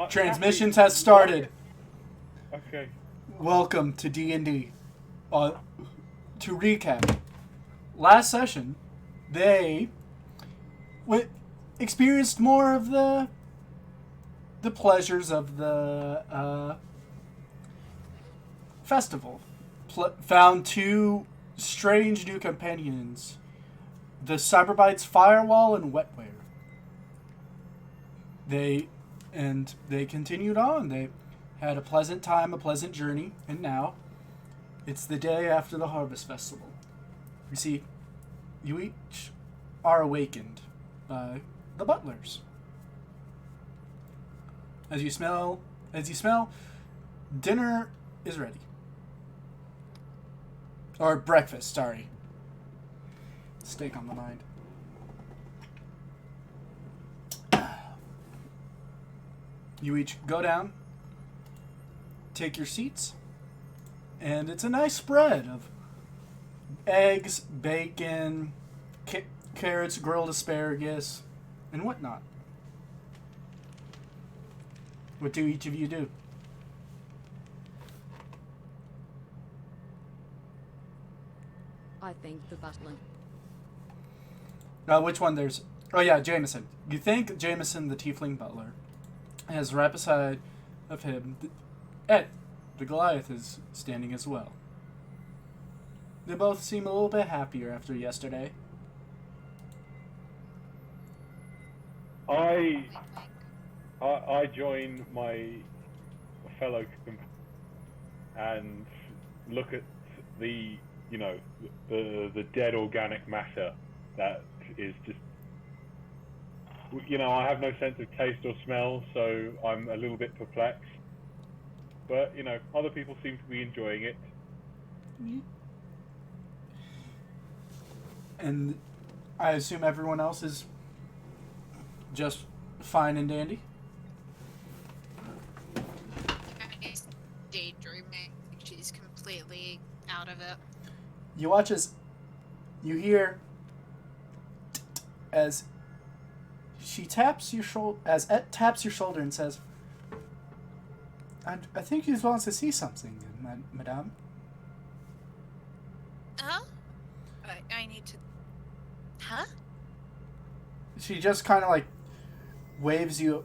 Transmissions has started. Okay. Welcome to D&D. To recap, last session, they experienced more of the pleasures of the festival. Found two strange new companions, the Cyberbites Firewall and Wetware. They continued on. They had a pleasant time, a pleasant journey, and now it's the day after the Harvest Festival. You see, you each are awakened by the butlers. As you smell, dinner is ready. Or breakfast, sorry. Steak on the mind. You each go down, take your seats, and it's a nice spread of eggs, bacon, carrots, grilled asparagus, and whatnot. What do each of you do? I thank the butler. Which one there's... Oh yeah, Jameson. You think Jameson, the tiefling butler, as right beside of him, Ed, the Goliath, is standing as well. They both seem a little bit happier after yesterday. I join my fellow and look at the dead organic matter that is just, I have no sense of taste or smell, so I'm a little bit perplexed. But, other people seem to be enjoying it. And I assume everyone else is just fine and dandy? She's daydreaming. She's completely out of it. You watch as you hear as she taps your shoulder, as Et taps your shoulder and says, I think he wants to see something, madame. Huh? I need to... Huh? She just kind of like beckons you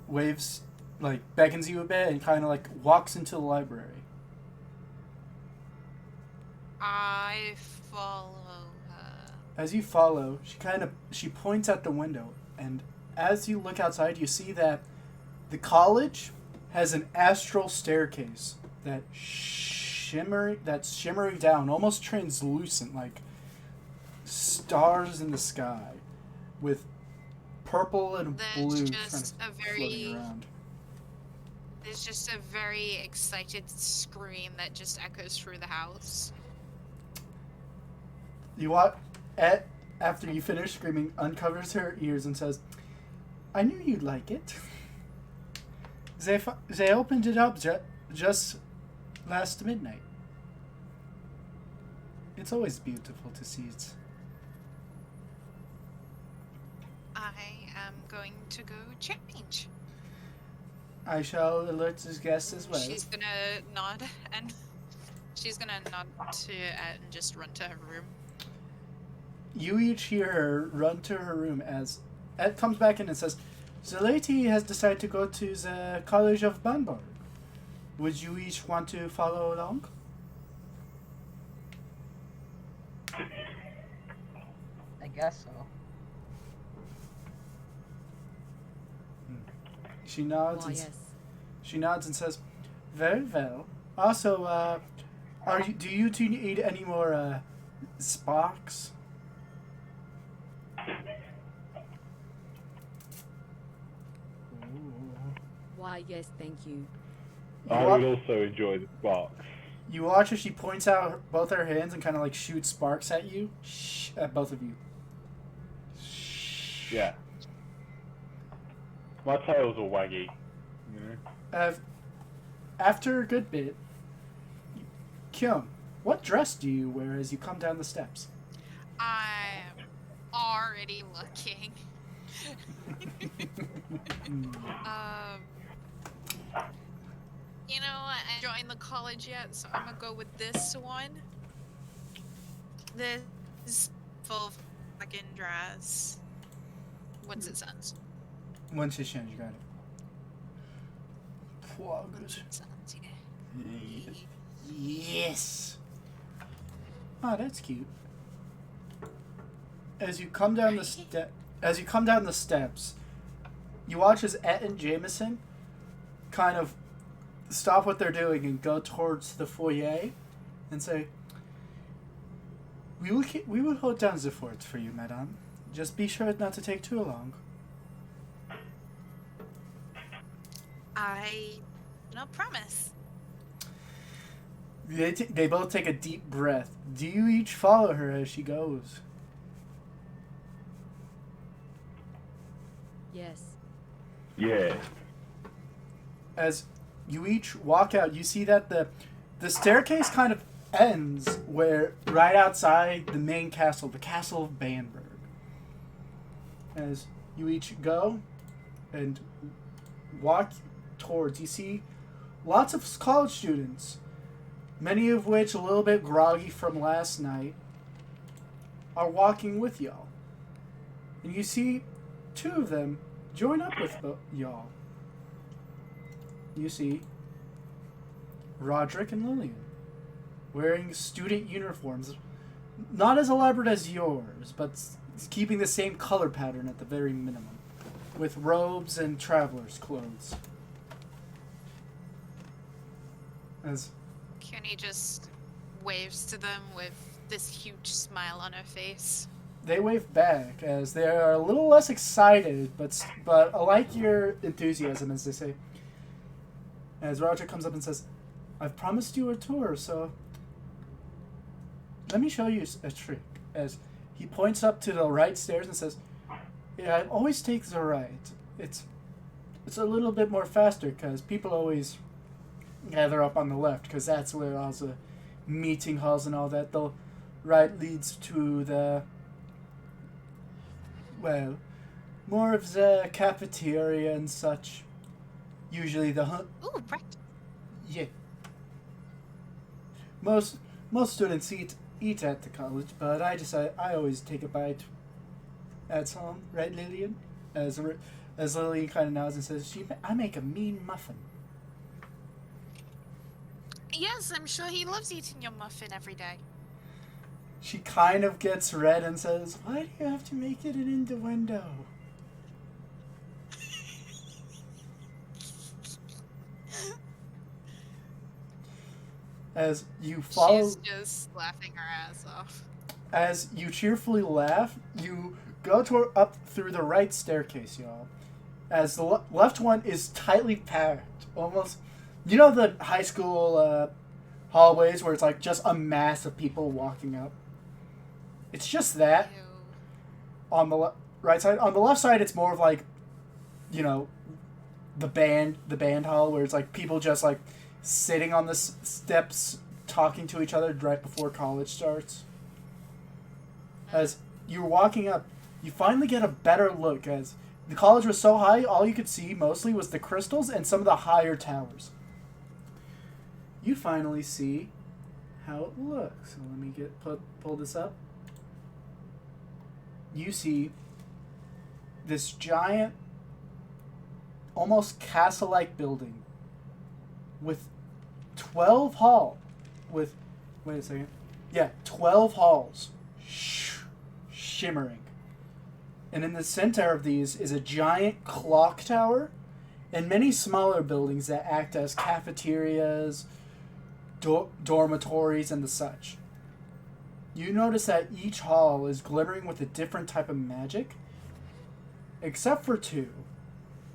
a bit and kind of like walks into the library. I follow her. As you follow, she points at the window, and as you look outside, you see that the college has an astral staircase that's shimmering down, almost translucent, like stars in the sky, with purple and blue floating around. There's just a very excited scream that just echoes through the house. After you finish screaming, uncovers her ears and says, I knew you'd like it. They opened it up just last midnight. It's always beautiful to see it. I am going to go change. I shall alert the guests as well. She's gonna nod and just run to her room. You each hear her run to her room as Ed comes back in and says, the lady has decided to go to the College of Banbar. Would you each want to follow along? I guess so. She nods. Yes. She nods and says, very well. Also, do you two need any more sparks? Why, yes, thank you. I would also enjoy the sparks. You watch as she points out both her hands and kind of like shoots sparks at you. At both of you. Yeah. My tail's all waggy. After a good bit, Kyung, what dress do you wear as you come down the steps? I'm already looking. joined the college yet, so I'm gonna go with this one. This is full of fucking dress. What's it sounds? Once it's changed, you got it. Quaggas. Sounds, yeah. Yes. Oh, that's cute. As you come down the steps, you watch as Et and Jameson kind of stop what they're doing and go towards the foyer and say, we will hold down the fort for you, madame. Just be sure not to take too long. I no promise. They both take a deep breath. Do you each follow her as she goes? Yes. Yeah. As you each walk out, you see that the staircase kind of ends where right outside the main castle, the castle of Bamberg. As you each go and walk towards, you see lots of college students, many of which a little bit groggy from last night, are walking with y'all. And you see two of them join up with y'all. You see Roderick and Lillian wearing student uniforms, not as elaborate as yours, but keeping the same color pattern at the very minimum, with robes and traveler's clothes. As CUNY just waves to them with this huge smile on her face. they wave back, as they are a little less excited, but I like your enthusiasm, as they say. As Roger comes up and says, I've promised you a tour, so let me show you a trick. As he points up to the right stairs and says, yeah, I always take the right. It's a little bit more faster, because people always gather up on the left, because that's where all the meeting halls and all that. The right leads to the, well, more of the cafeteria and such. Usually the Ooh, right. yeah. Most students eat at the college, but I always take a bite at home, right, Lillian? As Lillian kind of nods and says, I make a mean muffin. Yes, I'm sure he loves eating your muffin every day. She kind of gets red and says, why do you have to make it an innuendo? As you follow... She's just laughing her ass off. As you cheerfully laugh, you go up through the right staircase, y'all. As the left one is tightly packed. Almost... You know the high school hallways where it's like just a mass of people walking up? It's just that. Ew. On the right side. On the left side, it's more of like, you know, the band hall where it's like people just like sitting on the steps talking to each other right before college starts. As you're walking up, you finally get a better look, as the college was so high, all you could see mostly was the crystals and some of the higher towers. You finally see how it looks. So let me pull this up. You see this giant, almost castle-like building with 12 halls. With, wait a second. Yeah, 12 halls. Shimmering. And in the center of these is a giant clock tower and many smaller buildings that act as cafeterias, dormitories, and the such. You notice that each hall is glittering with a different type of magic, except for two.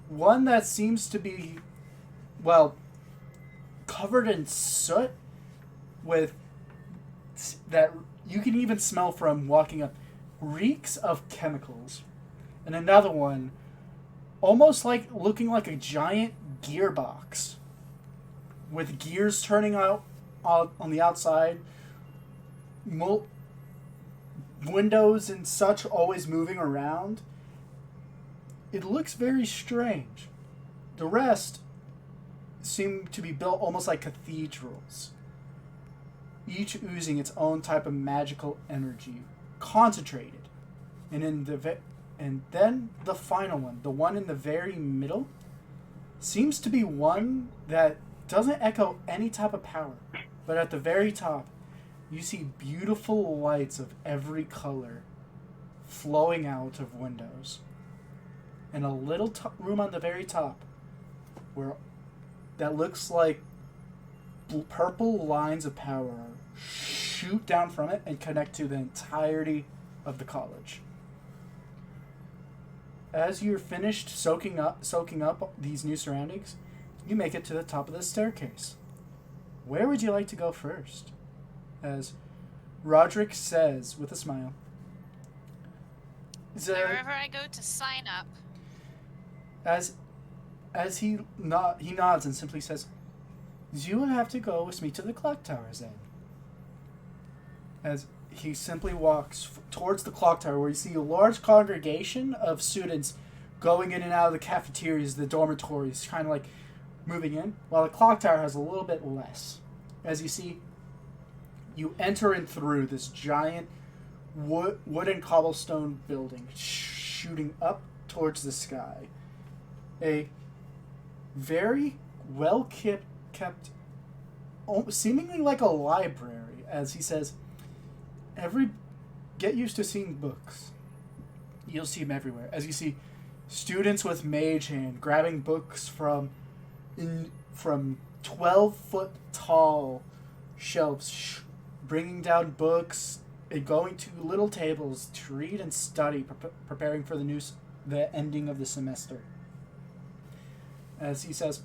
One that seems to be, well, covered in soot, with that you can even smell from walking up, reeks of chemicals. And another one, almost like looking like a giant gearbox, with gears turning out on the outside, windows and such always moving around. It looks very strange. The rest seem to be built almost like cathedrals, each oozing its own type of magical energy, concentrated. And then the final one, the one in the very middle, seems to be one that doesn't echo any type of power. But at the very top, you see beautiful lights of every color flowing out of windows. And a little room on the very top where that looks like purple lines of power shoot down from it and connect to the entirety of the college. As you're finished soaking up these new surroundings, you make it to the top of the staircase. Where would you like to go first? As Roderick says with a smile. Wherever I go to sign up. As he nods and simply says, "You will have to go with me to the clock tower, then." As he simply walks towards the clock tower, where you see a large congregation of students going in and out of the cafeterias, the dormitories, kind of like moving in, while the clock tower has a little bit less. As you see, you enter in through this giant wooden cobblestone building shooting up towards the sky. A very well kept, seemingly like a library, as he says, get used to seeing books. You'll see them everywhere. As you see students with mage hand grabbing books from 12-foot tall shelves, bringing down books and going to little tables to read and study, preparing for the ending of the semester. As he says,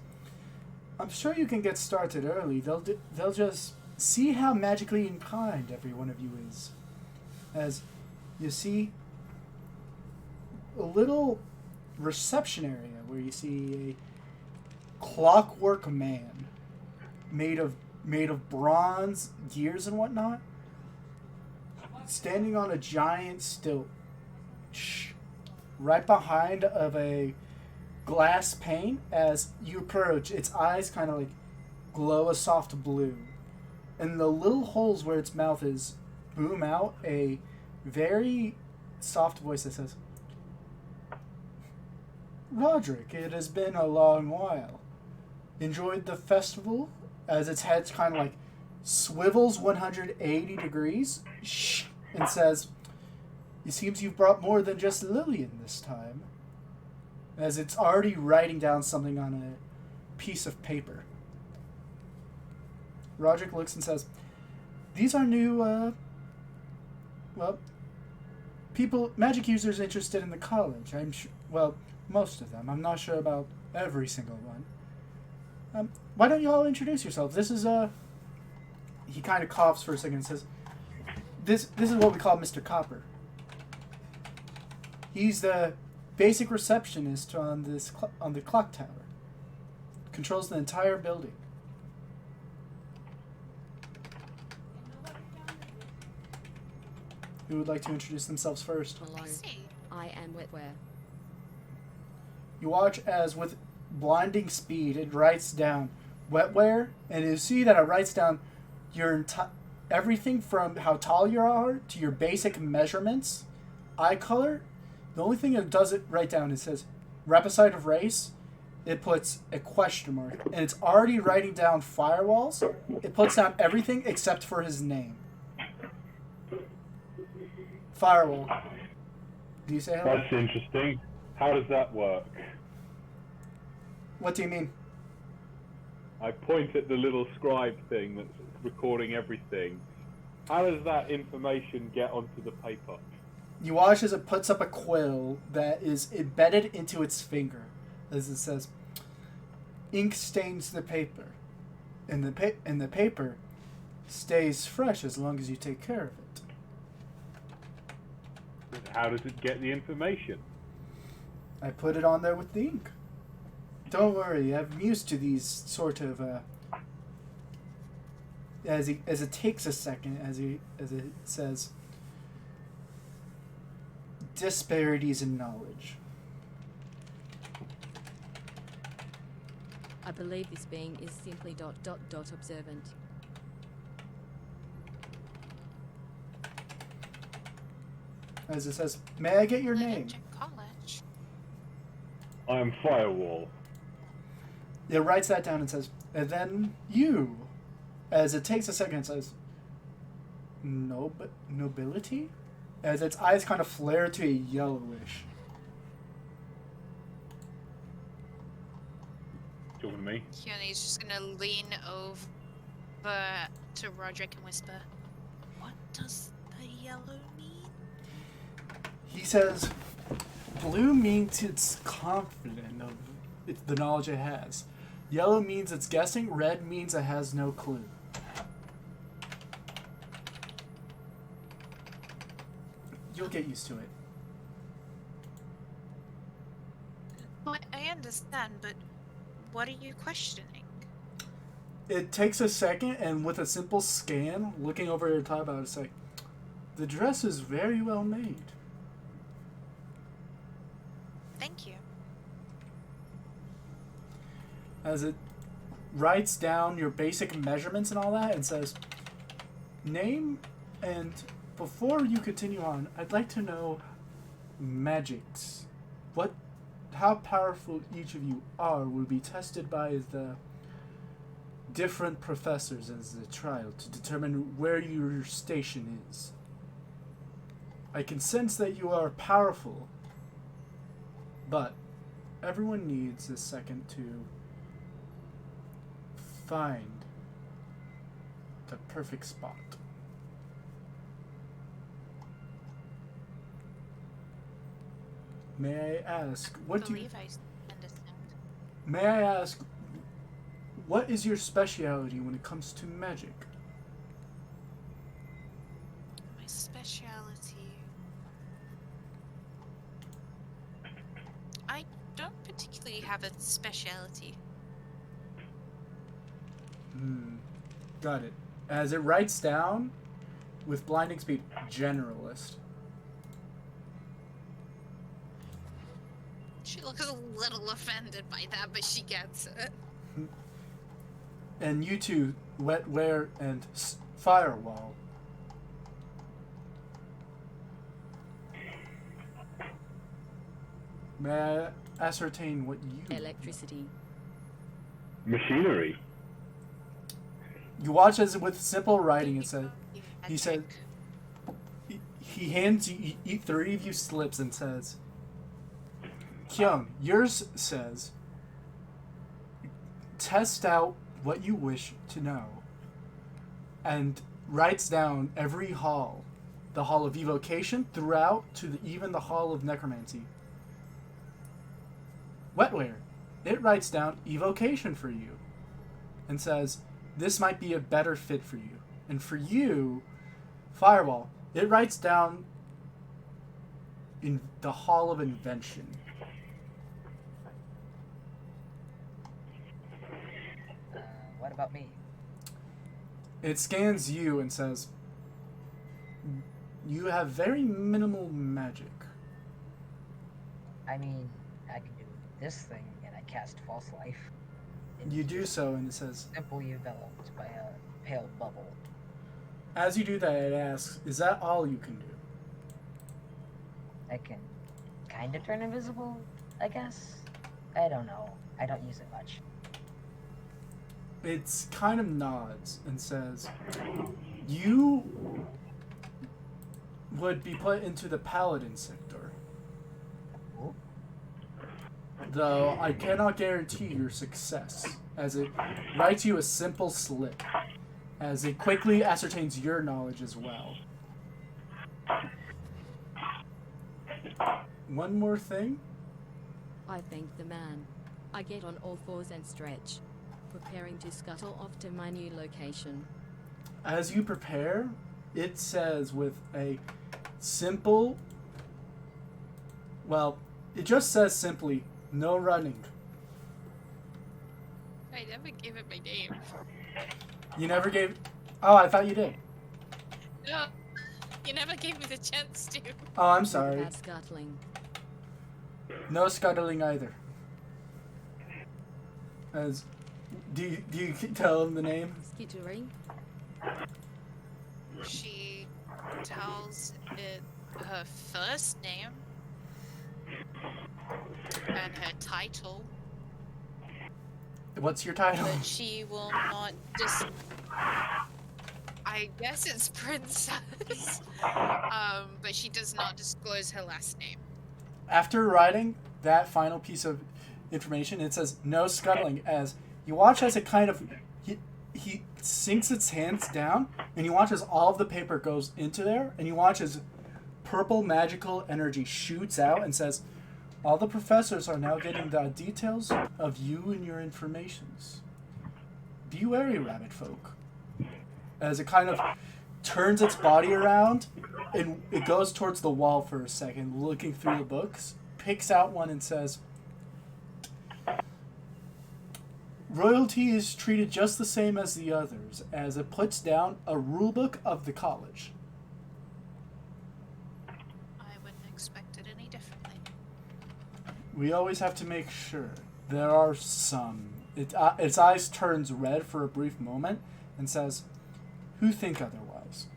"I'm sure you can get started early. They'll just see how magically inclined every one of you is." As you see a little reception area where you see a clockwork man made of bronze gears and whatnot, standing on a giant stilt right behind of a glass pane. As you approach, its eyes kind of like glow a soft blue, and the little holes where its mouth is boom out a very soft voice that says, "Roderick, it has been a long while. Enjoyed the festival?" As its head kind of like swivels 180 degrees and says, "It seems you've brought more than just Lillian this time." As it's already writing down something on a piece of paper. Roderick looks and says, "These are new, magic users interested in the college. I'm sure, most of them. I'm not sure about every single one. Why don't you all introduce yourselves? This is, he kind of coughs for a second and says, this is what we call Mr. Copper. He's the basic receptionist on the clock tower. Controls the entire building." Who would like to introduce themselves first? Hello. I see. I am Wetware. You watch as, with blinding speed, it writes down wetware, and you see that it writes down your everything from how tall you are to your basic measurements, eye color. The only thing it doesn't write down, it says Rapicide of race. It puts a question mark, and it's already writing down firewalls. It puts down everything except for his name. Firewall. Do you say hello? That's interesting. How does that work? What do you mean? I point at the little scribe thing that's recording everything. How does that information get onto the paper? You watch as it puts up a quill that is embedded into its finger. As it says, "Ink stains the paper. And the paper stays fresh as long as you take care of it." How does it get the information? I put it on there with the ink. Don't worry, I'm used to these sort of, as it takes a second, as it says, disparities in knowledge. I believe this being is simply ... observant. As it says, may I get your name? College. I am Firewall. It writes that down and says, and then you. As it takes a second, it says, nobility? As its eyes kind of flare to a yellowish. Talking to me? Keone's just gonna lean over to Roderick and whisper, "What does the yellow mean?" He says, blue means it's confident of the knowledge it has. Yellow means it's guessing. Red means it has no clue. You'll get used to it. I understand, but what are you questioning? It takes a second, and with a simple scan, looking over your top, I was like, the dress is very well made. Thank you. As it writes down your basic measurements and all that, and says, name, and before you continue on, I'd like to know magics. How powerful each of you are will be tested by the different professors as the trial to determine where your station is. I can sense that you are powerful, but everyone needs a second to find the perfect spot. May I ask, what do you... I understand. May I ask, what is your speciality when it comes to magic? My speciality. I don't particularly have a speciality. Got it. As it writes down, with blinding speed, generalist. She looks a little offended by that, but she gets it. And you two, Wetware and Firewall. May I ascertain what you... Electricity. Machinery. You watch as with simple writing it said... He said... He hands you three of you slips and says... Kyung, yours says... Test out what you wish to know. And writes down every hall. The Hall of Evocation throughout to even the Hall of Necromancy. Wetware, it writes down Evocation for you. And says, this might be a better fit for you. And for you, Firewall, it writes down in the Hall of Invention. What about me? It scans you and says, you have very minimal magic. I mean, I can do this thing, and I cast False Life. You do so, and it says, Simply enveloped by a pale bubble. as you do that, it asks, is that all you can do? I can kind of turn invisible, I guess? I don't know. I don't use it much. It's kind of nods and says, you would be put into the Paladin sector. Ooh. Though I cannot guarantee your success, as it writes you a simple slip, as it quickly ascertains your knowledge as well. One more thing. I thank the man. I get on all fours and stretch, preparing to scuttle off to my new location. As you prepare, it says with a simple, well, it just says simply, no running. I never gave it my name. You never gave... Oh, I thought you did. No, you never gave me the chance to. Oh, I'm sorry. Without scuttling. No scuttling either. As Do you tell him the name? Skittering. She tells it her first name and her title, What's your title? but she will not I guess it's princess. But she does not disclose her last name. After writing that final piece of information, it says no scuttling. As you watch as it kind of he sinks its hands down, and you watch as all of the paper goes into there, and you watch as purple magical energy shoots out and says, all the professors are now getting the details of you and your informations. Be wary, rabbit folk. As it kind of turns its body around, and it goes towards the wall for a second, looking through the books, picks out one and says, royalty is treated just the same as the others, as it puts down a rulebook of the college. I wouldn't expect it any differently. We always have to make sure. There are some. Its eyes turns red for a brief moment and says, who think otherwise?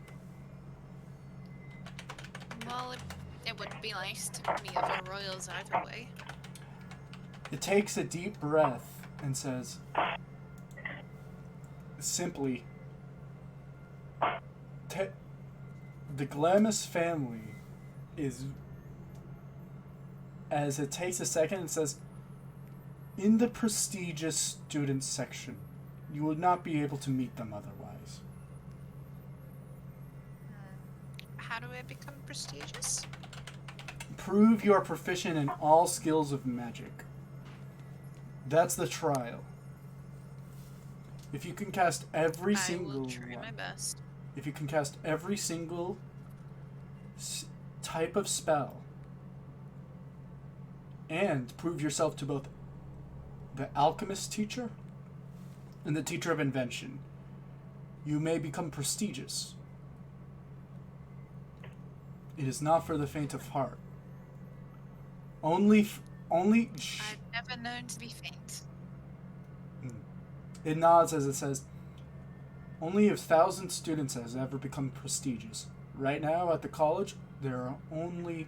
Well, it would be nice to meet other royals either way. It takes a deep breath and says, simply, the Glamis family is, as it takes a second and says, in the prestigious students section. You will not be able to meet them otherwise. How do I become prestigious? Prove you are proficient in all skills of magic. That's the trial. If you can cast every single I will try my best. If you can cast every single type of spell and prove yourself to both the alchemist teacher and the teacher of invention, you may become prestigious. It is not for the faint of heart. Only. I've never known to be faint. It nods as it says, only 1,000 students has ever become prestigious. Right now at the college, there are only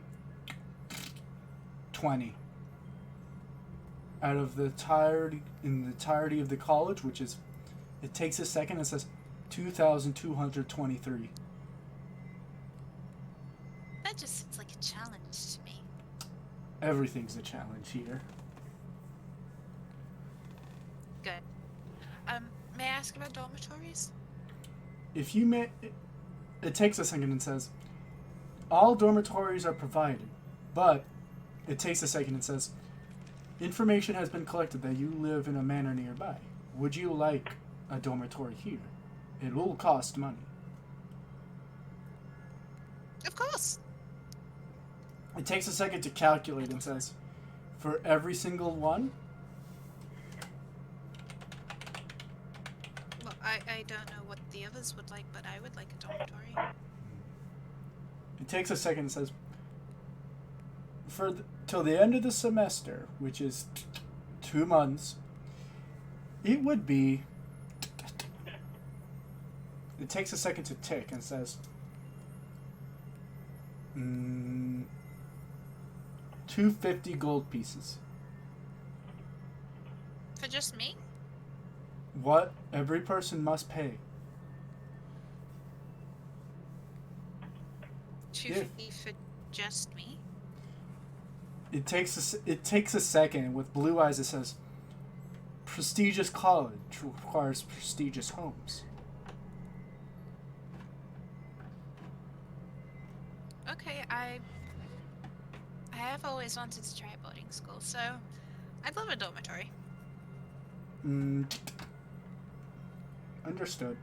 20. Out of the entirety of the college, which is, it takes a second and says 2,223. That just seems like a challenge to me. Everything's a challenge here. Good. May I ask about dormitories? If you may, it takes a second and says, all dormitories are provided, but it takes a second and says, information has been collected that you live in a manor nearby. Would you like a dormitory here? It will cost money. Of course. It takes a second to calculate and says, for every single one, Well, I don't know what the others would like, but I would like a dormitory. it takes a second and says, till the end of the semester, which is 2 months, it would be. It takes a second to tick and says, 250 gold pieces. For just me? What every person must pay. 250 for just me? It takes a second. With blue eyes, it says, prestigious college requires prestigious homes. Okay, I have always wanted to try a boarding school, so I'd love a dormitory. Understood.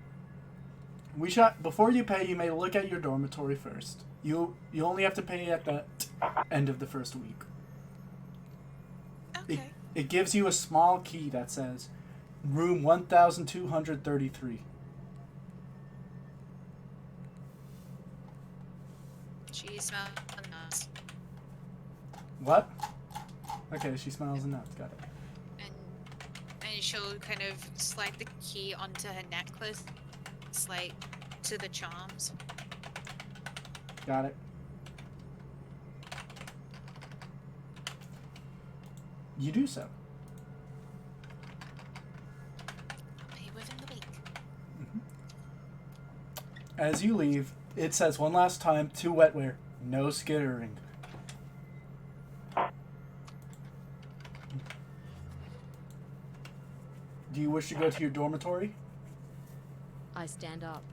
Before you pay, you may look at your dormitory first. You only have to pay at the end of the first week. Okay. It gives you a small key that says room 1233. She smells nuts. What? Okay, she smells the nuts. Got it. And she'll kind of slide the key onto her necklace, like to the charms. Got it. You do so. I'll pay within the week. As you leave, it says one last time to wetware, no skittering. Do you wish to go to your dormitory? I stand up.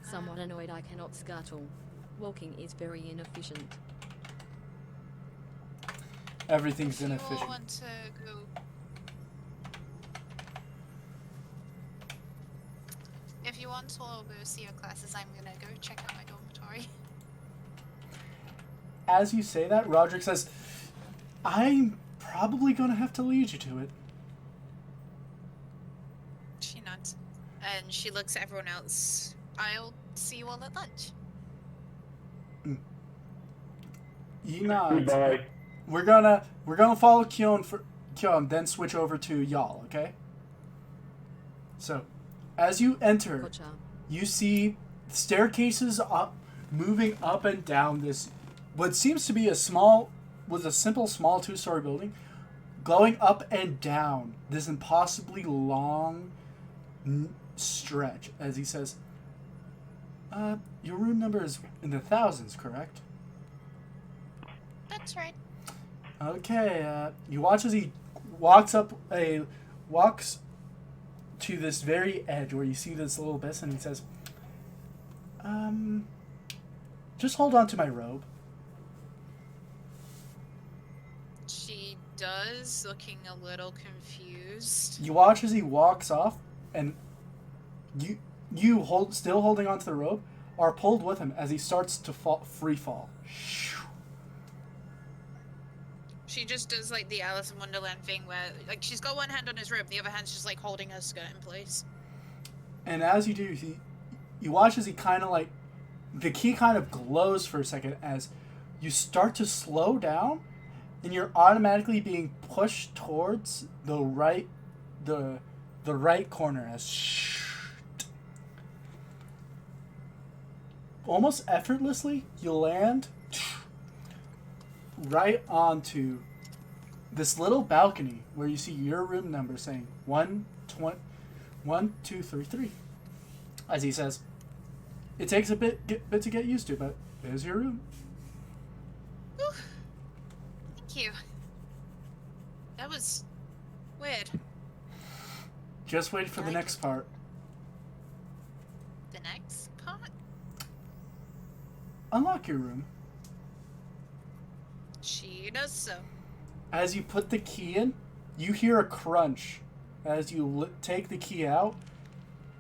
Somewhat annoyed I cannot scuttle. Walking is very inefficient. Everything's If you all inefficient. want to go, if you want to all go see your classes, I'm gonna go check out my dormitory. As you say that, Roderick says, I'm probably going to have to lead you to it. She nods, and she looks at everyone else. I'll see you all at lunch. He nods. Goodbye. We're gonna follow Kyon, then switch over to y'all, okay? So, as you enter, Gotcha. you see staircases moving up and down this, what seems to be a simple small 2-story building, going up and down this impossibly long stretch. As he says, your room number is in the thousands, correct? That's right. Okay, you watch as he walks to this very edge where you see this little abyss, and he says, just hold on to my robe. She does, looking a little confused. You watch as he walks off, and you still holding onto the rope, are pulled with him as he starts to free fall. She just does like the Alice in Wonderland thing where like she's got one hand on his robe, the other hand's just like holding her skirt in place. And as you do, you watch as he kind of like, the key kind of glows for a second as you start to slow down, and you're automatically being pushed towards the right corner as almost effortlessly you land right onto this little balcony where you see your room number saying 1233. As he says, it takes a bit to get used to, but there's your room. Whew. Thank you. That was weird. Just wait for the next part. The next part? Unlock your room. She does so. As you put the key in, you hear a crunch. As you take the key out,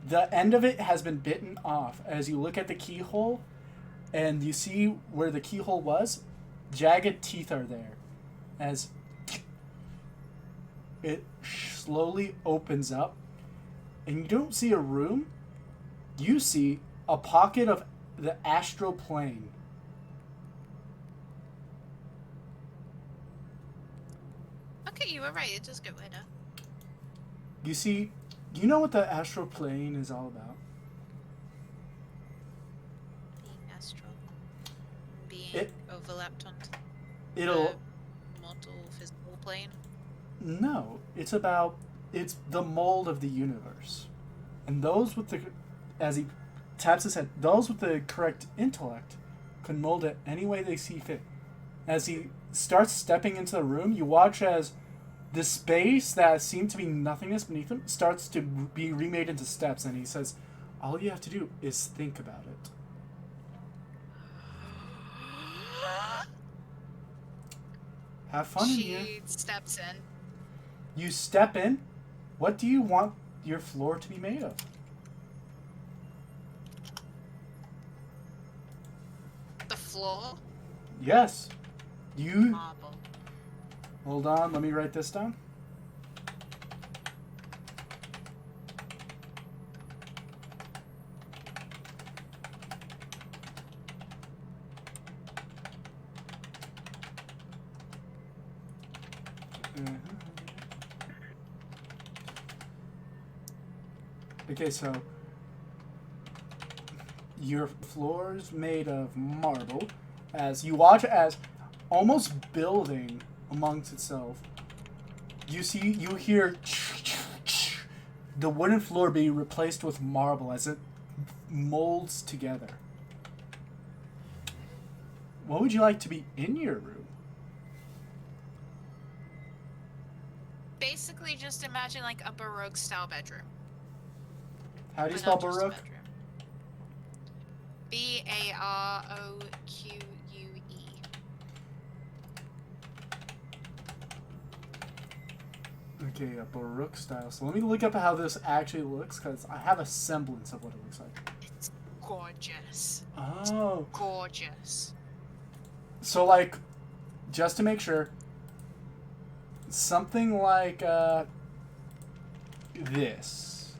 the end of it has been bitten off. As you look at the keyhole, and you see where the keyhole was, jagged teeth are there. As it slowly opens up, and you don't see a room, you see a pocket of the astral plane. Okay, you were right, it does get weirder. You see, you know what the astral plane is all about? Being astral. Being It- overlapped onto It'll the mortal physical plane. No, it's the mold of the universe. And those with as he taps his head, those with the correct intellect can mold it any way they see fit. As he starts stepping into the room, you watch as the space that seemed to be nothingness beneath him starts to be remade into steps, and he says, all you have to do is think about it. Have fun in here. She steps in. You step in. What do you want your floor to be made of? The floor. Yes. You... Marble. Hold on, let me write this down. Okay, so your floor's made of marble. As you watch as almost building amongst itself, you hear the wooden floor being replaced with marble as it molds together. What would you like to be in your room? Basically, just imagine like a Baroque style bedroom. How do you But spell not just a Baroque? bedroom. Baroque. Okay, a Baroque style. So let me look up how this actually looks, because I have a semblance of what it looks like. It's gorgeous. Oh. Gorgeous. So, like, just to make sure, something like this.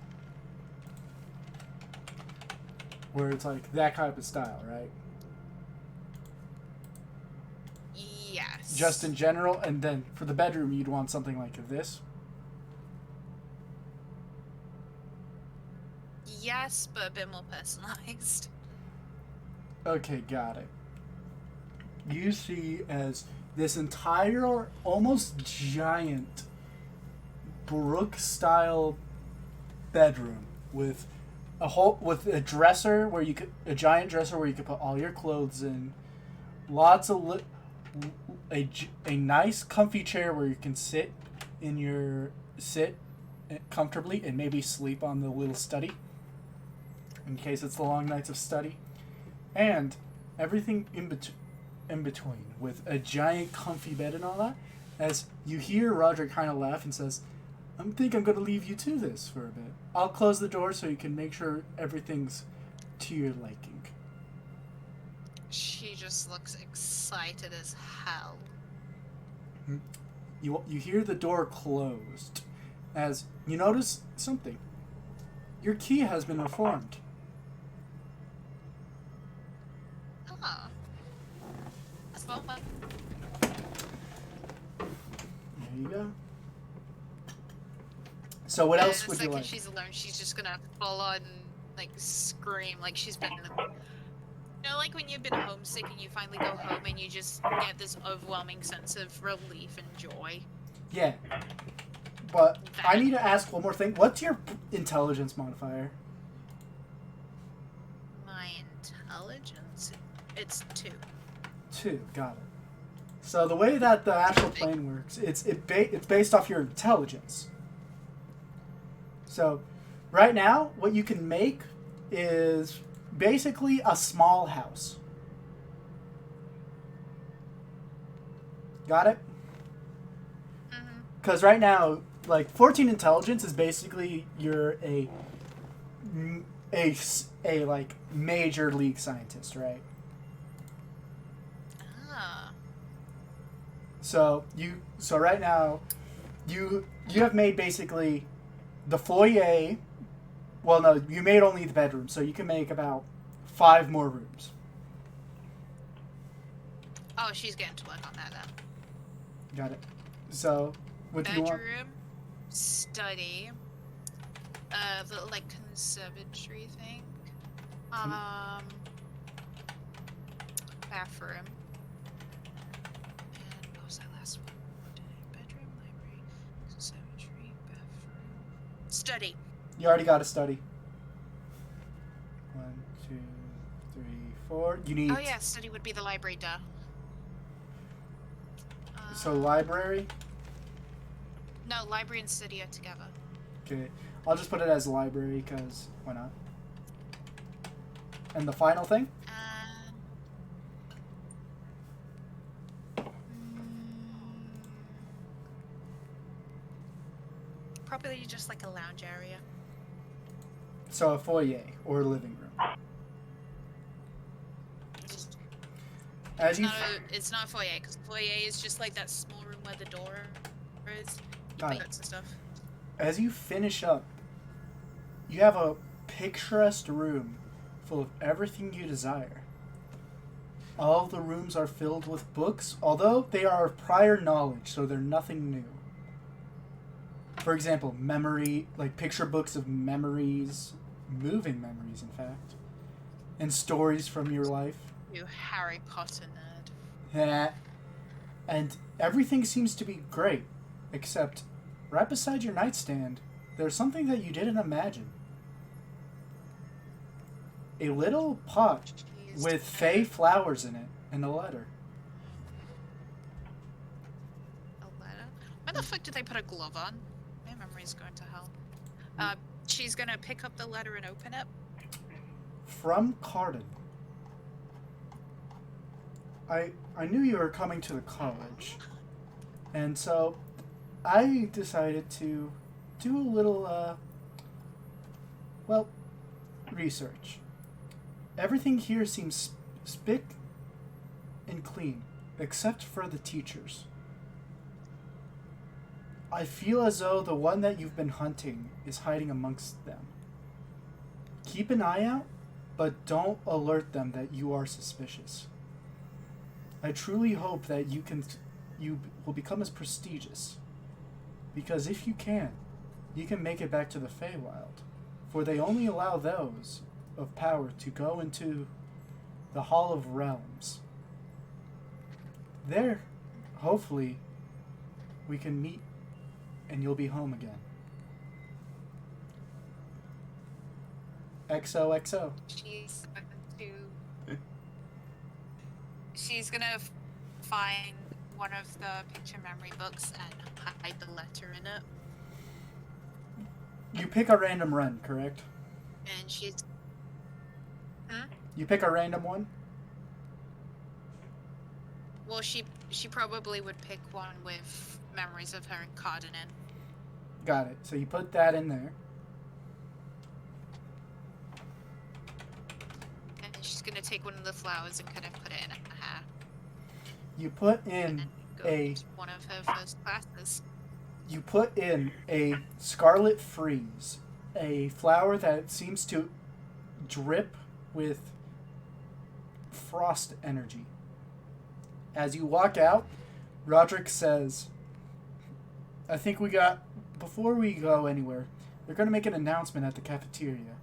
Where it's like that type of style, right? Yes. Just in general, and then for the bedroom, you'd want something like this. Yes, but a bit more personalized. Okay, got it. You see as this entire, almost giant Baroque style bedroom with a dresser where a giant dresser where you could put all your clothes in, lots of a nice comfy chair where you can sit comfortably and maybe sleep on the little study in case it's the long nights of study, and everything in between with a giant comfy bed and all that. As you hear Roger kind of laugh and says, I think I'm going to leave you to this for a bit. I'll close the door so you can make sure everything's to your liking. She just looks excited as hell. You hear the door closed as you notice something. Your key has been reformed. Huh. Well, There you go. So what else would you like? She's alone, she's just gonna full on like scream like she's been. You know, like when you've been homesick and you finally go home and you just get this overwhelming sense of relief and joy. Yeah. But I need to ask one more thing. What's your intelligence modifier? My intelligence? It's 2. 2. Got it. So the way that the astral plane works, it's based off your intelligence. So right now, what you can make is basically a small house. Got it? Because right now, like 14 intelligence is basically you're a like major league scientist, right? Ah. So right now, you have made basically the foyer. Well, no, you made only the bedroom, so you can make about 5 more rooms. Oh, she's getting to work on that then. Got it. So, what do you want? Bedroom, study, little like conservatory thing. Bathroom. And what was that last one? Bedroom, library, conservatory, bathroom, study. You already got a study. 1, 2, 3, 4. You need. Oh yeah, study would be the library, duh. So library. No, library and study are together. Okay, I'll just put it as library because why not? And the final thing. Probably just like a lounge area. So a foyer or a living room. As you. It's not a foyer, because foyer is just like that small room where the door is. Got it. And stuff. As you finish up, you have a picturesque room full of everything you desire. All of the rooms are filled with books, although they are of prior knowledge, so they're nothing new. For example, memory, like picture books of memories, moving memories, in fact, and stories from your life. You Harry Potter nerd. Yeah. And everything seems to be great, except right beside your nightstand, there's something that you didn't imagine. A little pot Jeez. with fey flowers in it and a letter. A letter? Why the fuck did they put a glove on? My memory's going to hell. She's gonna pick up the letter and open it. From Cardin. I knew you were coming to the college. And so I decided to do a little, research. Everything here seems spick and clean, except for the teachers. I feel as though the one that you've been hunting is hiding amongst them. Keep an eye out, but don't alert them that you are suspicious. I truly hope that you will become as prestigious. Because if you can make it back to the Feywild. For they only allow those of power to go into the Hall of Realms. There, hopefully, we can meet and you'll be home again. XOXO. She's gonna find one of the picture memory books and hide the letter in it. You pick a random run, correct? And she's... You pick a random one? Well, she probably would pick one with memories of her and Cardin in. Got it. So you put that in there. And she's gonna take one of the flowers and kind of put it in her hair. You put And in go a to one of her first classes. you put in a scarlet freeze, a flower that seems to drip with frost energy. As you walk out, Roderick says, I think before we go anywhere, they're going to make an announcement at the cafeteria.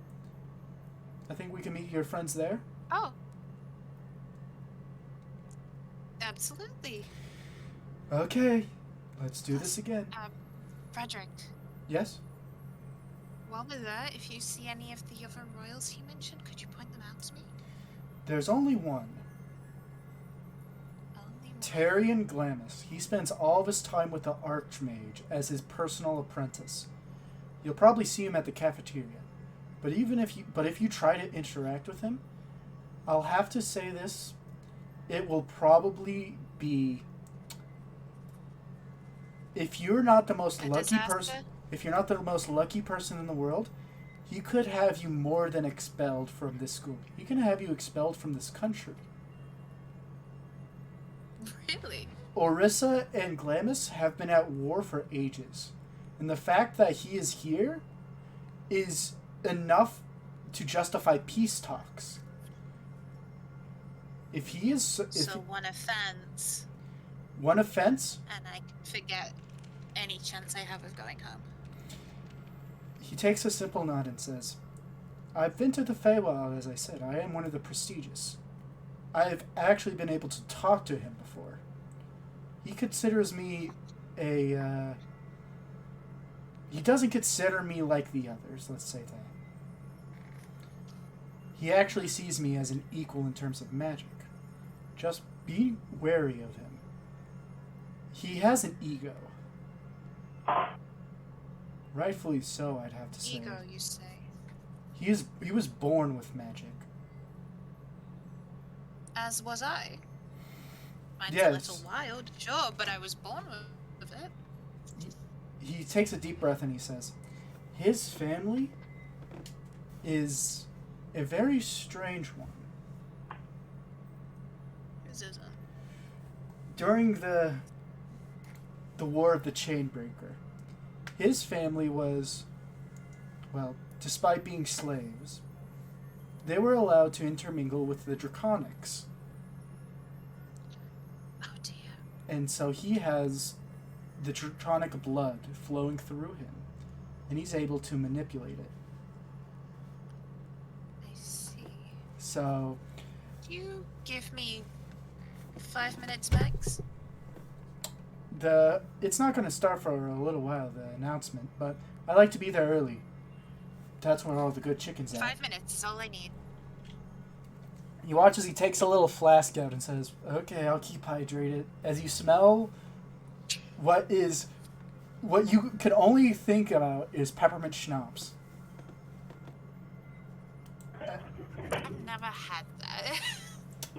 I think we can meet your friends there. Oh. Absolutely. Okay, let's do this again. Frederick, Yes? while we're there, if you see any of the other royals he mentioned, could you point them out to me? There's only one. Only one. Tyrion Glamis. He spends all of his time with the Archmage as his personal apprentice. You'll probably see him at the cafeteria. But if you try to interact with him, I'll have to say this, it will probably be, if you're not the most lucky person in the world, he could have you more than expelled from this school. He can have you expelled from this country. Really? Orissa and Glamis have been at war for ages. And the fact that he is here is enough to justify peace talks. If he is... So one offense, One offense, and I can forget any chance I have of going home. he takes a simple nod and says, I've been to the Feywild, as I said. I am one of the prestigious. I've actually been able to talk to him before. He considers me a... he doesn't consider me like the others, let's say that. He actually sees me as an equal in terms of magic. Just be wary of him. He has an ego. Rightfully so, I'd have to say. Ego, you say? He was born with magic. As was I. Mine's Yes. a little wild, sure, but I was born with it. He takes a deep breath and he says, his family is a very strange one. This isn't. During the War of the Chainbreaker, his family was, well, despite being slaves, they were allowed to intermingle with the Draconics. Oh dear. And so he has the Draconic blood flowing through him, and he's able to manipulate it. I see. So, Do you give me 5 minutes max? it's not going to start for a little while, the announcement, but I like to be there early. That's where all the good chicken's at. 5 minutes is all I need. You watch as he takes a little flask out and says, "Okay, I'll keep hydrated." As you smell what you could only think about is peppermint schnapps. I've never had that.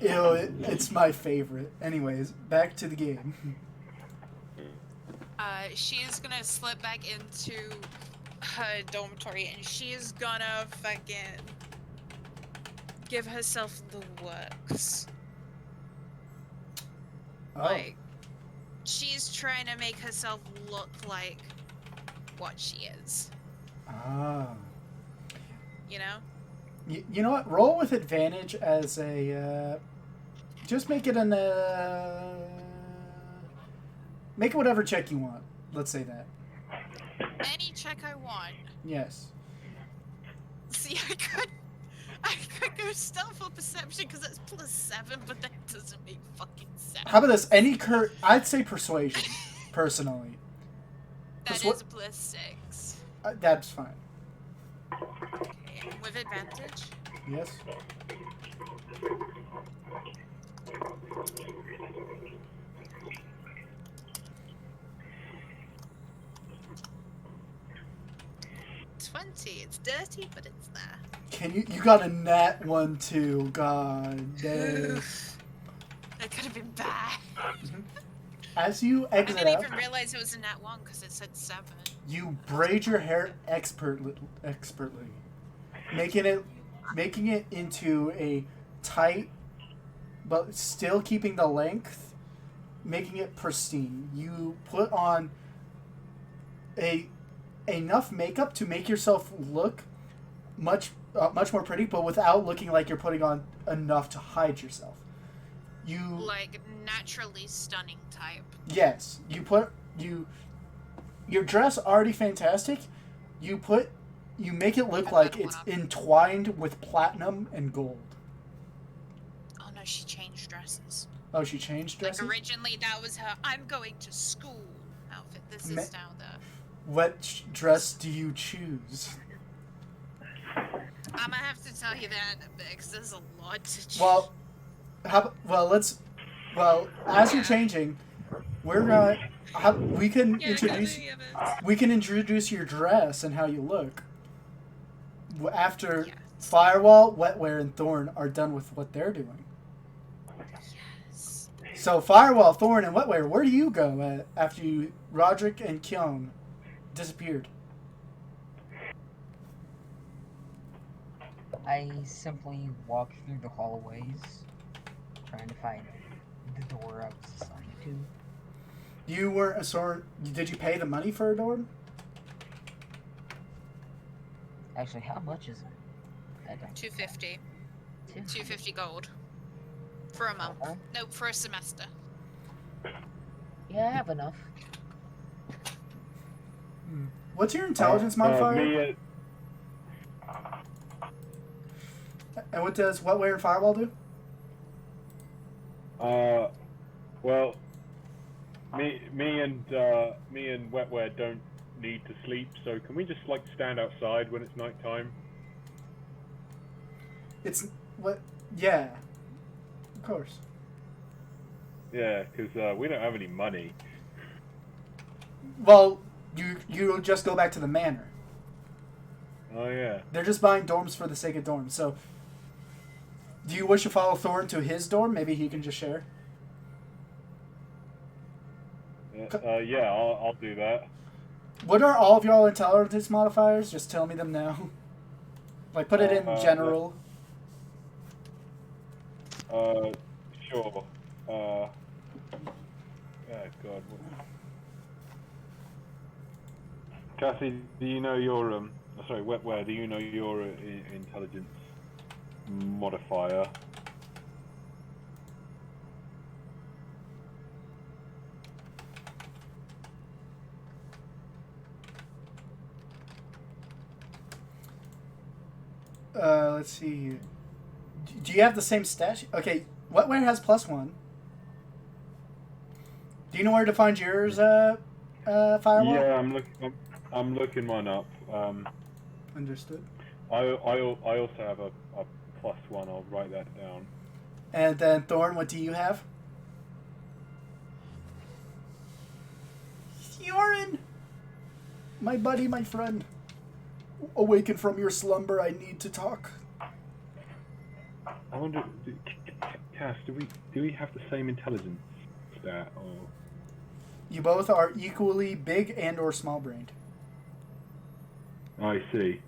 Ew, it's my favorite. Anyways, back to the game. She is gonna slip back into her dormitory and she is gonna fucking give herself the works. Oh. Like, she's trying to make herself look like what she is. Ah. You know? You know what? Roll with advantage as a. Just make it make it whatever check you want. Let's say that. Any check I want. Yes. See, I could go stealth or perception because that's +7, but that doesn't make fucking sense. How about this? I'd say persuasion, personally. That is +6. That's fine. Okay, with advantage. Yes. It's dirty, but it's there. You got a nat one too, god damn. That could have been bad. As you I exit didn't out, even realize it was a nat 1 because it said 7. you braid your hair expertly, making it into a tight, but still keeping the length, making it pristine. You put on enough makeup to make yourself look much more pretty, but without looking like you're putting on enough to hide yourself. You Like, naturally stunning type. yes, your dress already fantastic. You make it look like it's entwined with platinum and gold. Oh no, she changed dresses. Oh, she changed dresses? Like, originally that was her I'm going to school outfit. This is now the... What dress do you choose? I'm gonna have to tell you that in a bit, because there's a lot to choose. As you're changing, we can introduce your dress and how you look after Firewall, Wetware, and Thorn are done with what they're doing. Yes. So Firewall, Thorn, and Wetware, where do you go after Roderick and Kyung disappeared? I simply walk through the hallways, trying to find the door I was assigned to. You weren't a sword. Did you pay the money for a door? Actually, how much is it? I don't 250. know. 250 gold. For a month. Okay. No, for a semester. Yeah, I have enough. What's your intelligence modifier? And what does Wetware and Firewall do? Well, me and Wetware don't need to sleep, so can we just stand outside when it's nighttime? It's what? Yeah, of course. Yeah, because we don't have any money. Well, you just go back to the manor. Oh yeah. They're just buying dorms for the sake of dorms. So, do you wish to follow Thorn to his dorm? Maybe he can just share. Yeah, I'll do that. What are all of y'all intelligence modifiers? Just tell me them now. Like, put it in general. Sure. Oh God. Cassie, do you know your Wetware? Do you know your intelligence modifier? Let's see here. Do you have the same stat? Okay, Wetware has +1. Do you know where to find yours, Firewall? Yeah, I'm looking mine up. Understood. I also have a +1. I'll write that down. And then Thorn, what do you have? Yorin! My buddy, my friend. Awaken from your slumber, I need to talk. I wonder, Cass, do we have the same intelligence stat, or? You both are equally big and or small-brained. I see.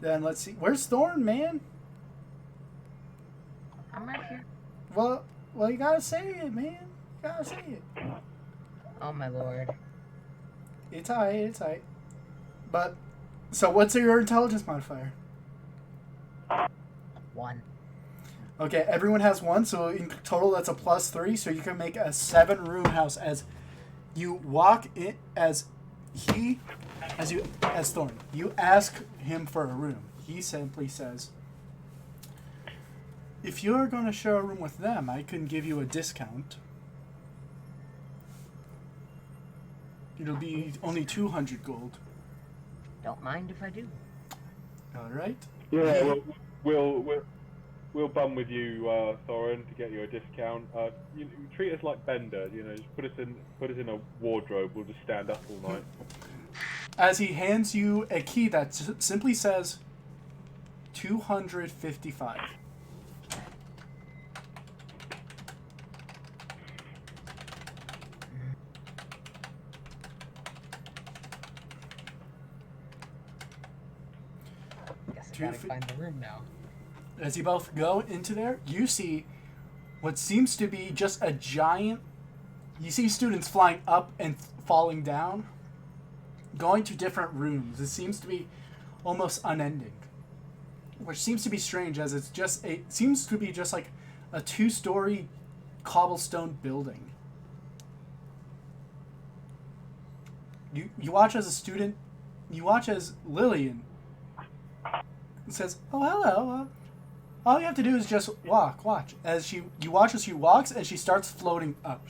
Then let's see. Where's Thorn, man? I'm right here. Well, you gotta say it, man. You gotta say it. Oh my lord. It's alright. But, so what's your intelligence modifier? 1. Okay, everyone has 1, so in total that's a +3, so you can make a 7-room house as you walk in, as Thorn. You ask him for a room. He simply says, if you're going to share a room with them, I can give you a discount. It'll be only 200 gold. Don't mind if I do. Alright. Yeah, we'll bum with you, Thorin, to get you a discount. You treat us like Bender. Just put us in a wardrobe. We'll just stand up all night. As he hands you a key that simply says 255. Guess I gotta find the room now. As you both go into there, you see what seems to be just a giant... You see students flying up and falling down, going to different rooms. It seems to be almost unending, which seems to be strange, as it seems to be just like a 2-story cobblestone building. You watch as a student, you watch as Lillian says, "Oh, hello. All you have to do is just watch." You watch as she walks, and she starts floating up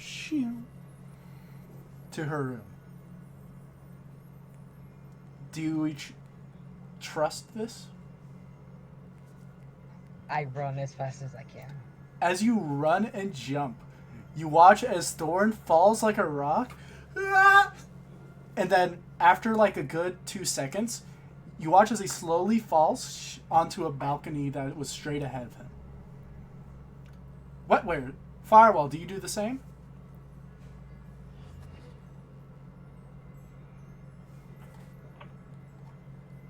to her room. Do you each trust this? I run as fast as I can. As you run and jump, you watch as Thorn falls like a rock. And then, after like a good 2 seconds, you watch as he slowly falls onto a balcony that was straight ahead of him. Wetware, Firewall, do you do the same?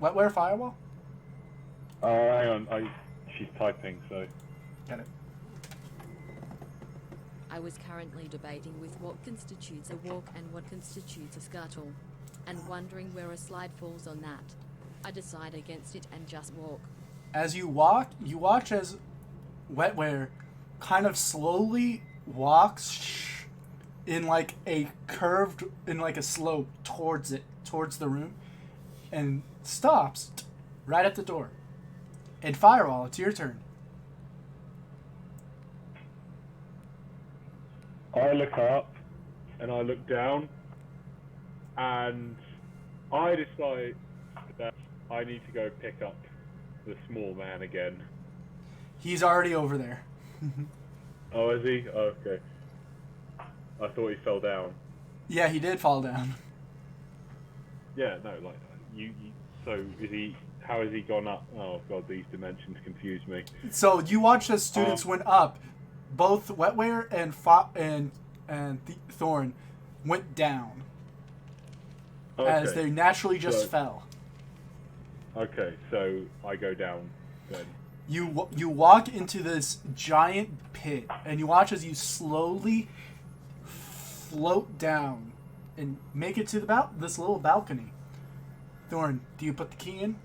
Wetware, Firewall? Hang on. She's typing, so. Got it. I was currently debating with what constitutes a walk and what constitutes a scuttle, and wondering where a slide falls on that. I decide against it and just walk. As you walk, you watch as Wetware kind of slowly walks in like a curved, in like a slope towards the room, and stops right at the door. And Firewall, it's your turn. I look up and I look down, and I decide that I need to go pick up the small man again. He's already over there. Oh, is he? Oh, okay. I thought he fell down. Yeah, he did fall down. Yeah, no, like you. So is he? How has he gone up? Oh god, these dimensions confuse me. So you watch as students went up. Both Wetware and Thorn went down. Okay. As they naturally just fell. Okay, so I go down then. You walk into this giant pit, and you watch as you slowly float down and make it to this little balcony. Thorn, do you put the key in?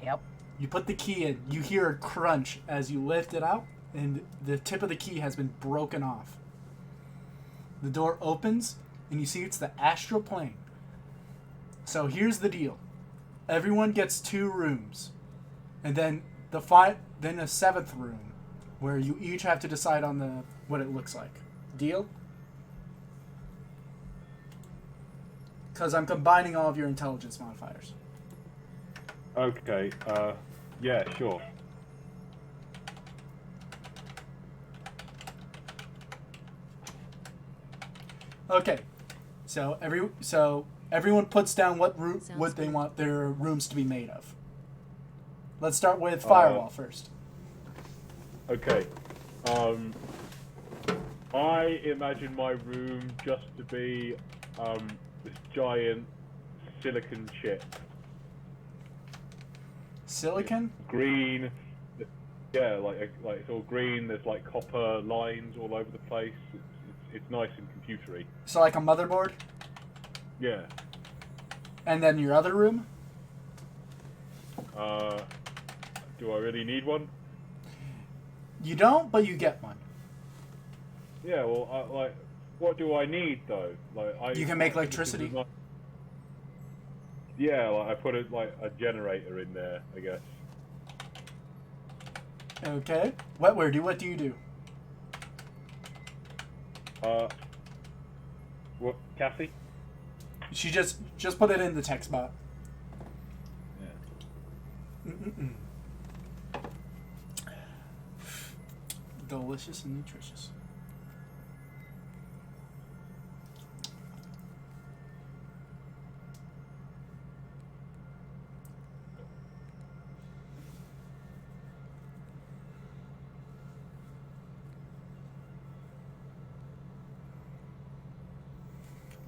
Yep. You put the key in. You hear a crunch as you lift it out, and the tip of the key has been broken off. The door opens, and you see it's the astral plane. So here's the deal. Everyone gets 2 rooms, and then then a 7th room, where you each have to decide on what it looks like. Deal? Because I'm combining all of your intelligence modifiers. Okay. Yeah, sure. Okay, so everyone puts down what Sounds they good. want their rooms to be made of. Let's start with firewall first. Okay. I imagine my room just to be this giant silicon chip. Silicon? Green. Yeah, like it's all green. There's like copper lines all over the place. It's nice and computery. So like a motherboard? Yeah. And then your other room? Do I really need one? You don't, but you get one. Yeah. Well, like, what do I need though? Like, You can make electricity. Yeah, like I put a generator in there, I guess. Okay. What do you do? What, Cassie? She just put it in the text box. Yeah. Delicious and nutritious.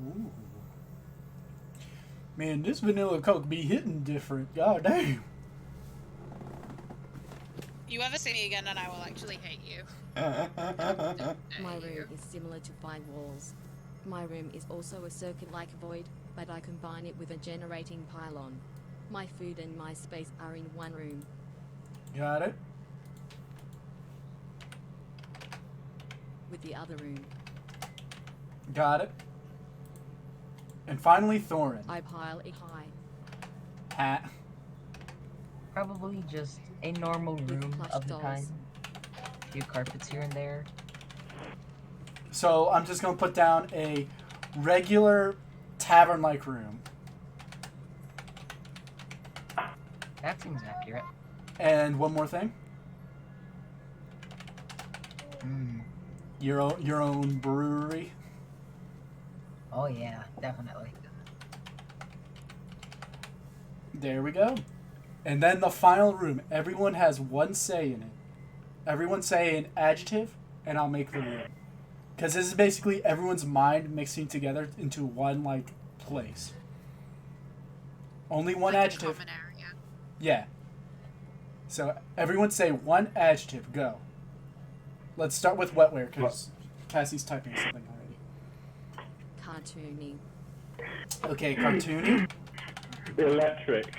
Ooh. Man, this vanilla Coke be hitting different. God damn. You ever see me again and I will actually hate you. My room is similar to 5 walls. My room is also a circuit-like void, but I combine it with a generating pylon. My food and my space are in one room. Got it. With the other room, Got it. And finally, Thorin. I pile it high. Hat. Probably just a normal With room plush of the dolls. kind. A few carpets here and there. So I'm just gonna put down a regular tavern-like room. That seems accurate. And one more thing. Hmm. Your own brewery. Oh yeah, definitely. There we go. And then the final room. Everyone has one say in it. Everyone say an adjective, and I'll make the room. Because this is basically everyone's mind mixing together into one, like, place. Only one Like a adjective. common area. Yeah. So everyone say one adjective. Go. Let's start with wetware, because Cassie's typing something already. Cartoony. Okay, cartoony, Electric.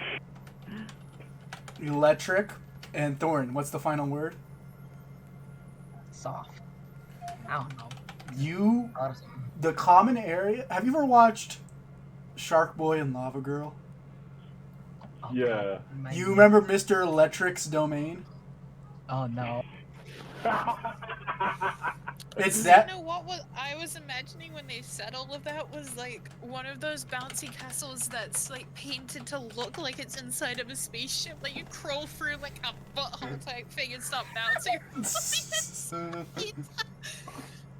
electric, and Thorn. What's the final word? Soft. I don't know. You, Honestly. the common area. Have you ever watched Shark Boy and Lava Girl? Oh, Yeah. God, You remember Mr. Electric's domain? Oh no. It's You that. know what I was imagining when they said all of that was like one of those bouncy castles that's like painted to look like it's inside of a spaceship. Like you crawl through like a butthole type thing and stop bouncing.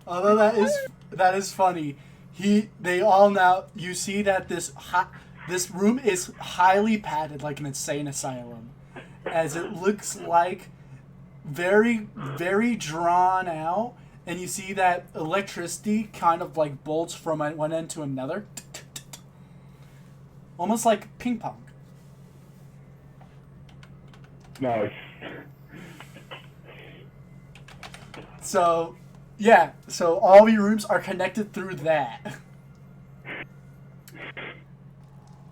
Although that is funny. They all now, you see that this room is highly padded like an insane asylum, as it looks like very, very drawn out, and you see that electricity kind of like bolts from one end to another, almost like ping pong. Nice. So, yeah, so all your rooms are connected through that.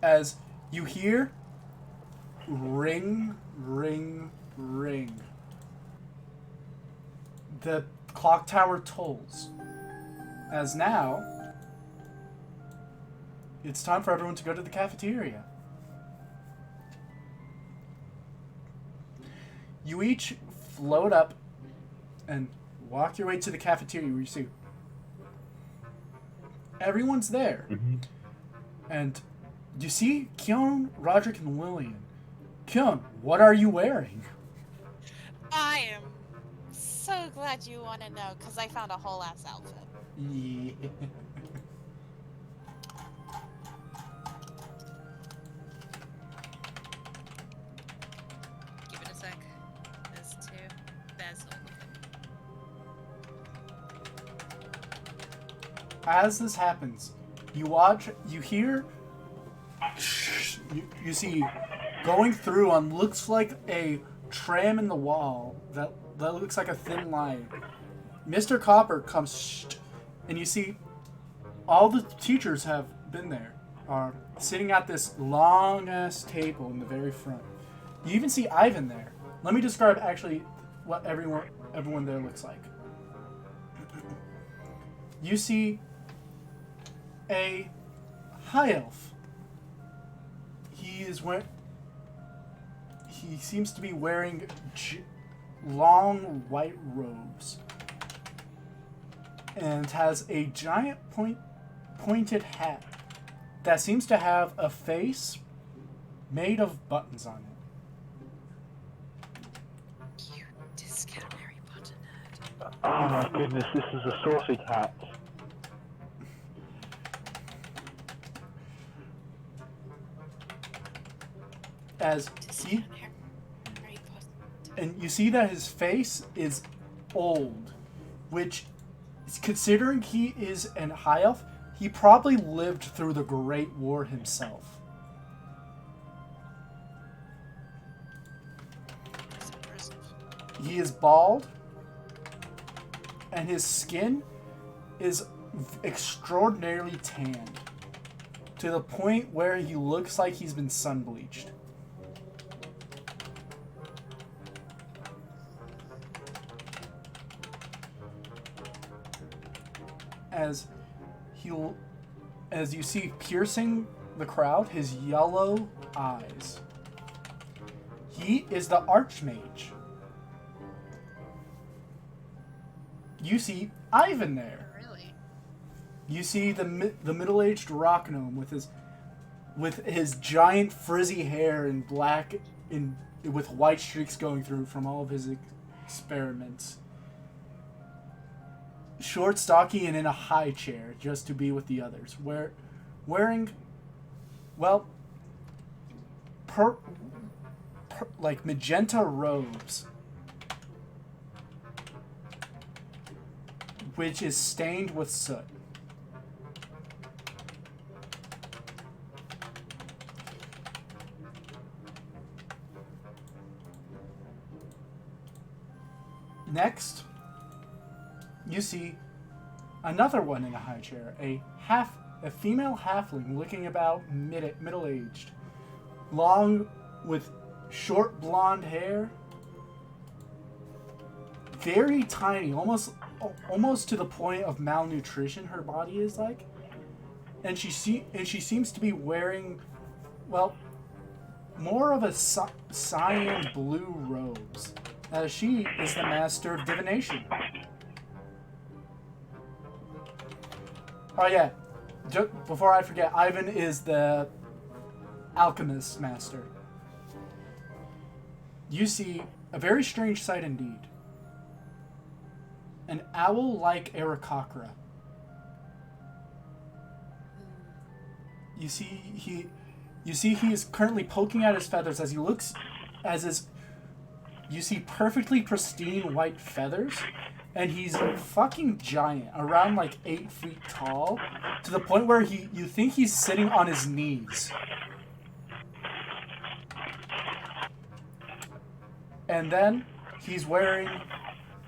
As you hear ring ring, ring. The clock tower tolls. As now, it's time for everyone to go to the cafeteria. You each float up and walk your way to the cafeteria where you see everyone's there. Mm-hmm. And you see Kyon, Roderick, and Lillian. Kyon, what are you wearing? I am so glad you want to know, because I found a whole ass outfit. Yeah. Give it a sec. There's two. There's all of them. As this happens, you hear, you see, going through on looks like a tram in the wall that looks like a thin line. Mr. Copper comes, and you see all the teachers have been there, are sitting at this long ass table in the very front. You even see Ivan there. Let me describe actually what everyone there looks like. You see a high elf. He seems to be wearing long white robes and has a giant pointed hat that seems to have a face made of buttons on it. You discount Harry Potter nerd. Oh my goodness, this is a sausage hat. As he, Discount Harry Potter. and you see that his face is old, which, considering he is an high elf, he probably lived through the Great War himself. That's impressive. He is bald, and his skin is extraordinarily tanned, to the point where he looks like he's been sun bleached. As you see piercing the crowd, his yellow eyes. He is the Archmage. You see Ivan there. Really? You see the middle-aged rock gnome with his giant frizzy hair and black with white streaks going through from all of his experiments. Short, stocky, and in a high chair, just to be with the others. Wearing, well, like magenta robes, which is stained with soot. Next, you see another one in a high chair, a female halfling looking about middle-aged, long with short blonde hair, very tiny, almost to the point of malnutrition. Her body is like, and she seems to be wearing, well, more of a cyan blue robes, as she is the master of divination. Oh yeah, before I forget, Ivan is the alchemist master. You see a very strange sight indeed. An owl-like Aarakocra. You see he is currently poking out his feathers as he looks, you see perfectly pristine white feathers, and he's fucking giant, around like 8 feet tall, to the point where you think he's sitting on his knees. And then he's wearing,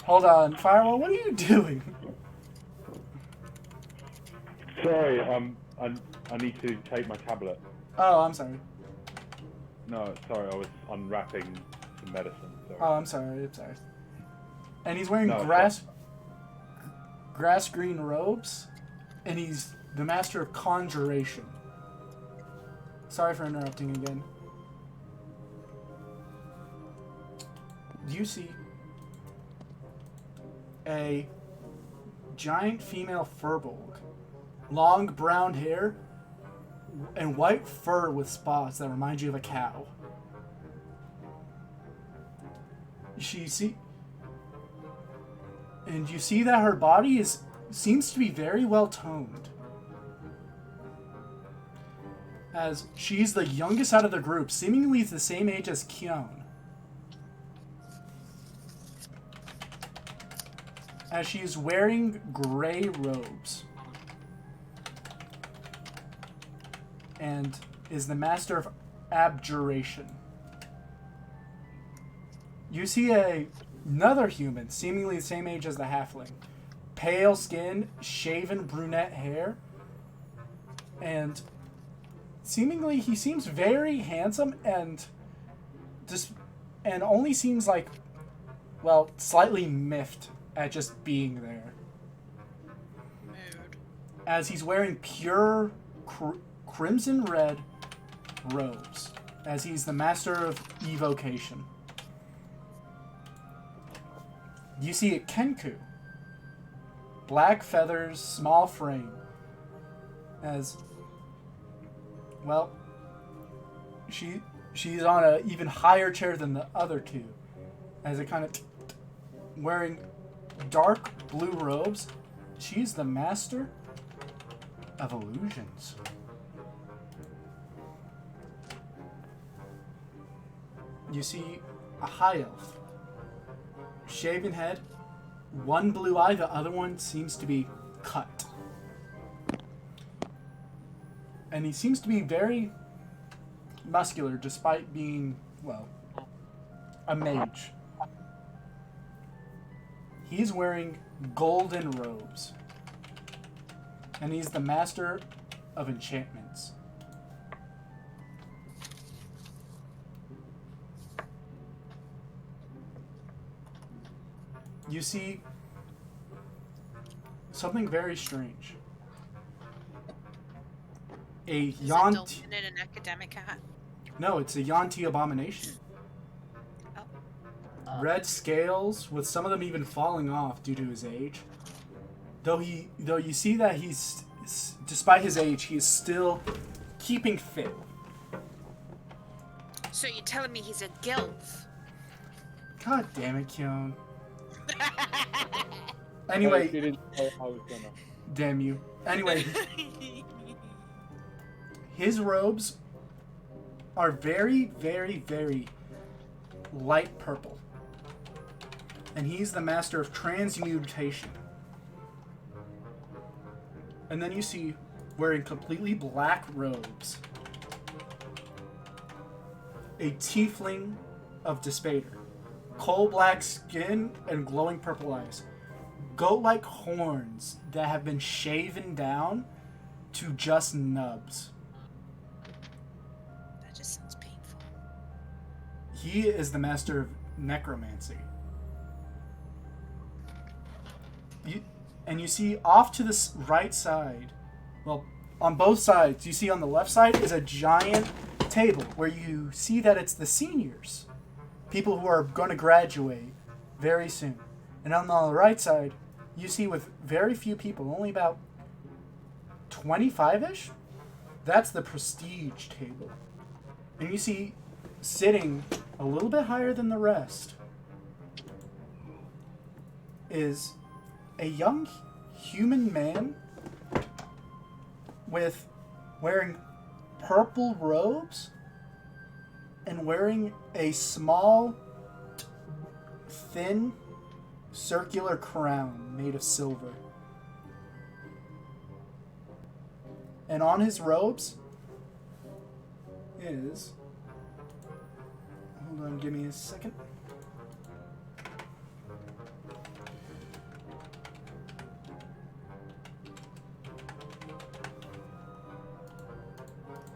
hold on, Firewall, what are you doing? Sorry, I need to take my tablet. Oh, I'm sorry. No, sorry, I was unwrapping some medicine. Sorry. Oh, I'm sorry. And he's wearing No, grass green robes, and he's the master of conjuration. Sorry for interrupting again. You see a giant female furbolg, long brown hair, and white fur with spots that remind you of a cow. And you see that her body seems to be very well toned. As she's the youngest out of the group, seemingly the same age as Kyon. As she is wearing gray robes. And is the master of abjuration. You see another human, seemingly the same age as the halfling. Pale skin, shaven brunette hair, and seemingly he seems very handsome and only seems like, well, slightly miffed at just being there. Mood. As he's wearing pure crimson red robes, as he's the master of evocation. You see a Kenku. Black feathers, small frame. As, well, she's on an even higher chair than the other two. As it kind of wearing dark blue robes. She's the master of illusions. You see a high elf. Shaven head, one blue eye, the other one seems to be cut. And he seems to be very muscular despite being, well, a mage. He's wearing golden robes. And he's the master of enchantments. You see something very strange. A Is it Yanti... Dalton in an academic hat? No, it's a Yanti abomination. Oh. Red scales, with some of them even falling off due to his age. Though you see that he's, despite his age, he is still keeping fit. So you're telling me he's a gilf? God damn it, Kyon. You Anyway, didn't say I was gonna. damn you. Anyway, his robes are very, very, very light purple. And he's the master of transmutation. And then you see, wearing completely black robes, a tiefling of Despater. Coal black skin and glowing purple eyes. Goat-like horns that have been shaven down to just nubs. That just sounds painful. He is the master of necromancy. And you see off to the right side, well, on both sides, you see on the left side is a giant table where you see that it's the seniors. People who are going to graduate very soon. And on the right side, you see with very few people, only about 25-ish, that's the prestige table. And you see sitting a little bit higher than the rest is a young human man with wearing purple robes and wearing a small, thin, circular crown made of silver. And on his robes is... Hold on, give me a second.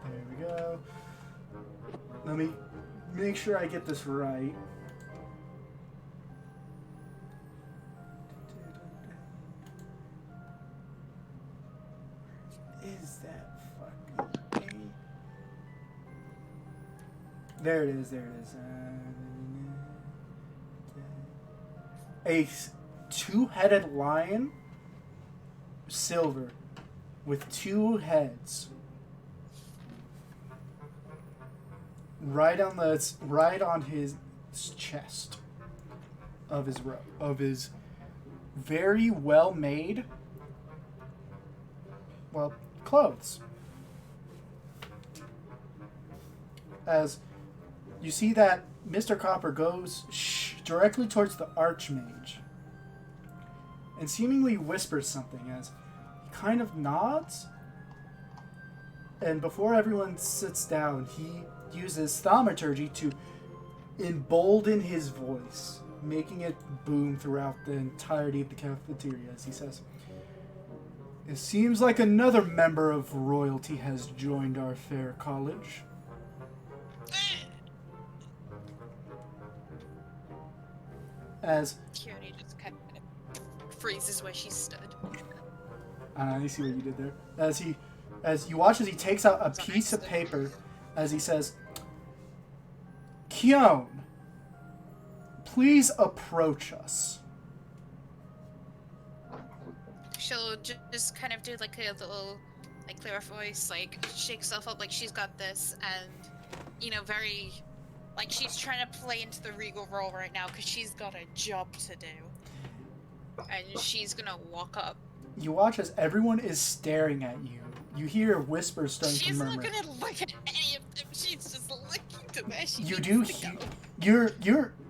There we go. Let me make sure I get this right. There it is. There it is. A two-headed lion, silver, with two heads. Right on his chest of his very well made clothes. As you see that Mr. Copper goes directly towards the Archmage and seemingly whispers something as he kind of nods, and before everyone sits down, he uses thaumaturgy to embolden his voice, making it boom throughout the entirety of the cafeteria as he says, "It seems like another member of royalty has joined our fair college." As Keone just kind of freezes where she stood. I see what you did there. As you watch as he takes out a piece of paper, as he says, "Keone, please approach us." She'll just kind of do like a little, like, clear voice, like, shake herself up like she's got this, and, you know, very, like, she's trying to play into the regal role right now because she's got a job to do. And she's gonna walk up. You watch as everyone is staring at you. You hear whispers starting to She's murmur. not gonna look at any of them. She's just looking to where she You needs do. to go.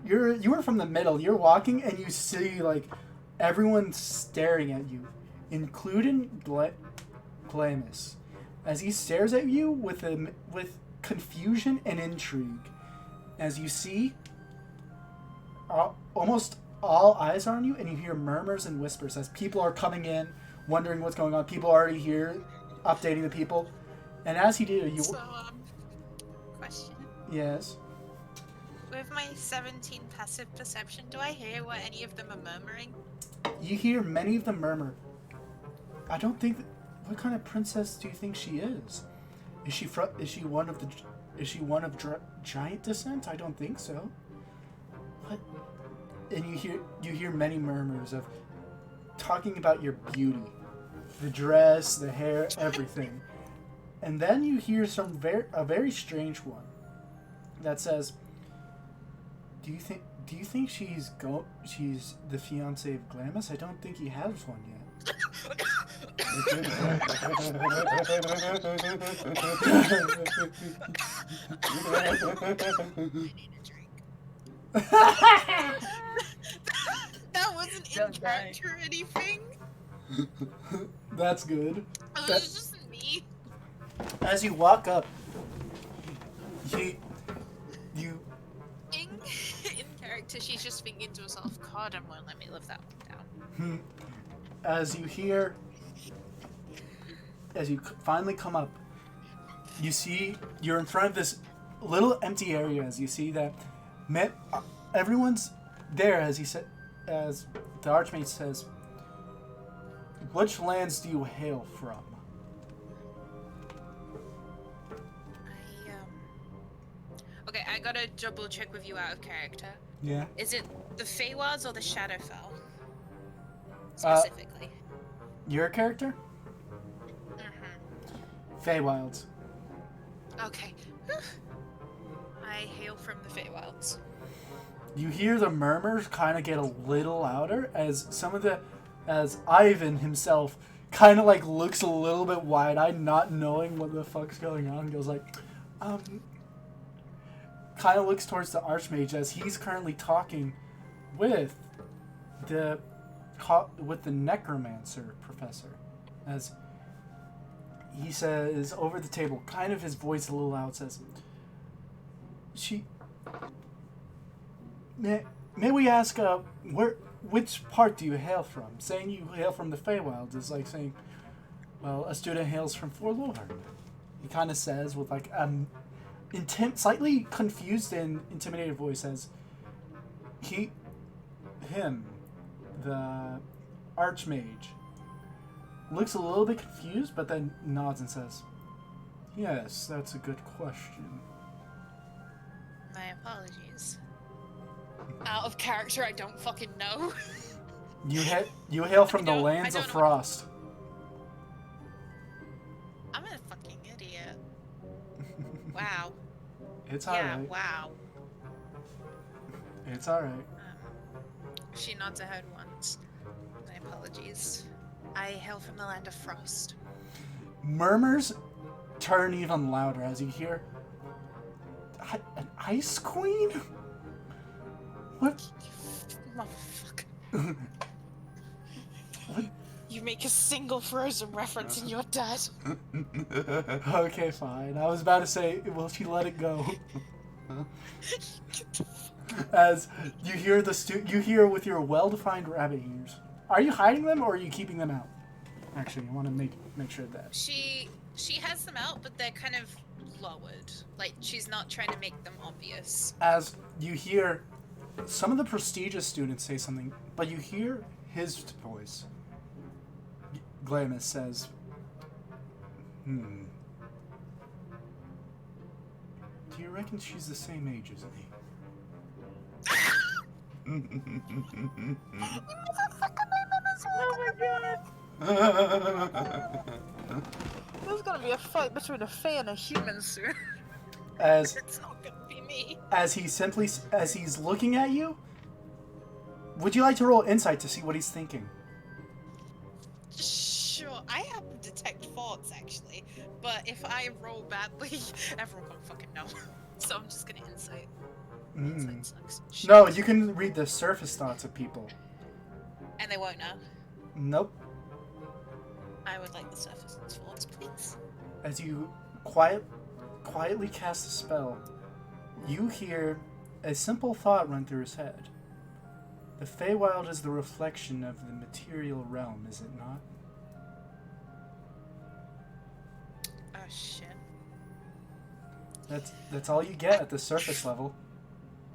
You are from the middle. You're walking and you see like everyone staring at you, including Glamis, as he stares at you with confusion and intrigue. As you see, almost all eyes are on you, and you hear murmurs and whispers as people are coming in, wondering what's going on. People are already here, updating the people. And as he do, you... So, question. Yes? With my 17 passive perception, do I hear what any of them are murmuring? You hear many of them murmur. I don't think... What kind of princess do you think she is? Is she one of giant descent? I don't think so. What? And you hear many murmurs of talking about your beauty, the dress, the hair, everything. And then you hear a very strange one that says, "Do you think she's the fiancée of Glamis? I don't think he has one yet." That wasn't in character or anything. That's good. It was just me. As you walk up, you In character, she's just thinking to herself, "God, won't let me live that one down." as you finally come up, you're in front of this little empty area. As you see that everyone's there, as the Archmage says, "Which lands do you hail from?" Okay, I gotta double check with you out of character. Yeah. Is it the Feywilds or the Shadowfell? Specifically. Your character? Mm-hmm. Feywilds. Okay. I hail from the Feywilds. You hear the murmurs kind of get a little louder as Ivan himself kind of like looks a little bit wide-eyed, not knowing what the fuck's going on. Goes like, kind of looks towards the Archmage as he's currently talking with the Necromancer professor. As he says over the table, kind of his voice a little loud, says, May we ask, which part do you hail from? Saying you hail from the Feywilds is like saying, well, a student hails from Forlorn. He kind of says with like slightly confused and intimidated voice, as the Archmage, looks a little bit confused, but then nods and says, "Yes, that's a good question." Apologies. Out of character, I don't fucking know. You hail from the I lands of don't know. frost. I'm a fucking idiot. Wow. It's Yeah, alright. wow. It's alright. She nods her head once. My apologies. I hail from the land of frost. Murmurs turn even louder as you hear an ice queen? What? Motherfucker. What? You make a single Frozen reference and you're dead. Okay, fine. I was about to say, will she let it go? As you hear you hear with your well-defined rabbit ears. Are you hiding them or are you keeping them out? Actually, I want to make sure of that. She has them out, but they're kind of lowered. Like, she's not trying to make them obvious. As you hear some of the prestigious students say something, but you hear his voice. Glamis says, Do you reckon she's the same age as me? Oh my god! There's gonna be a fight between a fae and a human soon. As It's not gonna be me. as he's looking at you, would you like to roll insight to see what he's thinking? Sure, I have to detect thoughts actually, but if I roll badly, everyone will fucking know. So I'm just gonna insight. Insight sucks. Shit. No, you can read the surface thoughts of people. And they won't know. Nope. I would like the surface thoughts, please. As you quietly cast a spell, you hear a simple thought run through his head. The Feywild is the reflection of the material realm, is it not? Oh shit. That's all you get at the surface level.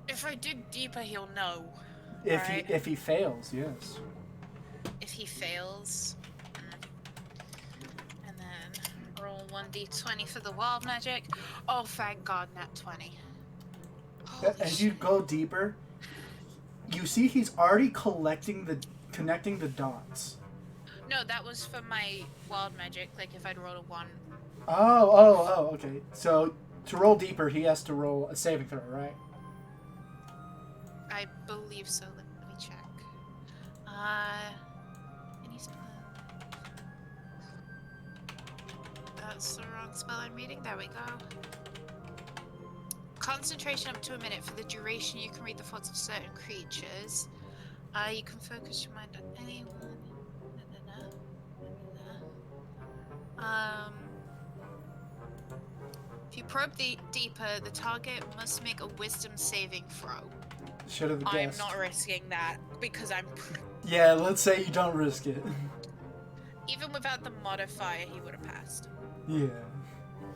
If I dig deeper, he'll know. If right? he fails, yes. If he fails, and then roll 1d20 for the wild magic. Oh, thank God, nat 20. Holy As you go deeper, you see he's already connecting the dots. No, that was for my wild magic. Like if I'd rolled a 1. Oh, okay. So to roll deeper, he has to roll a saving throw, right? I believe so. Let me check. Any spell? That's the wrong spell I'm reading. There we go. Concentration up to a minute. For the duration, you can read the thoughts of certain creatures. You can focus your mind on anyone. If you probe deeper, the target must make a wisdom saving throw. Should have I'm guessed. not risking that because I'm. Yeah, let's say you don't risk it. Even without the modifier, he would have passed. Yeah.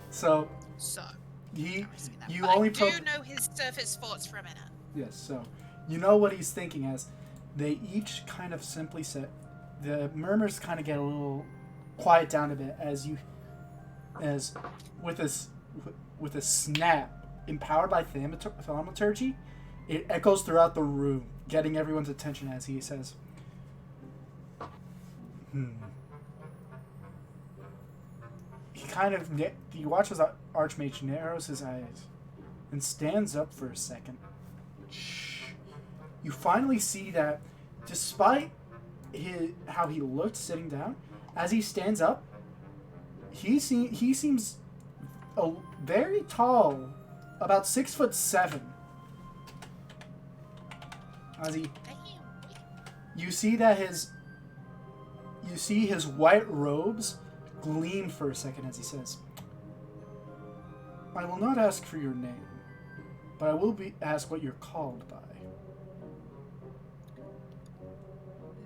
So So. you But only I do probe. know his surface thoughts for a minute. Yes. So you know what he's thinking as they each kind of simply said. The murmurs kind of get a little quiet down a bit as with a snap empowered by thaumaturgy, it echoes throughout the room, getting everyone's attention as he says, He kind of he watches Archmage narrows his eyes and stands up for a second. Shh. You finally see that despite how he looked sitting down, as he stands up, he seems very tall, about 6'7". As you see his white robes gleam for a second as he says, "I will not ask for your name, but I will ask what you're called by."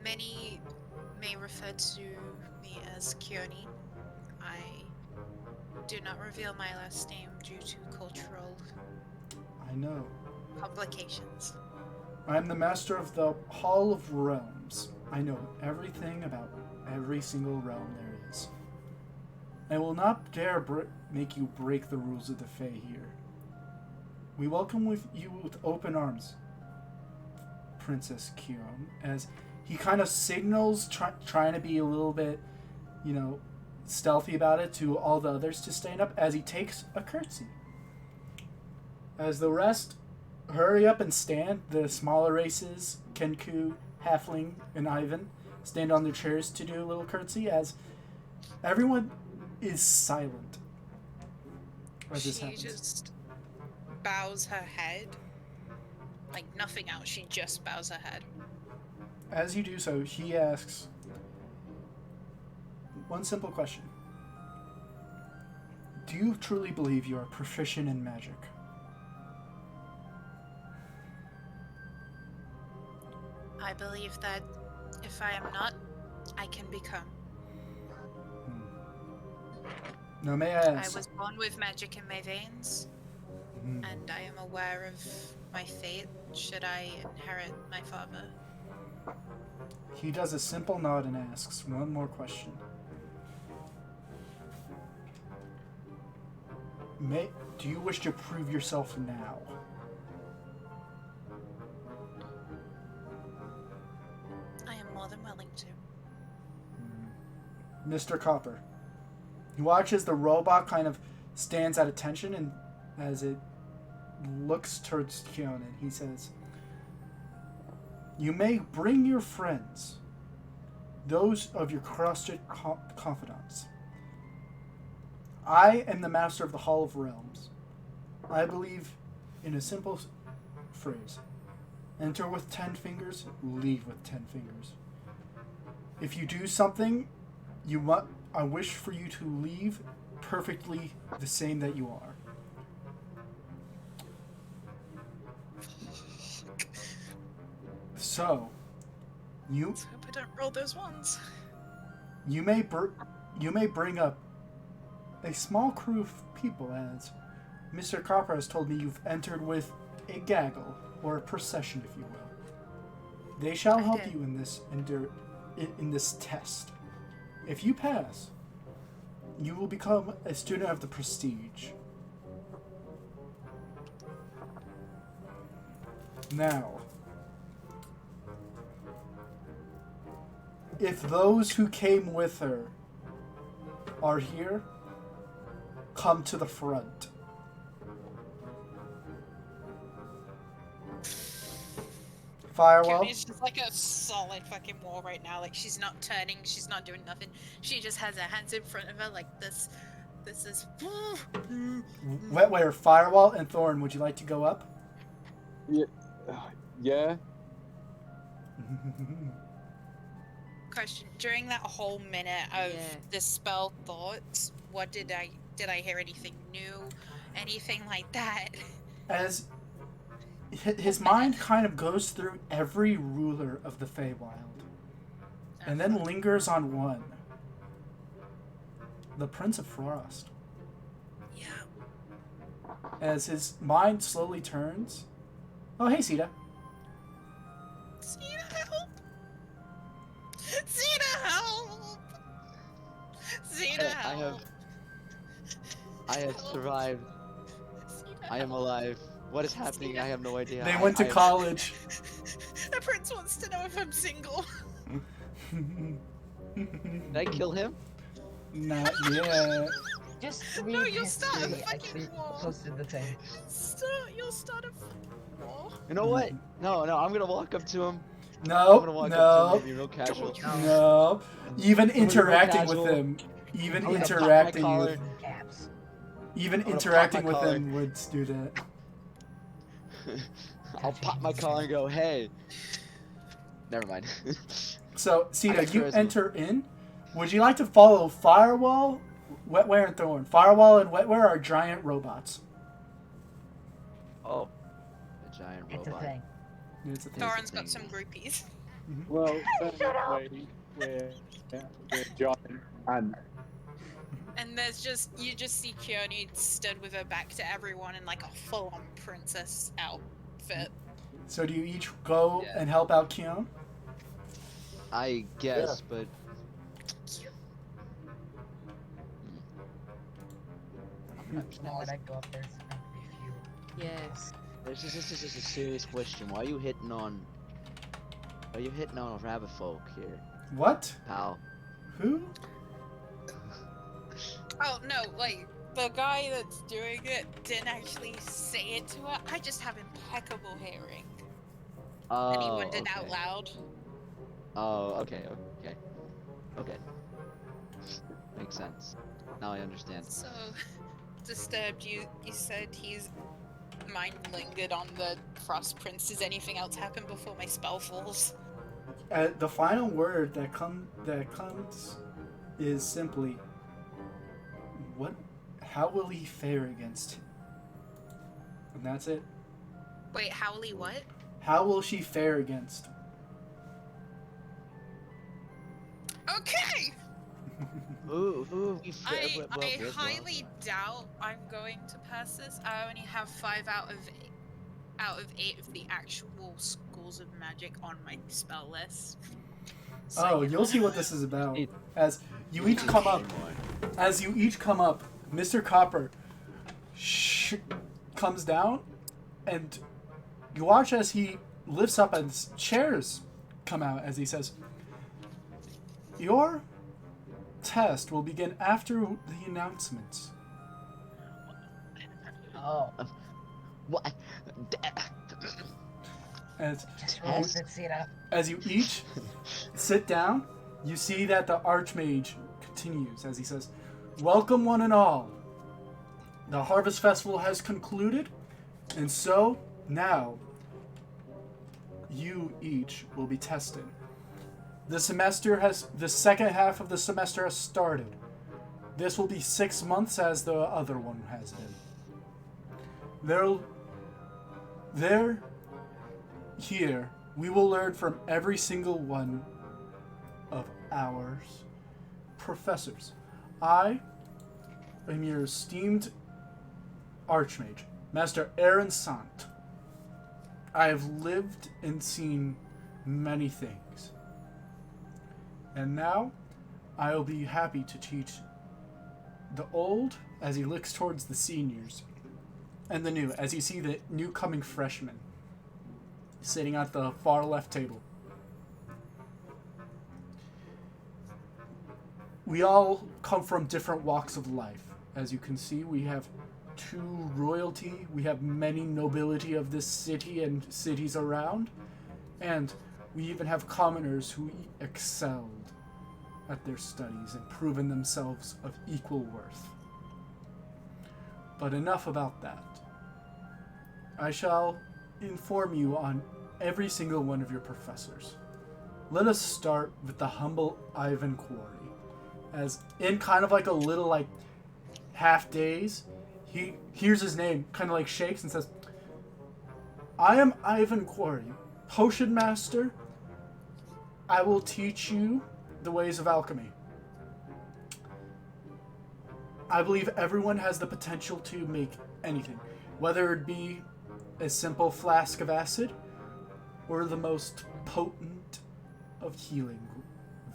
Many may refer to me as Keone. I do not reveal my last name due to cultural I know. complications. I am the master of the Hall of Realms. I know everything about every single realm there is. I will not dare make you break the rules of the Fae here. We welcome you with open arms, Princess Kion, as he kind of signals, trying to be a little bit, stealthy about it to all the others to stand up as he takes a curtsy. As the rest hurry up and stand, the smaller races, Kenku, Halfling, and Ivan, stand on their chairs to do a little curtsy as everyone is silent as this She happens. just bows her head. Like nothing else, she just bows her head. As you do so, he asks one simple question. Do you truly believe you are proficient in magic? I believe that if I am not, I can become. Now, may I I ask? was born with magic in my veins, and I am aware of my fate should I inherit my father. He does a simple nod and asks one more question. Do you wish to prove yourself now? I am more than willing to. Mr. Copper. You watch as the robot kind of stands at attention and as it looks towards Kion and he says, you may bring your friends, those of your trusted confidants. I am the master of the Hall of Realms. I believe in a simple phrase. Enter with 10 fingers, leave with 10 fingers. If you do something, I wish for you to leave perfectly the same that you are. So, Let's hope I don't roll those ones. you may bring up a small crew of people, as Mr. Copper has told me you've entered with a gaggle, or a procession, if you will. They shall help you in this test. If you pass, you will become a student of the Prestige. Now, if those who came with her are here, come to the front. Firewall. It's just like a solid fucking wall right now. Like she's not turning, she's not doing nothing. She just has her hands in front of her like this. This is. Wetware, Firewall, and Thorn, would you like to go up? Yeah. Question: during that whole minute of dispel thoughts, what did I hear anything new, anything like that? As his mind kind of goes through every ruler of the Feywild, and then lingers on one. The Prince of Frost. Yeah. As his mind slowly turns. Oh, hey, Sita. Sita, help! Sita, help! Sita, help! I have survived. Sita, I am alive. What is happening? Sita. I have no idea. They went to college. The prince wants to know if I'm single. Did I kill him? Not yet. Just No, read you'll start a history fucking actually war. posted the thing. You'll start a war. You know what? No, I'm gonna walk up to him. I'm No, gonna walk up no, to him, be real casual. no. Even I'm gonna be interacting with casual. him, even I'm gonna pop my interacting collar. with, Caps. even I'm gonna interacting pop my with collar. him would do that. I'll pop my collar and go, hey. Never mind. So, Sita, got you charisma. enter in. Would you like to follow Firewall, Wetware, and Thorn? Firewall and Wetware are giant robots. Oh. A giant It's a robot. thing. It's a thing. Thorin's got some groupies. Well, we're giant and And you just see Keone stood with her back to everyone in like a full-on princess outfit. So do you each go Yeah. and help out Kion? I guess, but No, when I go up there, it's gonna be few. Yes. This is a serious question. Why are you hitting on rabbit folk here, What? pal? Who? Oh no, like the guy that's doing it didn't actually say it to her. I just have impeccable hearing. And he Oh, wondered out okay. loud. Oh, okay. Okay. Makes sense. Now I understand. So disturbed you said his mind lingered on the Frost Prince. Does anything else happen before my spell falls? The final word that comes is simply, what? How will he fare against him? And that's it. Wait, Howley what? How will she fare against him? Okay! Who we I with, highly doubt I'm going to pass this. I only have 5 out of 8 of the actual schools of magic on my spell list. So, Oh, you you'll know. see what this is about. It- As you each come up, Mr. Copper comes down, and you watch as he lifts up and chairs come out as he says, "Your test will begin after the announcements." Oh, What? As just relax and sit up. as you each sit down, you see that the Archmage continues as he says, "Welcome one and all. The Harvest Festival has concluded, and so now you each will be tested. The second half of the semester has started. This will be 6 months as the other one has been. Here, we will learn from every single one of our professors. I am your esteemed Archmage, Master Aaron Sant. I have lived and seen many things. And now, I will be happy to teach the old as he looks towards the seniors, and the new as you see the new coming freshmen sitting at the far left table. We all come from different walks of life. As you can see, we have true royalty, we have many nobility of this city and cities around, and we even have commoners who excelled at their studies and proven themselves of equal worth. But enough about that. I shall inform you on every single one of your professors. Let us start with the humble Ivan Quarry. As in kind of like a little like half daze, he hears his name, kind of like shakes and says, "I am Ivan Quarry, Potion Master. I will teach you the ways of alchemy. I believe everyone has the potential to make anything, whether it be a simple flask of acid or the most potent of healing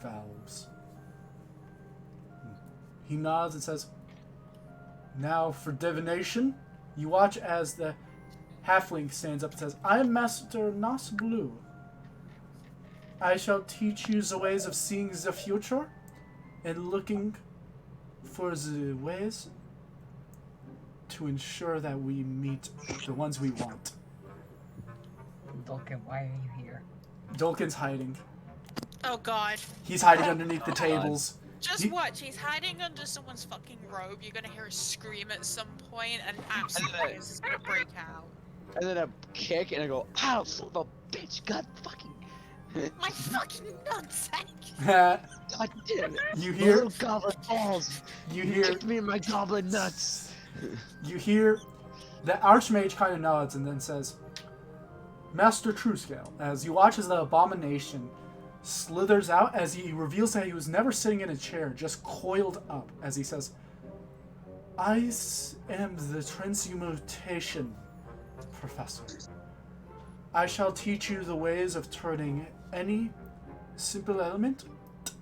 valves." He nods and says, "Now for divination." You watch as the halfling stands up and says, "I am Master Nas Blue. I shall teach you the ways of seeing the future and looking for the ways to ensure that we meet the ones we want." Dolken, why are you here? Dolken's hiding. Oh god. He's hiding underneath the tables. Just watch, he's hiding under someone's fucking robe. You're gonna hear a scream at some point, and absolute chaos is gonna break out. And then a kick, and I go, "Ow, son of a bitch! God fucking, My fucking nutsack! God damn it! You hear? Little goblin balls! You You hear? kicked me in my goblin nuts!" You hear? The Archmage kind of nods and then says, "Master Truescale," as you watch as the abomination slithers out as he reveals that he was never sitting in a chair, just coiled up, as he says, "I am the transmutation professor. I shall teach you the ways of turning any simple element,"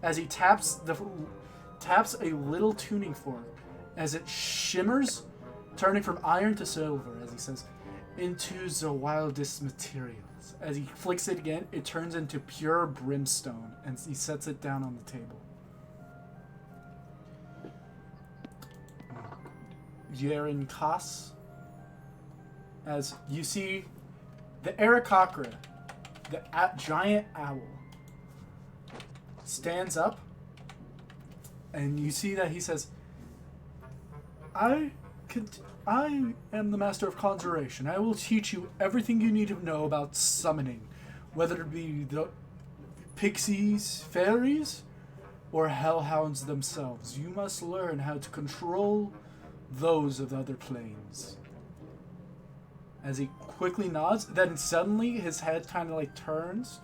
as he taps a little tuning fork as it shimmers, turning from iron to silver, as he says, into the wildest materials. As he flicks it again, it turns into pure brimstone, and he sets it down on the table. Yeren Kas, as you see the Aarakocra, the giant owl, stands up, and you see that he says, I am the master of conjuration. I will teach you everything you need to know about summoning, whether it be the pixies, fairies, or hellhounds themselves. You must learn how to control those of other planes. As he quickly nods, then suddenly his head kind of like turns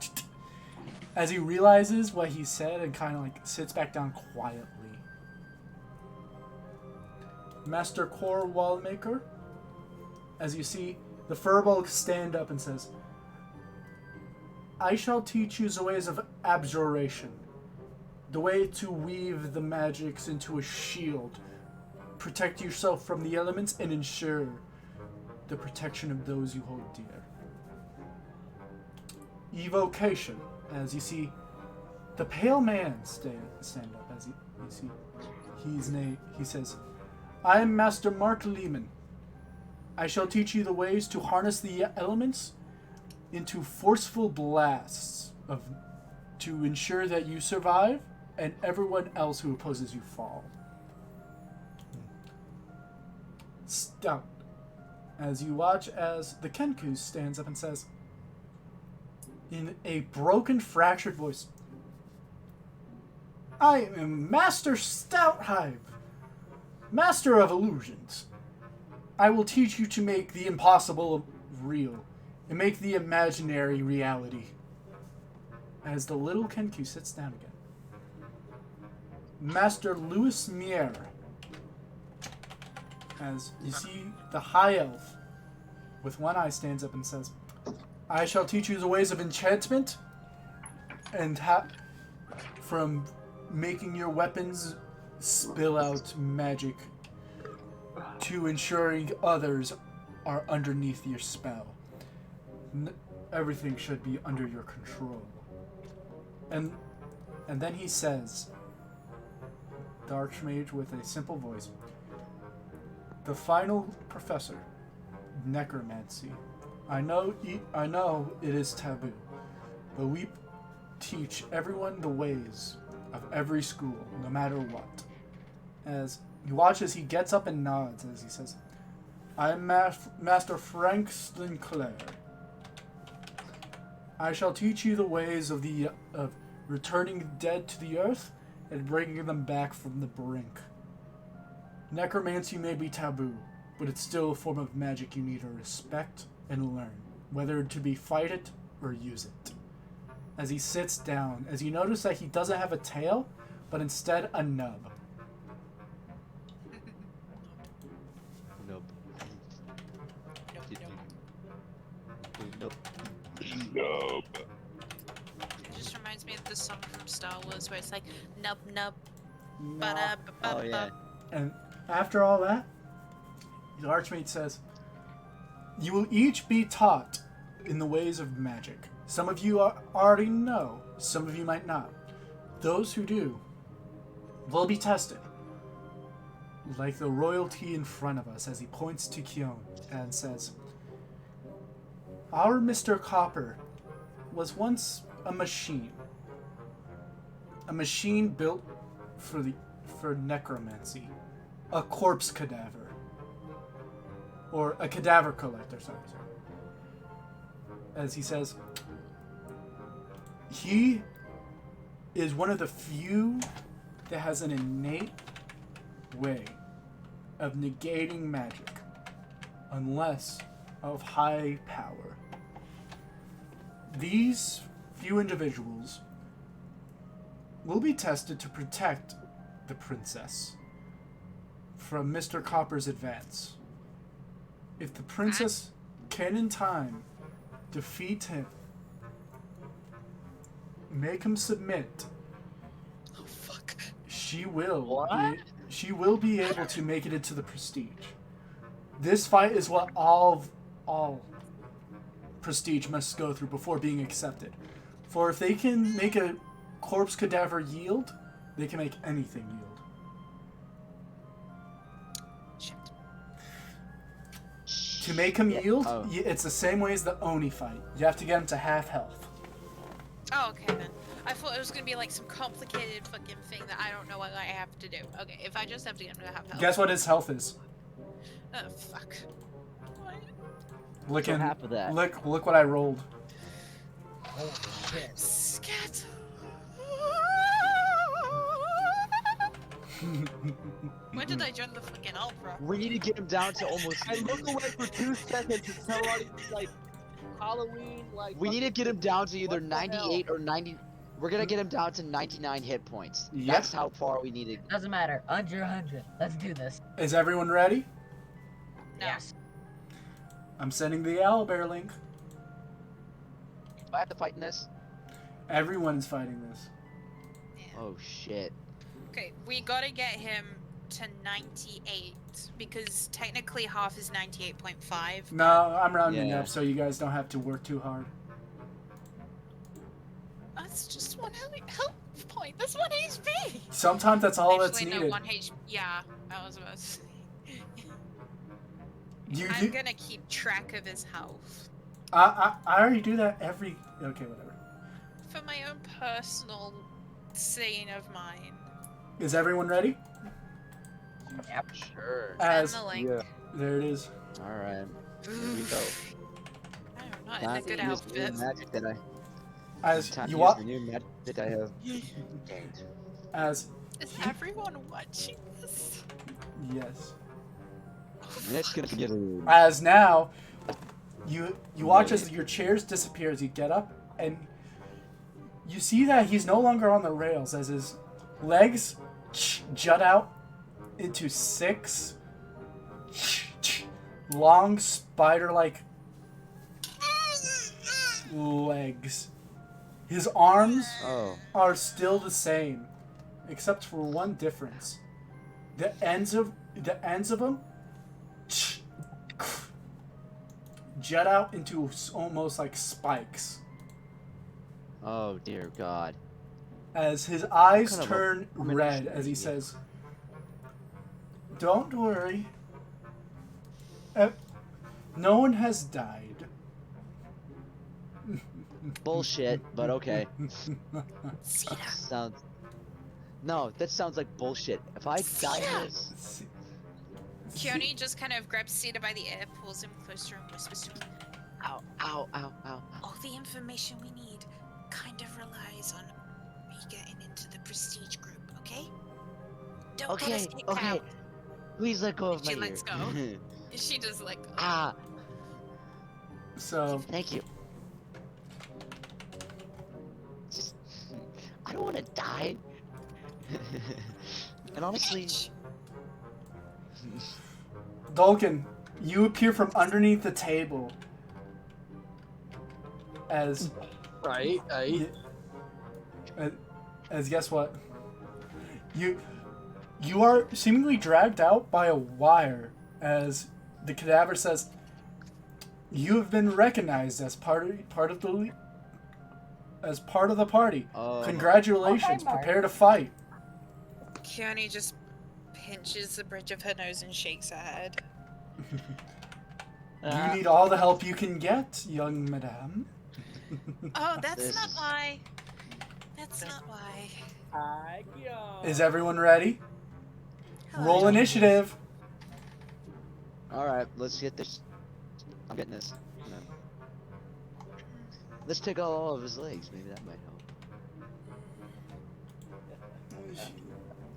as he realizes what he said and kind of like sits back down quietly. Master Core Wallmaker, as you see, the furball stand up and says, I shall teach you the ways of abjuration, the way to weave the magics into a shield, protect yourself from the elements, and ensure the protection of those you hold dear. Evocation, as you see, the pale man stand up, as you see, he says, I am Master Mark Lehman. I shall teach you the ways to harness the elements into forceful blasts to ensure that you survive and everyone else who opposes you fall. Stout, as you watch as the Kenku stands up and says, in a broken, fractured voice, I am Master Stouthive, Master of Illusions. I will teach you to make the impossible real and make the imaginary reality. As the little Kenku sits down again. Master Louis Mier, as you see the high elf with one eye stands up and says, I shall teach you the ways of enchantment and from making your weapons spill out magic to ensuring others are underneath your spell. Everything should be under your control. And then he says, the Archmage with a simple voice, the final professor, necromancy. I know it is taboo, but we teach everyone the ways of every school, no matter what. As you watch as he gets up and nods as he says, I am Master Frank Sinclair. I shall teach you the ways of returning the dead to the earth and bringing them back from the brink. Necromancy may be taboo, but it's still a form of magic you need to respect and learn, whether to be fight it or use it. As he sits down, as you notice that he doesn't have a tail, but instead a nub. Nope. Nope. Nope. It just reminds me of the song from Star Wars where it's like, nub nub. Nah. Oh yeah. And after all that, the Archmage says, you will each be taught in the ways of magic. Some of you already know, some of you might not. Those who do will be tested. Like the royalty in front of us, as he points to Kion and says, our Mr. Copper was once a machine. A machine built for necromancy. A corpse cadaver. Or a cadaver collector, sorry. As he says, he is one of the few that has an innate way of negating magic, unless of high power. These few individuals will be tested to protect the princess from Mr. Copper's advance. If the princess can in time defeat him, make him submit, Oh fuck. she will What? she will be able to make it into the prestige. This fight is what all all prestige must go through before being accepted. For if they can make a corpse cadaver yield, they can make anything yield. Shit. To make him yield, Oh. it's the same way as the Oni fight. You have to get him to half health. Oh, okay then. I thought it was gonna be like some complicated fucking thing that I don't know what I have to do. Okay, if I just have to get him to have health. Guess what his health is? Oh fuck. What? Look So in. half of that. Look what I rolled. Oh shit. Scat. When did I join the fucking opera? We need to get him down to almost. I look away for 2 seconds and somebody like Halloween like. We need to get him down to either What the hell? 98 or 90. We're gonna get him down to 99 hit points. Yep. That's how far we need to. Doesn't matter. Under 100. Let's do this. Is everyone ready? No. Yes. I'm sending the owlbear link. Do I have to fight in this? Everyone's fighting this. Yeah. Oh shit. Okay, we gotta get him to 98 because technically half is 98.5. No, I'm rounding Yeah. up so you guys don't have to work too hard. That's just one health point. That's 1 HP. Sometimes that's all that's Actually, no, needed. 1 HP. Yeah, I was about to say. You, I'm you, gonna keep track of his health I already do that every. Okay, whatever. for my own personal saying of mine. Is everyone ready? Yep. Sure. As Send the link. Yeah. there it is. All right. Here we go. I'm not in a Time good to use the new outfit. magic that I. As Time you to use watch, the new magic that I have gained. as Is everyone watching this? yes, And it's gonna get a. as now, you watch as your chairs disappear as you get up, and you see that he's no longer on the rails as his legs jut out into 6 long spider-like legs. His arms Oh. are still the same, except for one difference. The ends of them jet out into almost like spikes. Oh dear God. As his eyes Kind of turn red as he says, "Don't worry. No one has died." Bullshit, but okay. Sita. Sounds. No, that sounds like bullshit. If I die in this. Keone just kind of grabs Sita by the ear, pulls him closer, and whispers to him, Ow, ow, ow, ow. all the information we need kind of relies on me getting into the prestige group, okay? Don't get us Okay, kicked okay. out. Please let go of She my lets ear. go. She does like, Ah, So thank you. Just, I don't want to die. And honestly, Dolkin, you appear from underneath the table. As Right. as guess what? You are seemingly dragged out by a wire as the cadaver says, "You have been recognized as part of the party. Congratulations. Okay, Mark. Prepare to fight." Keone just pinches the bridge of her nose and shakes her head. You need all the help you can get, young madame. Oh, that's This- not why. That's not why. I go. Is everyone ready? Hello, Roll Johnny. initiative. alright, let's get this. I'm getting this. No. Let's take out all of his legs. Maybe that might help.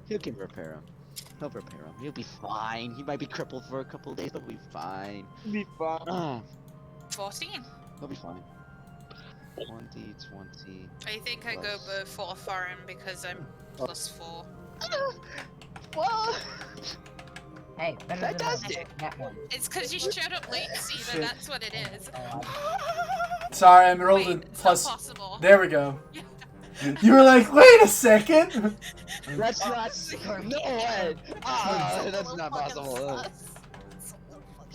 You can repair him. He'll repair him. He'll be fine. He might be crippled for a couple days, but we'll be fine. Be fun. Ah, 14. he'll be fine. 20. I think I go Plus- before foreign because I'm +4. Well, Hey, better than Fantastic. that one. It's because you showed up late, Sita. Shit. That's what it is. Sorry, I'm rolling Wait, it's plus. not possible. There we go. You were like, wait a second. that's not. No way. Ah, that's not Fucking possible. sus.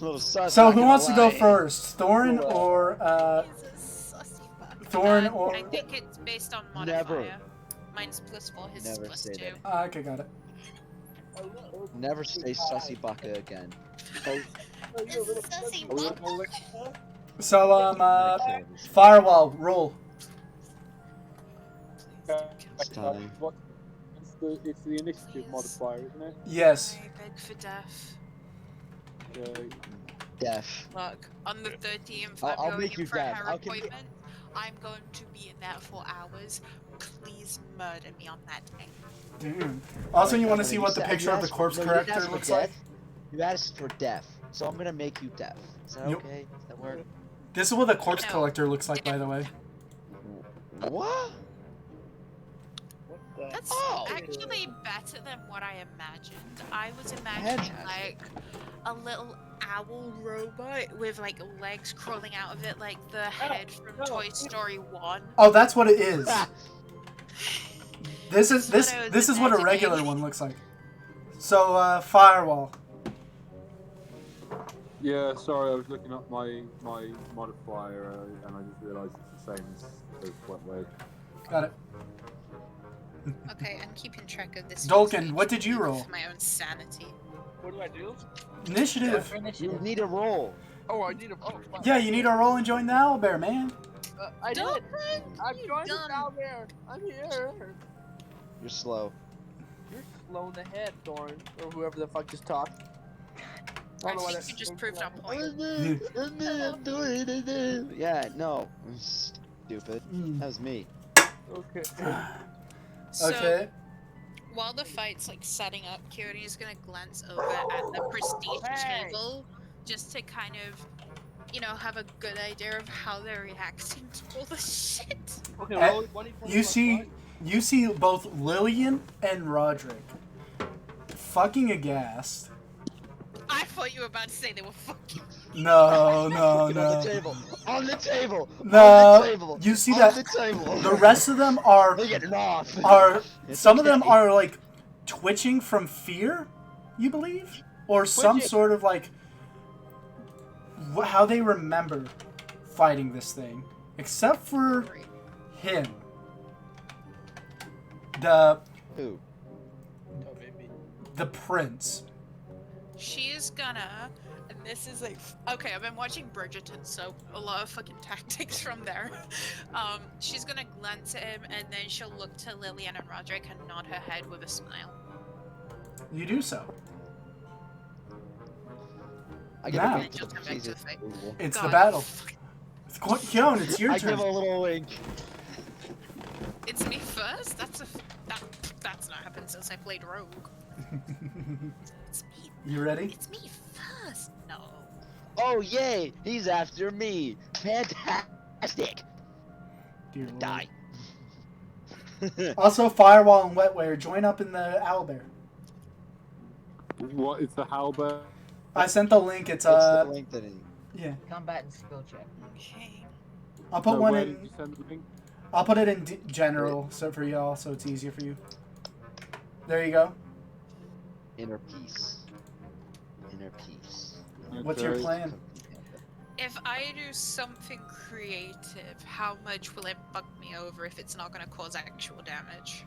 Little sus. So not who gonna wants to go lie. first? Thorin or He's a sussy fuck. Thorin or? I think it's based on Never. modifier. Mine's +4, his is Never say +2. that. Okay, got it. Never say sussy baka again. Sussy fuck. So I'm gonna kill this. Firewall roll. It's time. It's the initiative modifier, isn't it? Yes. I beg for death. Deaf. Look, on the 13th, I'll I'm going make in you for a deaf. hair I'll give you- appointment. I'm going to be in there for hours. Please murder me on that day. Damn. Also, you want to Wait, see what the said- picture you of the asked- corpse no, you character asked for looks deaf. like? You asked for deaf, so I'm gonna make you deaf. Is that Yep. okay? Does that work? This is what the corpse No. collector looks like, by the way. What? That's Oh! actually better than what I imagined. I was imagining like a little owl robot with like legs crawling out of it, like the head from Toy Story 1. Oh, that's what it is. This is That's what I was this is what a imagining. regular one looks like. So firewall. Yeah, sorry, I was looking up my modifier and I just realised it's the same as wet wave. Got it. Okay, I'm keeping track of this. Dolken, usage what did you roll? For my own sanity. What do I do? Initiative. You need a roll. Oh, I need a. Oh, fuck. Yeah, you need a roll and join the owlbear, man. I did. Dolken, I'm you joining dumb. down there. I'm here. You're slow. You're slow in the head, Thorn, or whoever the fuck just talked. I think you just proved our point. Yeah, no. Stupid. Mm. That was me. Okay. So, Okay. while the fight's like setting up, Kiri's gonna glance over at the prestige Hey! table just to kind of, you know, have a good idea of how they're reacting to all the shit. Okay, Uh, roll 20 You see both Lillian and Roderick fucking aghast. I thought you were about to say they were fucking. No, no, On the no. table. On the table. No, On the table. you see on that the table. the rest of them are They're getting off. It's some of them okay. are like twitching from fear, you believe, or some Twitching. sort of like how they remember fighting this thing, except for him. Who? Oh, baby. The prince. She is gonna, and this is like, okay, I've been watching Bridgerton, so a lot of fucking tactics from there. She's gonna glance at him, and then she'll look to Lillian and Roderick and nod her head with a smile. You do so. I give Now. a wink to Just the come back to Jesus. the fight. It's God, the battle. fuck. It's Kyon, it's your I turn. give a little wink. It's me first? That's not happened since I played Rogue. It's me. You ready? It's me first. No. Oh yay! He's after me. Fantastic. Dear Lord. Die. Also, Firewall and Wetware, join up in the owlbear. What is the halberd? I sent the link. It's It's the lengthening. yeah. Combat and skill check. Okay. I'll put one where did in. you send the link? I'll put it in general, so for y'all, so it's easier for you. There you go. Inner peace. Inner peace. What's your Okay. plan? If I do something creative, how much will it fuck me over if it's not going to cause actual damage?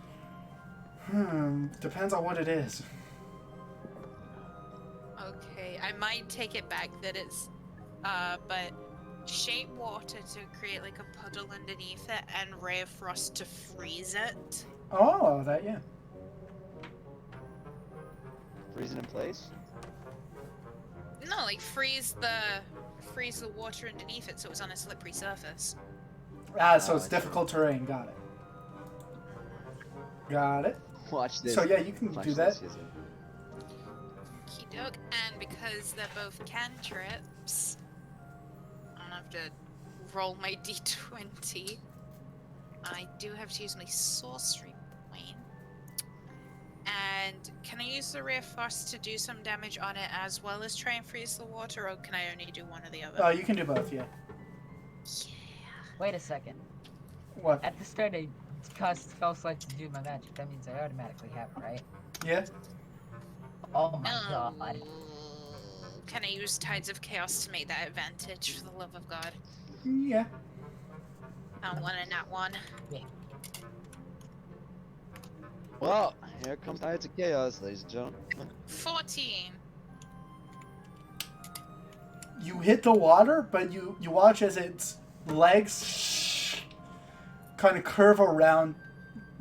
Depends on what it is. Okay, I might take it back that it's, but shape water to create like a puddle underneath it and ray of frost to freeze it. Oh, that yeah. Freezing in place? No, like freeze the water underneath it so it's on a slippery surface. Ah, so Oh, it's I see. difficult terrain. Got it. Got it. Watch this. So yeah, you can Watch do that. this, Yizzy. Okey-doke, and because they're both cantrips, I don't have to roll my d20. I do have to use my sorcery point. And can I use the Ray of Frost to do some damage on it as well as try and freeze the water, or can I only do one or the other? Oh, you can do both. Yeah. Wait a second. What? At the start, I cast spell select to do my magic. That means I automatically have it, right? Yeah. Oh my god. Can I use Tides of Chaos to make that advantage, for the love of God? Yeah. I want a nat one. Well, here comes Tides of Chaos, ladies and gentlemen. 14. You hit the water, but you watch as its legs kind of curve around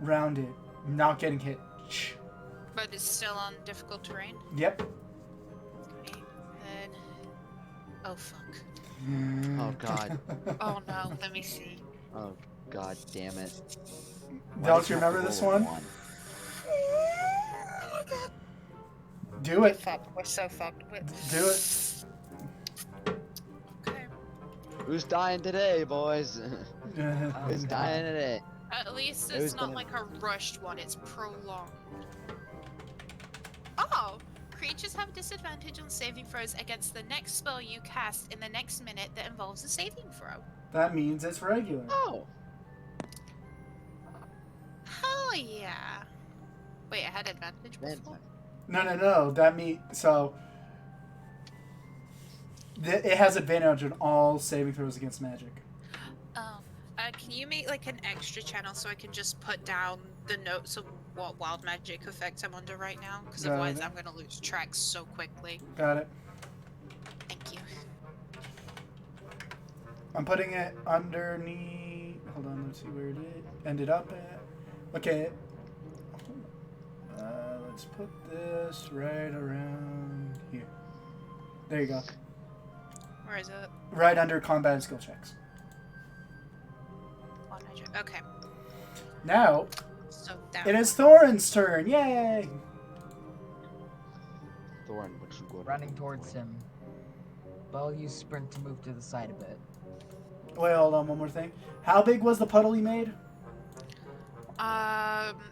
it, not getting hit. But it's still on difficult terrain. Yep. Okay, then... Oh, fuck. Oh god. Oh, no. Let me see. Oh god damn it. Don't you remember this one? Do We're it. fucked. We're so fucked. Do it. Okay. Who's dying today, boys? Who's dying today? At least Who's it's not gonna- like a rushed one, it's prolonged. Oh! Creatures have disadvantage on saving throws against the next spell you cast in the next minute that involves a saving throw. That means it's regular. Oh. Hell yeah! Wait, I had advantage before? No. That means so. It has advantage on all saving throws against magic. Can you make like an extra channel so I can just put down the notes of what wild magic effects I'm under right now? Because Got otherwise it. I'm gonna lose track so quickly. Got it. Thank you. I'm putting it underneath. Hold on, let's see where it ended up at. Okay. Let's put this right around here. There you go. Where is it? Right under combat and skill checks. Wild magic. Okay. Now, So that it is Thorin's turn. Yay! Thorin, what you got? Running towards him. I'll use sprint to move to the side a bit. Wait, hold on, one more thing. How big was the puddle he made?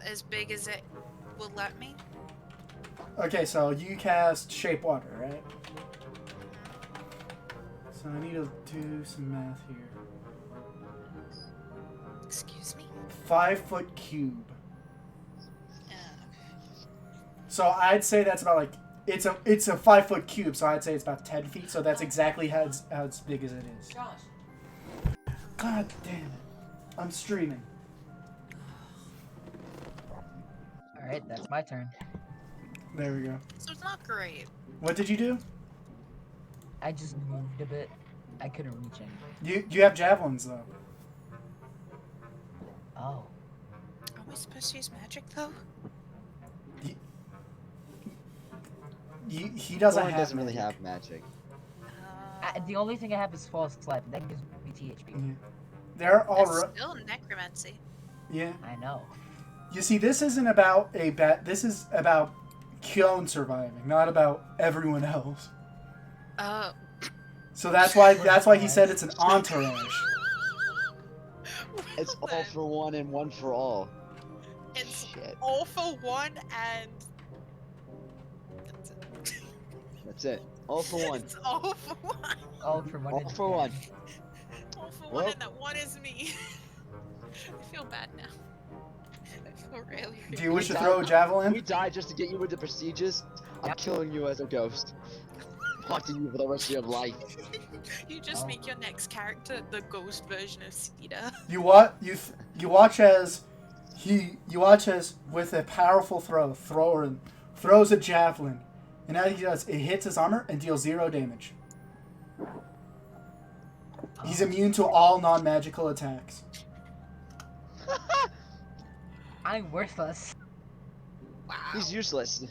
as big as it will let me. Okay, so you cast Shape Water, right? So I need to do some math here. Excuse me? 5-foot cube. Okay. So I'd say that's about like it's a 5-foot cube, so I'd say it's about 10 feet. So that's exactly how big as it is. God damn it! I'm streaming. Alright, that's my turn. There we go. So it's not great. What did you do? I just moved a bit. I couldn't reach anything. You have javelins though. Oh. Are we supposed to use magic though? He doesn't Thorin have. doesn't really magic. have magic. The only thing I have is false slap. That gives me THP. Yeah. They're all That's right. still necromancy. Yeah. I know. You see, this isn't about a bat. This is about Kyon surviving, not about everyone else. Oh. So that's why he said it's an entourage. It's all for one and one for all. It's Shit. all for one and... That's it. All for one. It's all for one. All for one. All for one. All for Well- one and that one is me. I feel bad now. I feel really... Do you wish to We throw a died- javelin? We died just to get you into prestigious. I'm Yep. killing you as a ghost. Haunting you for the rest of your life. You just Oh. make your next character the ghost version of Cedar. You watch as with a powerful thrower throws a javelin, and as he does, it hits his armor and deals 0 damage. He's immune to all non-magical attacks. I'm worthless. Wow. He's useless.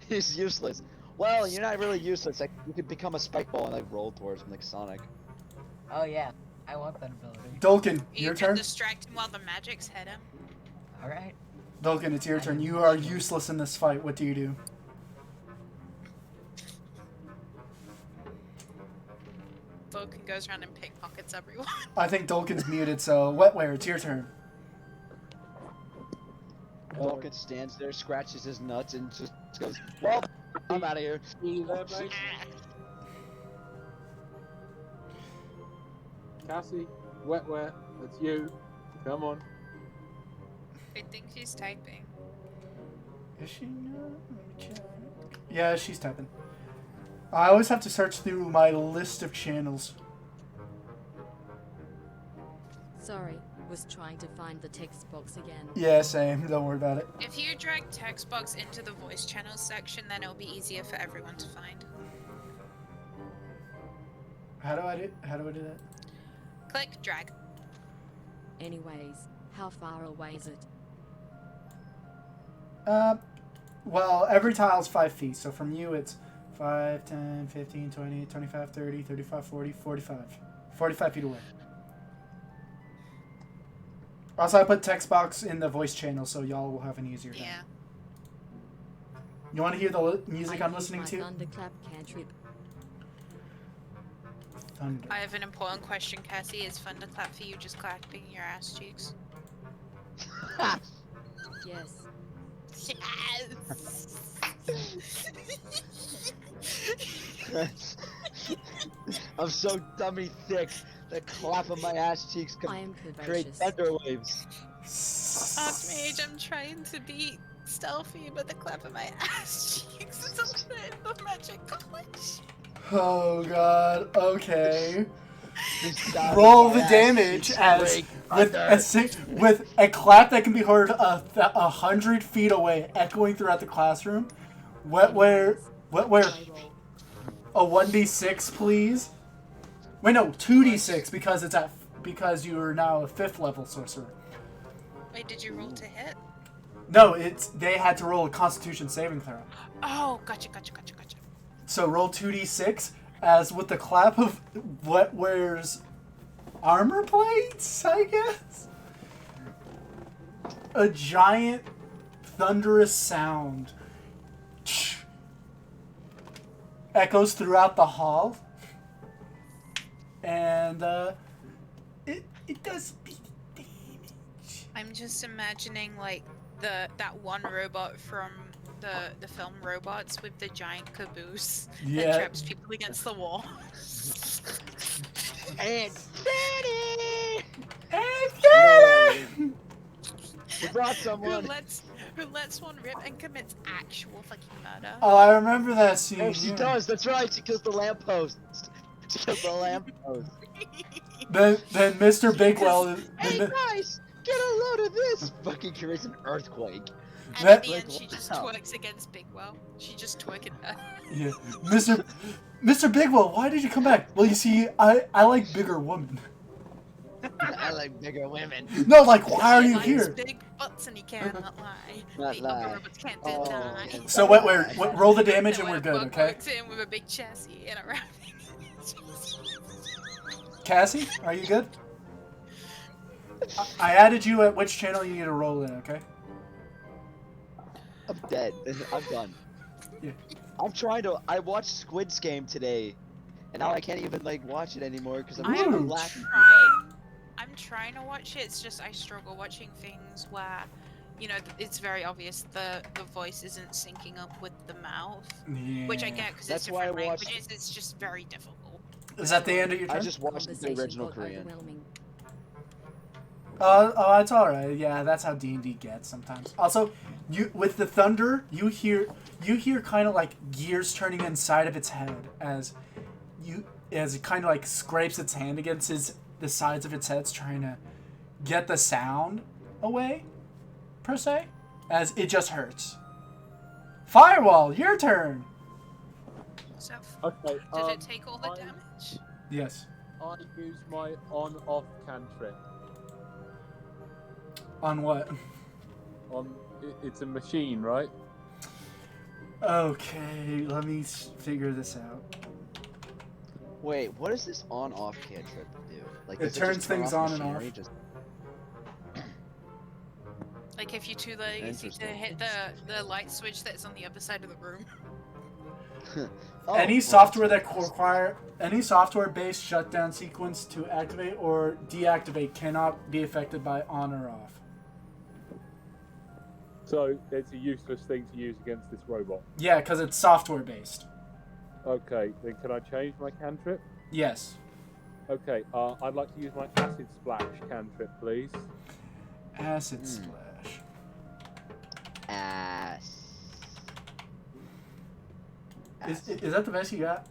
He's useless. Well, you're not really useless. Like, you could become a spike ball and like roll towards him like Sonic. Oh yeah, I want that ability. Dolkin, You your can turn. distract him while the magic's hit him. Alright. Dolkin, it's your turn. You are useless in this fight. What do you do? Vulcan goes around and pickpockets everyone. I think Dolkin's muted, so Wetware, it's your turn. Vulcan stands there, scratches his nuts, and just goes, "Well, I'm out of here." You there, mate? Cassie, wet, that's you. Come on. I think she's typing. Is she not? Let me check. Yeah, she's typing. I always have to search through my list of channels. Sorry, was trying to find the text box again. Yeah, same. Don't worry about it. If you drag text box into the voice channels section, then it'll be easier for everyone to find. How do I do that? Click drag. Anyways, how far away is it? Well, every tile's 5 feet, so from you it's 5, 10, 15, 20, 25, 30, 35, 40, 45. 45 feet away. Also, I put text box in the voice channel, so y'all will have an easier time. Yeah. You want to hear the music I'm use listening my to? Thunderclap cantrip. Thunder. I have an important question, Cassie. Is Thunderclap for you just clapping your ass cheeks? Yes. Yes! I'm so dummy thick. The clap of my ass cheeks I am create curvaceous. thunder waves. Archmage, I'm trying to be stealthy, but the clap of my ass cheeks is a bit of magic college. Oh god. Okay. Stop Roll my the ass damage cheeks as break with a clap that can be heard 100 feet away, echoing throughout the classroom. Wetware, a 1d6, please. Wait, no, 2d6 because you are now a 5th level sorcerer. Wait, did you roll to hit? No, they had to roll a Constitution saving throw. Oh, gotcha. So roll 2d6 as with the clap of Wetware's armor plates, I guess. A giant thunderous sound echoes throughout the hall, and it does big damage. I'm just imagining like that one robot from the film Robots with the giant caboose Yeah. that traps people against the wall. And And we brought who someone. lets one rip and commits actual fucking murder. Oh, I remember that scene. Oh, she yeah. does. That's right. She kills the lamppost. She kills the lamppost. Then Mr. Bigwell. Hey guys, get a load of this. Fucking creates an earthquake. And at the Like, end, she what the just hell? twerks against Bigwell. She just twerking her. Yeah, Mr. Bigwell, why did you come back? Well, you see, I like bigger women. I like bigger women. No, like, why are He you likes here? big butts and he cannot lie. Not The lie. other robots can't Oh, deny. and So roll the damage and we're good, okay? Walks in with a big chassis and a round. Cassie, are you good? I added you at which channel you need to roll in, okay? I'm dead. I'm done. Yeah. I'm trying to. I watched Squid's Game today, and now I can't even like watch it anymore because I'm I'm so Woo. laughing too hard. I'm trying to watch it. It's just I struggle watching things where, you know, it's very obvious the voice isn't syncing up with the mouth, Yeah. which I get because it's That's why I different watched- languages. It's just very difficult. Is that the end of your I turn? just watched the Conversation original got Korean. overwhelming. Oh, it's all right. Yeah, that's how D&D gets sometimes. Also, you with the thunder, you hear kind of like gears turning inside of its head as it kind of like scrapes its hand against the sides of its head, trying to get the sound away, per se, as it just hurts. Firewall, your turn. So, Okay. did it take all the I- damage? Yes. I use my on-off cantrip. On what? It's a machine, right? Okay, let me figure this out. Wait, what does this on-off cantrip do? Like, It does turns just turn things off on and machinery? off. Just... Like if you too lazy to Interesting. hit the light switch that's on the other side of the room. Oh, Any well, software that require any software-based shutdown sequence to activate or deactivate cannot be affected by on or off. So it's a useless thing to use against this robot. Yeah, because it's software-based. Okay, then can I change my cantrip? Yes. Okay, I'd like to use my acid splash cantrip, please. Acid splash. Is that the best you got?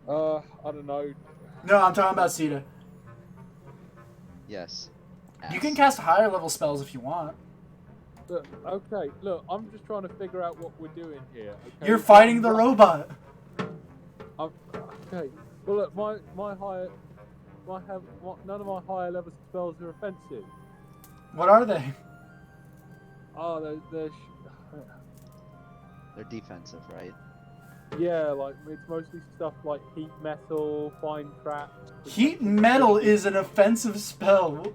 I don't know. No, I'm talking about Sita. Yes. You can cast higher level spells if you want. Look, okay, look, I'm just trying to figure out what we're doing here. Okay? You're fighting the robot. Okay. Well, look, none of my higher level spells are offensive. What are they? Oh, they're defensive, right? yeah, like it's mostly stuff like heat metal, fine trap. Heat metal is an offensive spell.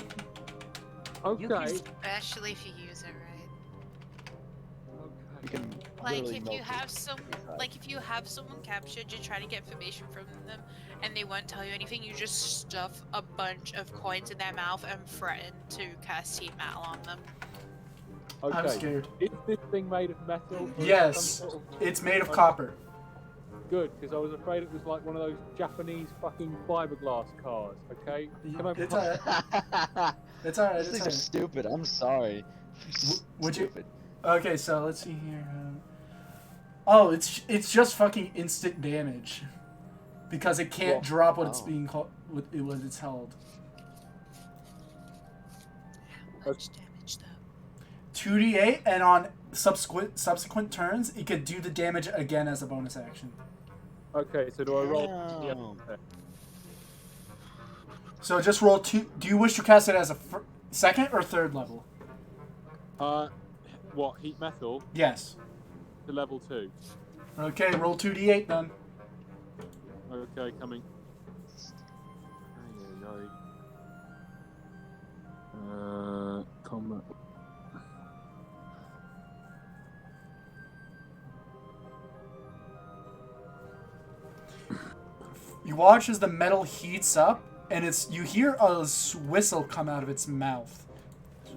Okay. Especially if you use it right. You can Like literally if melt you it have inside. if you have someone captured, you try to get information from them, and they won't tell you anything. You just stuff a bunch of coins in their mouth and threaten to cast heat metal on them. Okay. I'm scared. Is this thing made of metal? Or Yes, some sort of... it's made of copper. Good, because I was afraid it was like one of those Japanese fucking fiberglass cars. Okay. Can I? It's alright. It's alright. These It's things are alright. stupid. I'm sorry. Would you? Stupid. Okay, so let's see here. Oh, it's just fucking instant damage, because it can't drop what it's being called. What it's held. How much damage though? 2d8, and on subsequent turns, it could do the damage again as a bonus action. Okay, so do I roll? Yeah. Damn. So just roll 2. Do you wish to cast it as a second or third level? What heat metal Yes. to level 2? Okay, roll 2d8 then. Okay, coming. Combat. You watch as the metal heats up, and you hear a whistle come out of its mouth.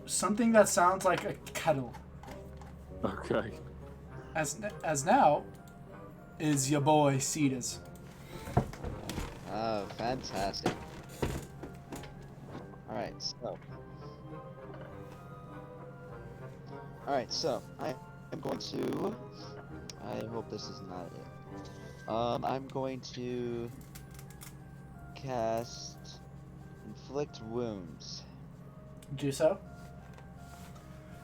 Something that sounds like a kettle. Okay. As now is your boy Cetus. Oh, fantastic. Alright, so I am going to... I hope this is not it. I'm going to cast Inflict Wounds. Do so.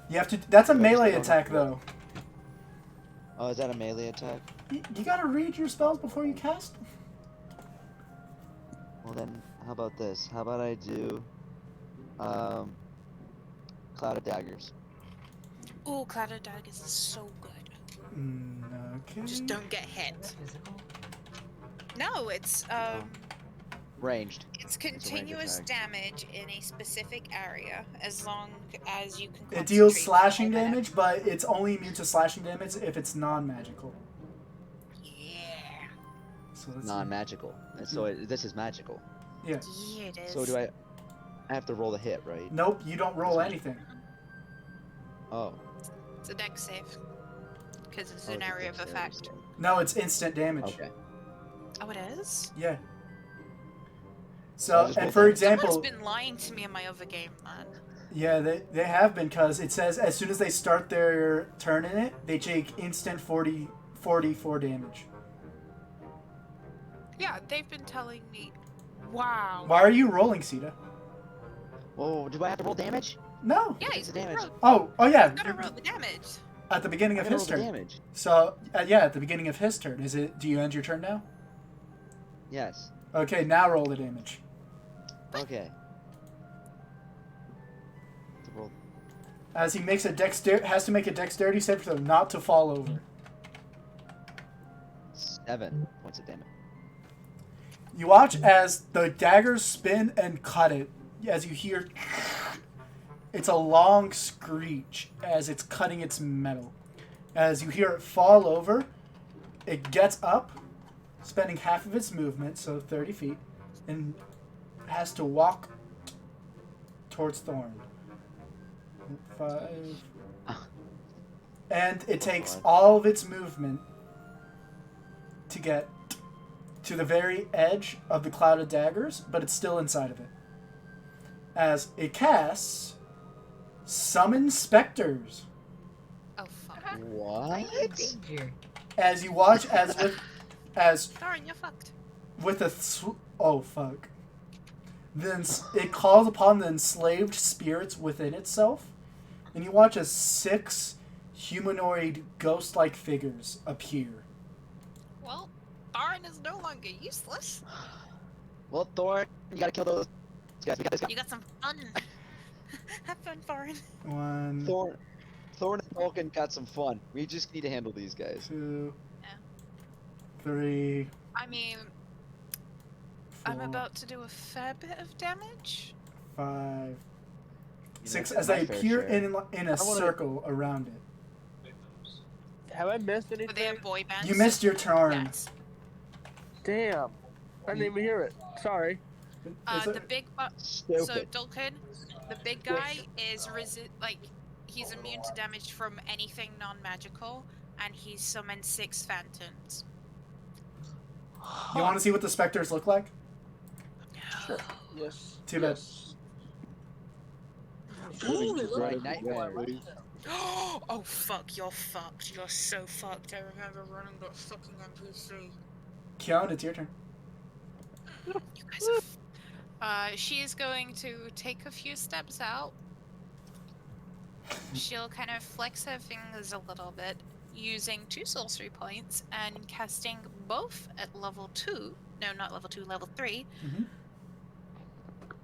You have to. That's a I melee just don't attack, have though. Oh, is that a melee attack? You gotta read your spells before you cast them. Well then, how about this? How about I do Cloud of Daggers? Oh, Cloud of Daggers is so good. Okay. Just don't get hit. Physical? No, it's Ranged. it's a range continuous attack. damage in a specific area as long as you can. It deals concentrate slashing on that. damage, but it's only immune to slashing damage if it's non-magical. Yeah. So let's see. Non-magical. So this is magical. Yeah. Yeah, it is. So do I have to roll the hit, right? Nope, you don't roll anything. Oh. It's a dex save. Because it's Oh, an it's a area of dexterity effect. save. No, it's instant damage. Okay. Oh, it is? Yeah. I So, just and rolled for that. example, Someone's been lying to me in my other game, man. yeah, they have been, because it says as soon as they start their turn in it, they take instant 44 damage. Yeah, they've been telling me. Wow. Why are you rolling, Sita? Oh, do I have to roll damage? No. Yeah, It's the damage. Oh yeah. You gotta roll the damage. At the beginning I of gotta his roll the turn. damage. So, yeah, at the beginning of his turn. Do you end your turn now? Yes. Okay, now roll the damage. Okay. To roll. As he makes has to make a dexterity save throw not to fall over. 7 points of damage. You watch as the daggers spin and cut it. As you hear, it's a long screech as it's cutting its metal. As you hear it fall over, it gets up, spending half of its movement, so 30 feet, and has to walk towards Thorn. 5. And it takes all of its movement to get to the very edge of the cloud of daggers, but it's still inside of it. As it casts Summon Specters. Oh, fuck. What? Danger. as you watch as Thorin, you're fucked. with a oh fuck. Then it calls upon the enslaved spirits within itself, and you watch as 6 humanoid ghost-like figures appear. Well, Thorin is no longer useless. Well, Thorn, you gotta kill those guys. We got this guy. You got some fun. Have fun, Thorin. 1, Thorn and Vulcan got some fun. We just need to handle these guys. 2, Yeah. 3, I mean, 4, I'm about to do a fair bit of damage. 5, You 6 know, as they my fair appear share. in a circle around it. Have I missed Were they anything? a boy band? You missed your turn. Yes. Damn. I didn't even hear it. Sorry. Is The it- big so Stupid. Dulkin, the big guy is he's immune to damage from anything non-magical, and he's summoned 6 phantoms. You want to see what the specters look like? Sure. Yes. Too bad. Yes. Moving Ooh, to they look Bright like Nightmare, people I please. Oh fuck, you're fucked. You're so fucked. I remember running that fucking NPC. Keon, it's your turn. You guys are she is going to take a few steps out. She'll kind of flex her fingers a little bit, using 2 sorcery points and casting both at level 2. No, not level 2, level 3. Mhm.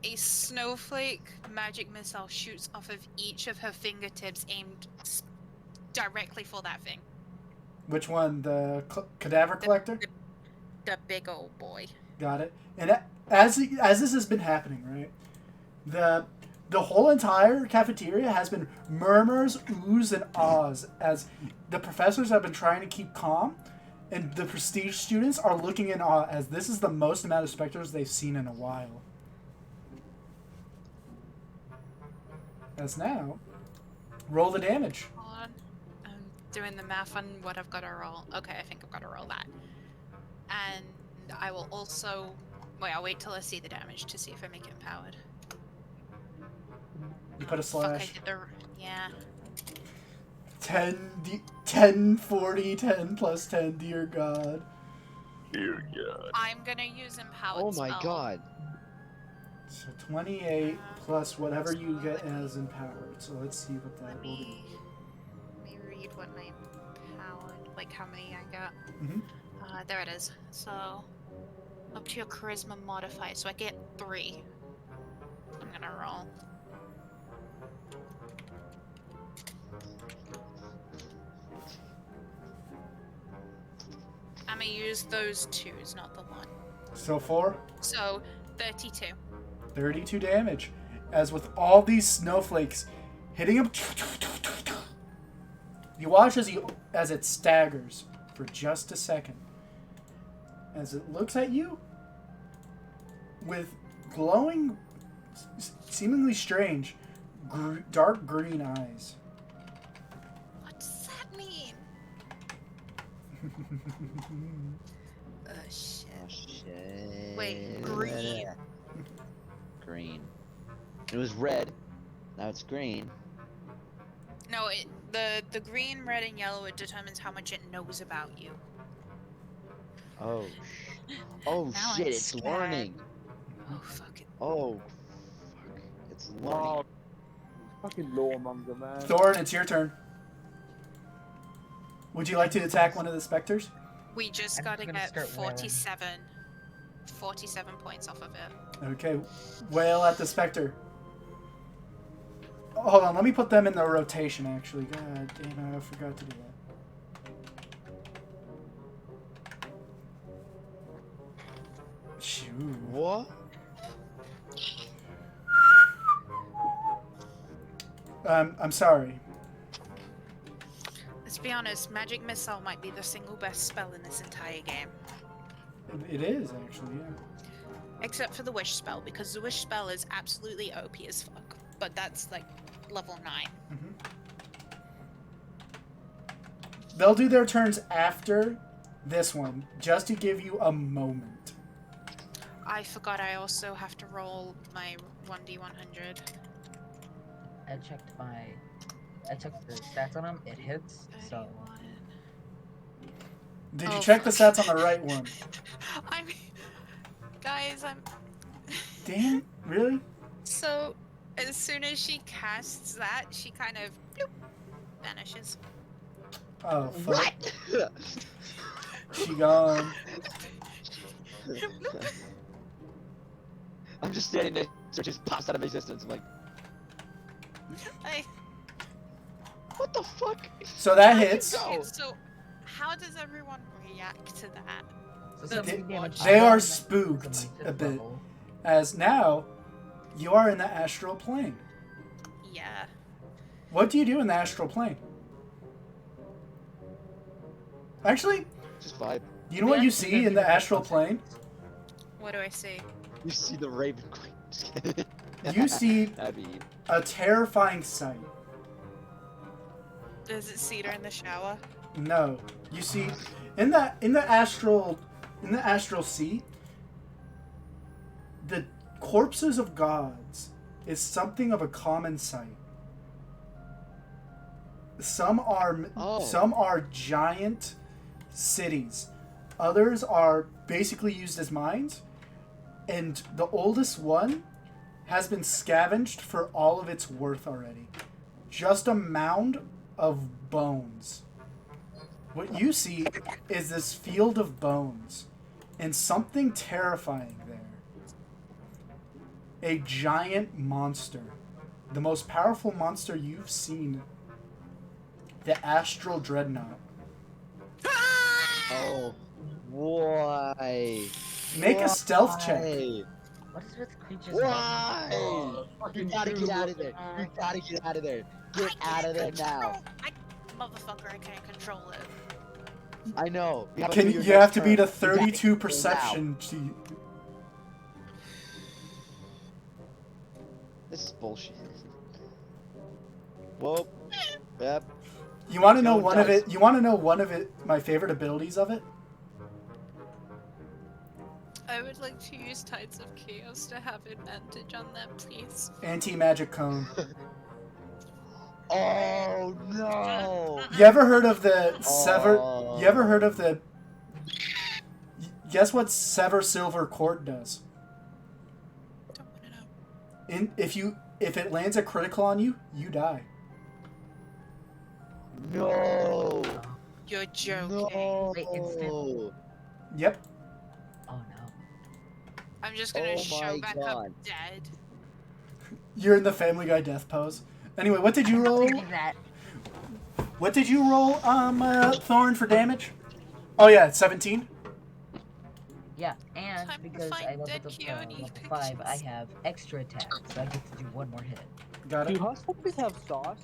A snowflake magic missile shoots off of each of her fingertips, aimed directly for that thing. Which one? The cadaver collector? The big old boy. Got it. And as this has been happening, right? The whole entire cafeteria has been murmurs, oohs, and ahs as the professors have been trying to keep calm, and the prestige students are looking in awe as this is the most amount of specters they've seen in a while. As now, roll the damage. Hold on. I'm doing the math on what I've got to roll. Okay, I think I've got to roll that. And I will also... Wait, I'll wait till I see the damage to see if I make it empowered. You put a Fuck, I slash. did the... Yeah. 10, 40, 10 plus 10, dear God. Dear God. I'm gonna use empowered Oh my spell. god. So 28 plus whatever you get as empowered. So let's see what that Let will be. me read what my empowered... Like, how many I got. Mhm. There it is. So... Up to your charisma modifier, so I get 3. I'm gonna roll. I'm gonna use those 2s, not the 1. So 4, So, 32. 32 damage. As with all these snowflakes hitting him, you watch as it staggers for just a second. As it looks at you with glowing, seemingly strange, dark green eyes. What does that mean? Shit. Oh shit. Wait, green. Green. It was red. Now it's green. No, the green, red, and yellow, it determines how much it knows about you. Oh. Oh Now shit! I'm It's scared. learning. Oh, fuck it. Oh. Fuck. It's learning. Oh, fucking lawmonger, man. Thorin, it's your turn. Would you like to attack one of the specters? We just I'm gotta gonna get start wailing. 47 points off of it. Okay, wail at the specter. Oh, hold on, let me put them in the rotation, actually. God damn it, I forgot to do that. Shoot. What? I'm sorry. Let's be honest, Magic Missile might be the single best spell in this entire game. It is, actually, yeah. Except for the Wish spell, because the Wish spell is absolutely OP as fuck. But that's like level 9. They'll do their turns after this one, just to give you a moment. I forgot I also have to roll my 1d100. I checked the stats on him. It hits, so 31. Did you Oh, check the fuck. stats on the right one? I mean, guys, I'm. Damn, really? So, as soon as she casts that, she kind of bloop, vanishes. Oh, fuck. What? She gone. I'm just standing there, so it just pops out of existence. I'm like, I, what the fuck? So that hits. okay, so, how does everyone react to that? So They- 17 damage. They I are am at spooked my a fifth bit. level. As now, you are in the astral plane. Yeah. What do you do in the astral plane? Actually, Just vibe. you know what you see in the astral plane? What do I see? You see the Raven Queen. Just kidding. You see That'd be a terrifying sight. Does it see her in the shower? No, you see, in the astral sea, the corpses of gods is something of a common sight. Some are giant cities, others are basically used as mines, and the oldest one has been scavenged for all of its worth already. Just a mound of bones. What you see is this field of bones and something terrifying there. A giant monster. The most powerful monster you've seen. The Astral Dreadnought. Oh, why? Make a stealth check. Why? What is with creatures? Why? Oh, You fucking gotta get dude, out of there. You gotta get out of there. Get out of there now. Motherfucker, I can't control it. I know. You You have to beat a You gotta 32 get perception. This is bullshit. Whoa. Yep. You want to know Kill one of dice. it? You want to know one of it? My favorite abilities of it? I would like to use Tides of Chaos to have advantage on them, please. Anti-magic cone. Oh no. You ever heard of the sever? Oh. You ever heard of the? Guess what Sever Silver Court does? Don't wanna know. If it lands a critical on you, you die. No. You're joking. No. Wait, instant. Yep. Oh no. I'm just gonna Oh show my back God. up dead. You're in the Family Guy death pose. Anyway, what did you roll? Look at that. What did you roll, Thorn, for damage? Oh yeah, 17. Yeah, and Time to because find I leveled dead up Keone level 5, I pictures. have extra attack, so I get to do one more hit. Got Do it. hospitals have sauce?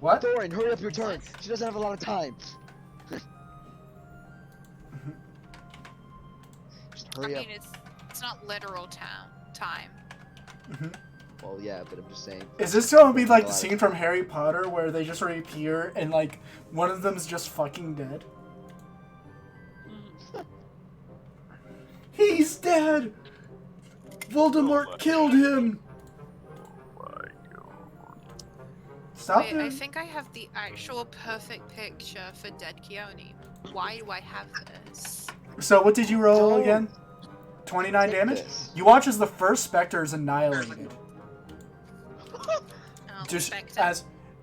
What? Thorin, hurry up your turn. She doesn't have a lot of time. Just I hurry up. mean, it's not literal time. Well, yeah, but I'm just saying. Is this gonna be like the scene from Harry Potter where they just reappear and like one of them's just fucking dead? He's dead! Voldemort killed him! Stop Wait, I it. think I have the actual perfect picture for dead Keone. Why do I have this? So what did you roll Don't. again? 29 Take damage? this. You watch as the first specter is annihilated. Oh, Just Spectre.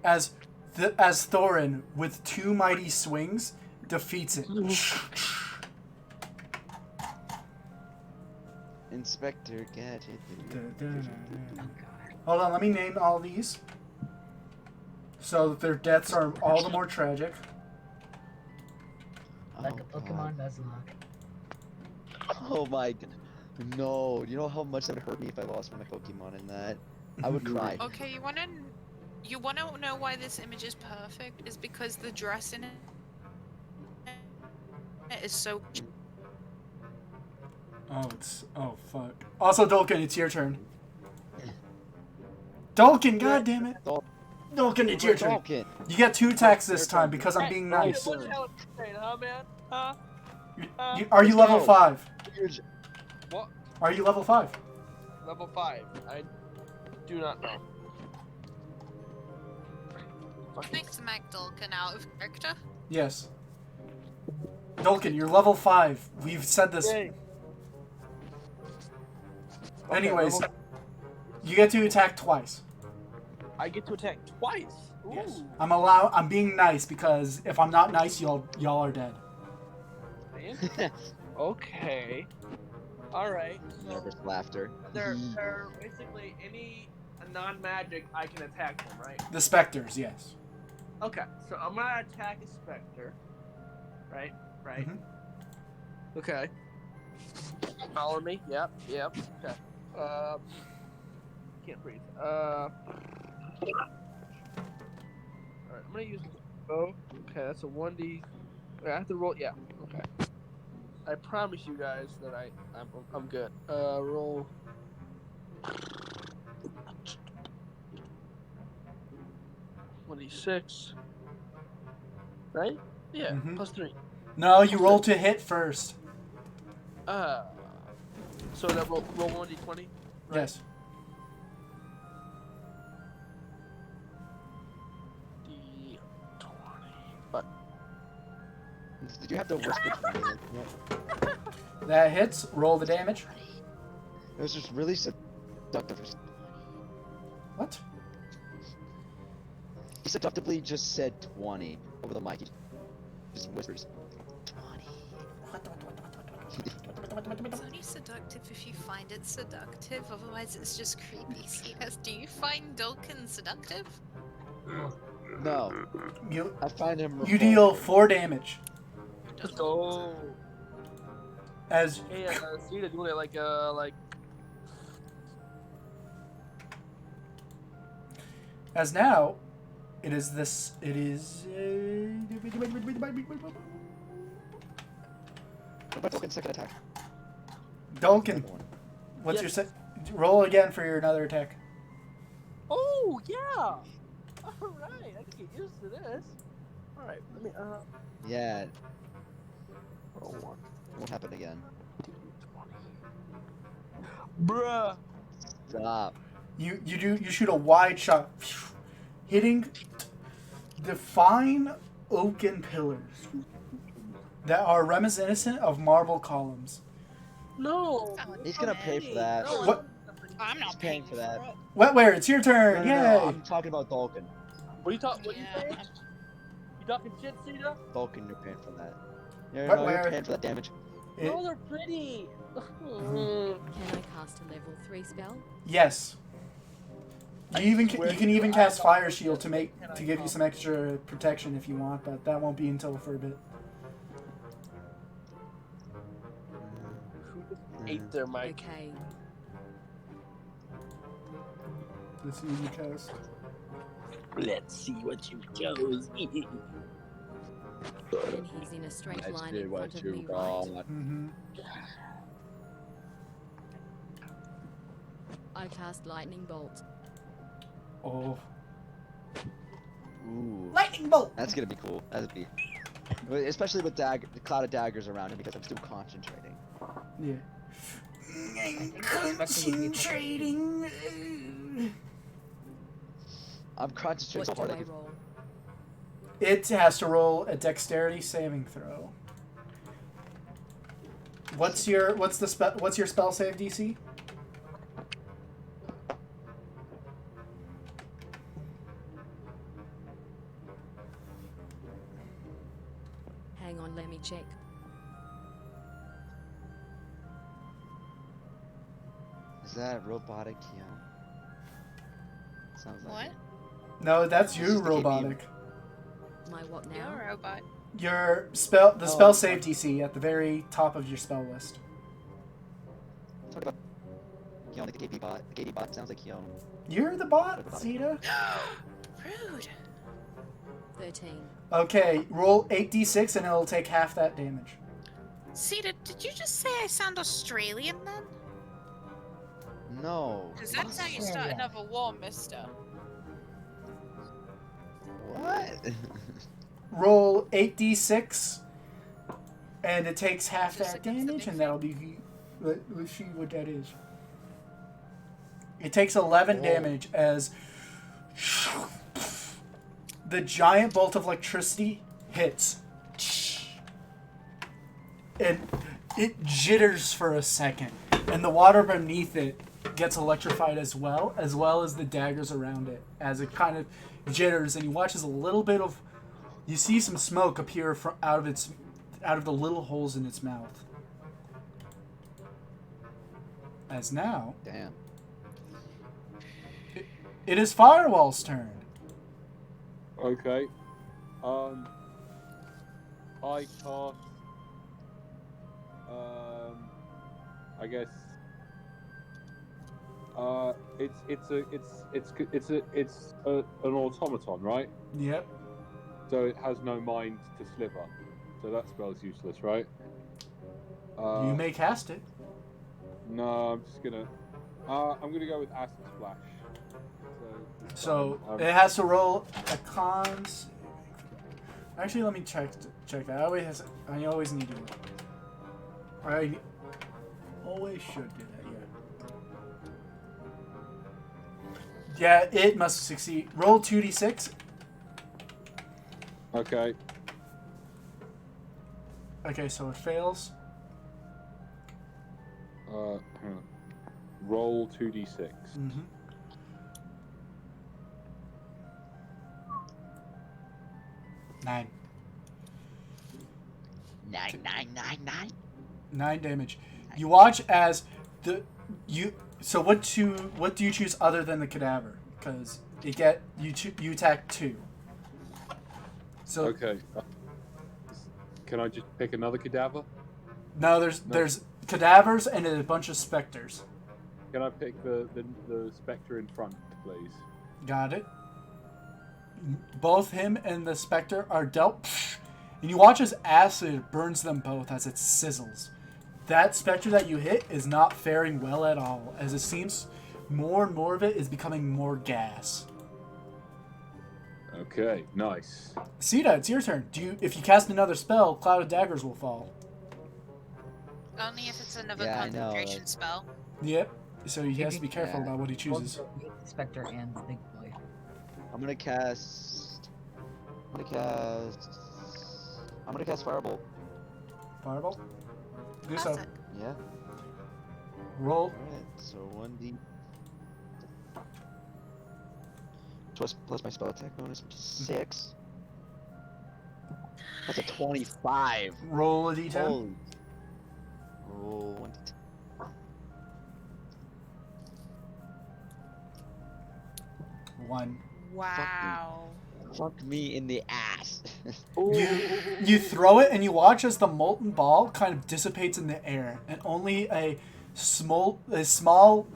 as Thorin with two mighty swings defeats it. Inspector Gadget. Oh god. Hold on, let me name all these. So that their deaths are all the more tragic. Like a Pokemon Nuzlocke. Oh my god. No, you know how much that would hurt me if I lost one of my Pokemon in that? I would cry. Okay, you wanna know why this image is perfect? Is because the dress in it is so. Oh fuck. Also Dolkin, it's your turn. Dolkin, goddammit! Dolkin, it's your turn. Dolkin. You get 2 attacks this time because I'm being nice. What the hell are you saying, huh, man? Huh? Are you level 5? What? Are you level 5? Level 5. I do not know. Makes Magdalkin out of character. Yes. Dolkin, you're level 5. We've said this. Yay. Okay, Anyways, level- you get to attack twice. I get to attack twice. Ooh. Yes. I'm being nice because if I'm not nice, y'all are dead. Man. Okay. All right. So Nervous laughter. they're basically any non-magic I can attack them, right? The specters, yes. Okay. So I'm gonna attack a specter. Right. Right. Mhm. Okay. Follow me. Yep. Yep. Okay. Can't breathe. Alright, I'm gonna use bow. Okay, that's a 1d. I have to roll. Yeah. Okay. I promise you guys that I'm good. Roll. $1d6. Right? Yeah. Mhm. Plus 3. No, you roll to hit first. So that roll 1d20. Right? Yes. D20. But Did you have to whisper 20? That hits. Roll the damage. It was just really seductive. What? He seductively just said 20 over the mic. He just whispers 20. It's only seductive if you find it seductive, otherwise it's just creepy. CS, do you find Dolkin seductive? No, You I find him. you deal 4 damage. let's go. As Hey, see they're doing it like as now, it is this. It is. What about Vulcan's second attack? Dolkin, Another one. what's Yes. your set? Roll again for your another attack. oh yeah. All right, I can get used to this. All right, let me Yeah, roll 1. it won't happen again. Bruh. Stop. You shoot a wide shot, hitting the fine oaken pillars that are reminiscent of marble columns. No. He's gonna pay for that. No, What? I'm not He's paying for that. it. Wetware, it's your turn. No, Yay! I'm talking about Vulcan. What are you talking? What Yeah, you saying? You talking shit, Cedar? Vulcan, you're paying for that. You're, What, no, you're where? paying for that damage. It- No, they're pretty. Can I cast a level 3 spell? yes. You swear can to even you, cast I Fire thought- Shield to give you some extra protection if you want, but that won't be until for a bit. Who just ate their mic? Okay. Let's see what you cast. Let's see what you chose. And he's in a straight Let's line do in what front of you me, right? want. Mm-hmm. I cast lightning bolt. Oh. Ooh, Lightning bolt. that's gonna be cool. That'd be, especially with the cloud of daggers around him because I'm still concentrating. Yeah. Concentrating. I'm concentrating What so do hard. I roll? It has to roll a dexterity saving throw. What's your spell save DC? Hang on, let me check. Is that robotic? Yeah. Sounds like What? it. No, that's This you, is the KB. robotic. My what You're now? a robot. The Oh. spell save DC at the very top of your spell list. Talk about Keon, like the KB bot. The KB bot sounds like Keon. You're the bot, Zeta. Rude. 13. Okay, roll 8d6 and it'll take half that damage. Cedar, did you just say I sound Australian then? No. Because that's how you start another war, mister. What? Roll 8d6 and it takes half Just that like it's the damage, big and that'll be. Let's see what that is. It takes 11 damage as the giant bolt of electricity hits. and it jitters for a second, and the water beneath it gets electrified as well as the daggers around it, as it kind of jitters, and you watch as a little bit of, you see some smoke appear from out of the little holes in its mouth. As now, Damn. it is Firewall's turn. Okay. I cast. I guess. It's an automaton, right? Yep. So it has no mind to sliver. So that spell's useless, right? You may cast it. No, I'm just gonna. I'm gonna go with Acid Splash. So it has to roll a cons. Actually, let me check that. I always need to. I always should do that. Yeah. Yeah, it must succeed. Roll 2d6. Okay. Okay, so it fails. Hang on. Roll 2d6. Mm-hmm. Nine. 9 damage. You watch as So what do you choose other than the cadaver? Because you attack 2. So Okay. Can I just pick another cadaver? no, there's cadavers and a bunch of specters. Can I pick the spectre in front, please? Got it. Both him and the specter are dealt, and you watch as acid burns them both as it sizzles. That specter that you hit is not faring well at all, as it seems more and more of it is becoming more gas. Okay, nice. Sita, it's your turn. If you cast another spell, Cloud of Daggers will fall. Only if it's another Yeah, I know, concentration like- spell. Yep. So he has to be careful Yeah. about what he chooses. Both the Spectre and the big boy. I'm gonna cast Firebolt. Fireball. Do so. Classic. Yeah. Roll. Alright, so 1d. Plus my spell attack bonus, which is 6. That's a 25. Roll a d10. Holy. Roll 1d10. 1. Wow. Fuck me in the ass. You throw it and you watch as the molten ball kind of dissipates in the air, and only a small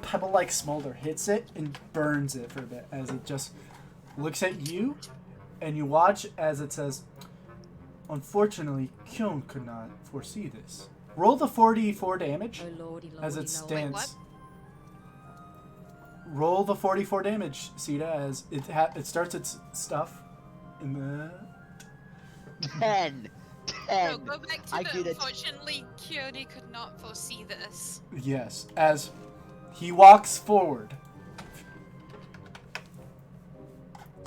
pebble-like smolder hits it and burns it for a bit as it just looks at you, and you watch as it says, "Unfortunately, Kyun could not foresee this." Roll the 44 damage Oh lordy, as lordy, it lordy. stands. what? Roll the 44 damage, Sita, as it starts its stuff in the 10. No, go back to I the did it. unfortunately Kyori could not foresee this. yes, as he walks forward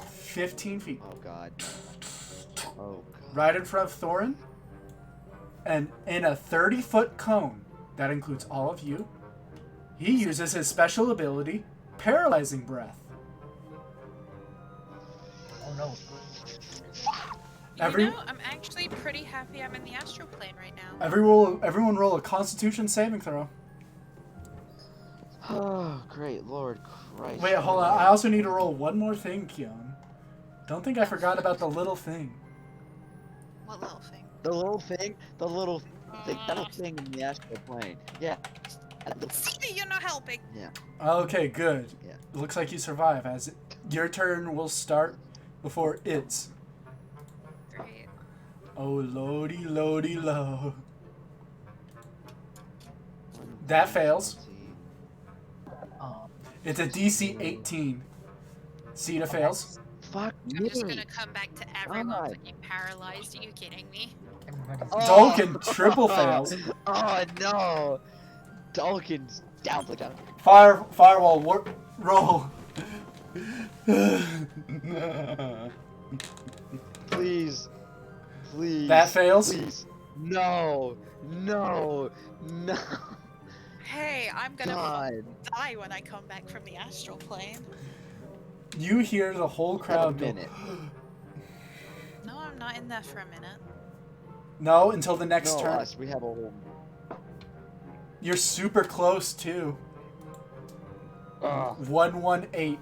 15 feet. Oh god. Oh god. Right in front of Thorin, and in a 30-foot cone that includes all of you, he uses his special ability, Paralyzing Breath. Oh no. Every- You know, I'm actually pretty happy I'm in the astral plane right now. Everyone roll a Constitution saving throw. Oh, great Lord Christ. Wait, hold on. I also need to roll one more thing, Kion. Don't think I forgot about the little thing. What little thing? The little thing? The little thing. That little thing in the astral plane. Yeah. That little- See, you're not helping. Yeah. Okay, good. Yeah. Looks like you survive, as your turn will start before its. Great. Oh, lordy, lordy, lo. That fails. Oh. It's a DC 18. Sita fails. Fuck I'm just me. gonna come back to everyone God. when you paralyzed. Are you kidding me? Everybody's Oh. Dolkin triple fails. Oh no. Dolkin's down. Firewall, roll. Please. Please. That fails? Please. No, no, no. Hey, I'm gonna God. die when I come back from the astral plane. You hear the whole Have a crowd go, minute. No, I'm not in there for a minute. no, until the next No, turn. us. We have a whole. You're super close, too. Ah, 118.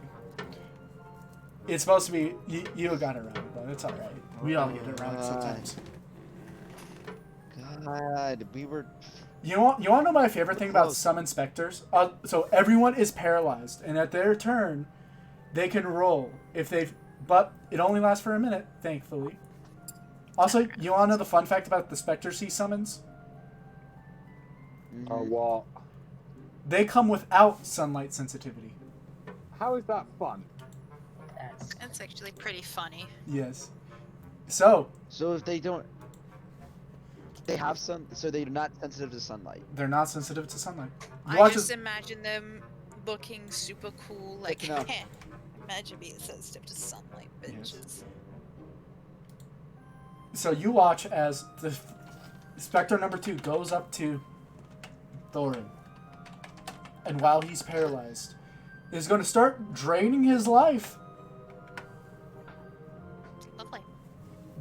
It's supposed to be, you got it wrong, but it's alright. We all get it wrong sometimes. God, we were. You want to know my favorite thing about Close. summon specters? So everyone is paralyzed, and at their turn, they can roll if they've. But it only lasts for a minute, thankfully. Also, you want to know the fun fact about the specters he summons? what? They come without sunlight sensitivity. How is that fun? That's actually pretty funny. Yes. So So if they don't. They have sun. So they're not sensitive to sunlight. they're not sensitive to sunlight. You I watch just as- imagine them looking super cool, like, Picking up. imagine being sensitive to sunlight, bitches. So you watch as the Spectre number 2 goes up to Thorin. And while he's paralyzed, is going to start draining his life. Lovely.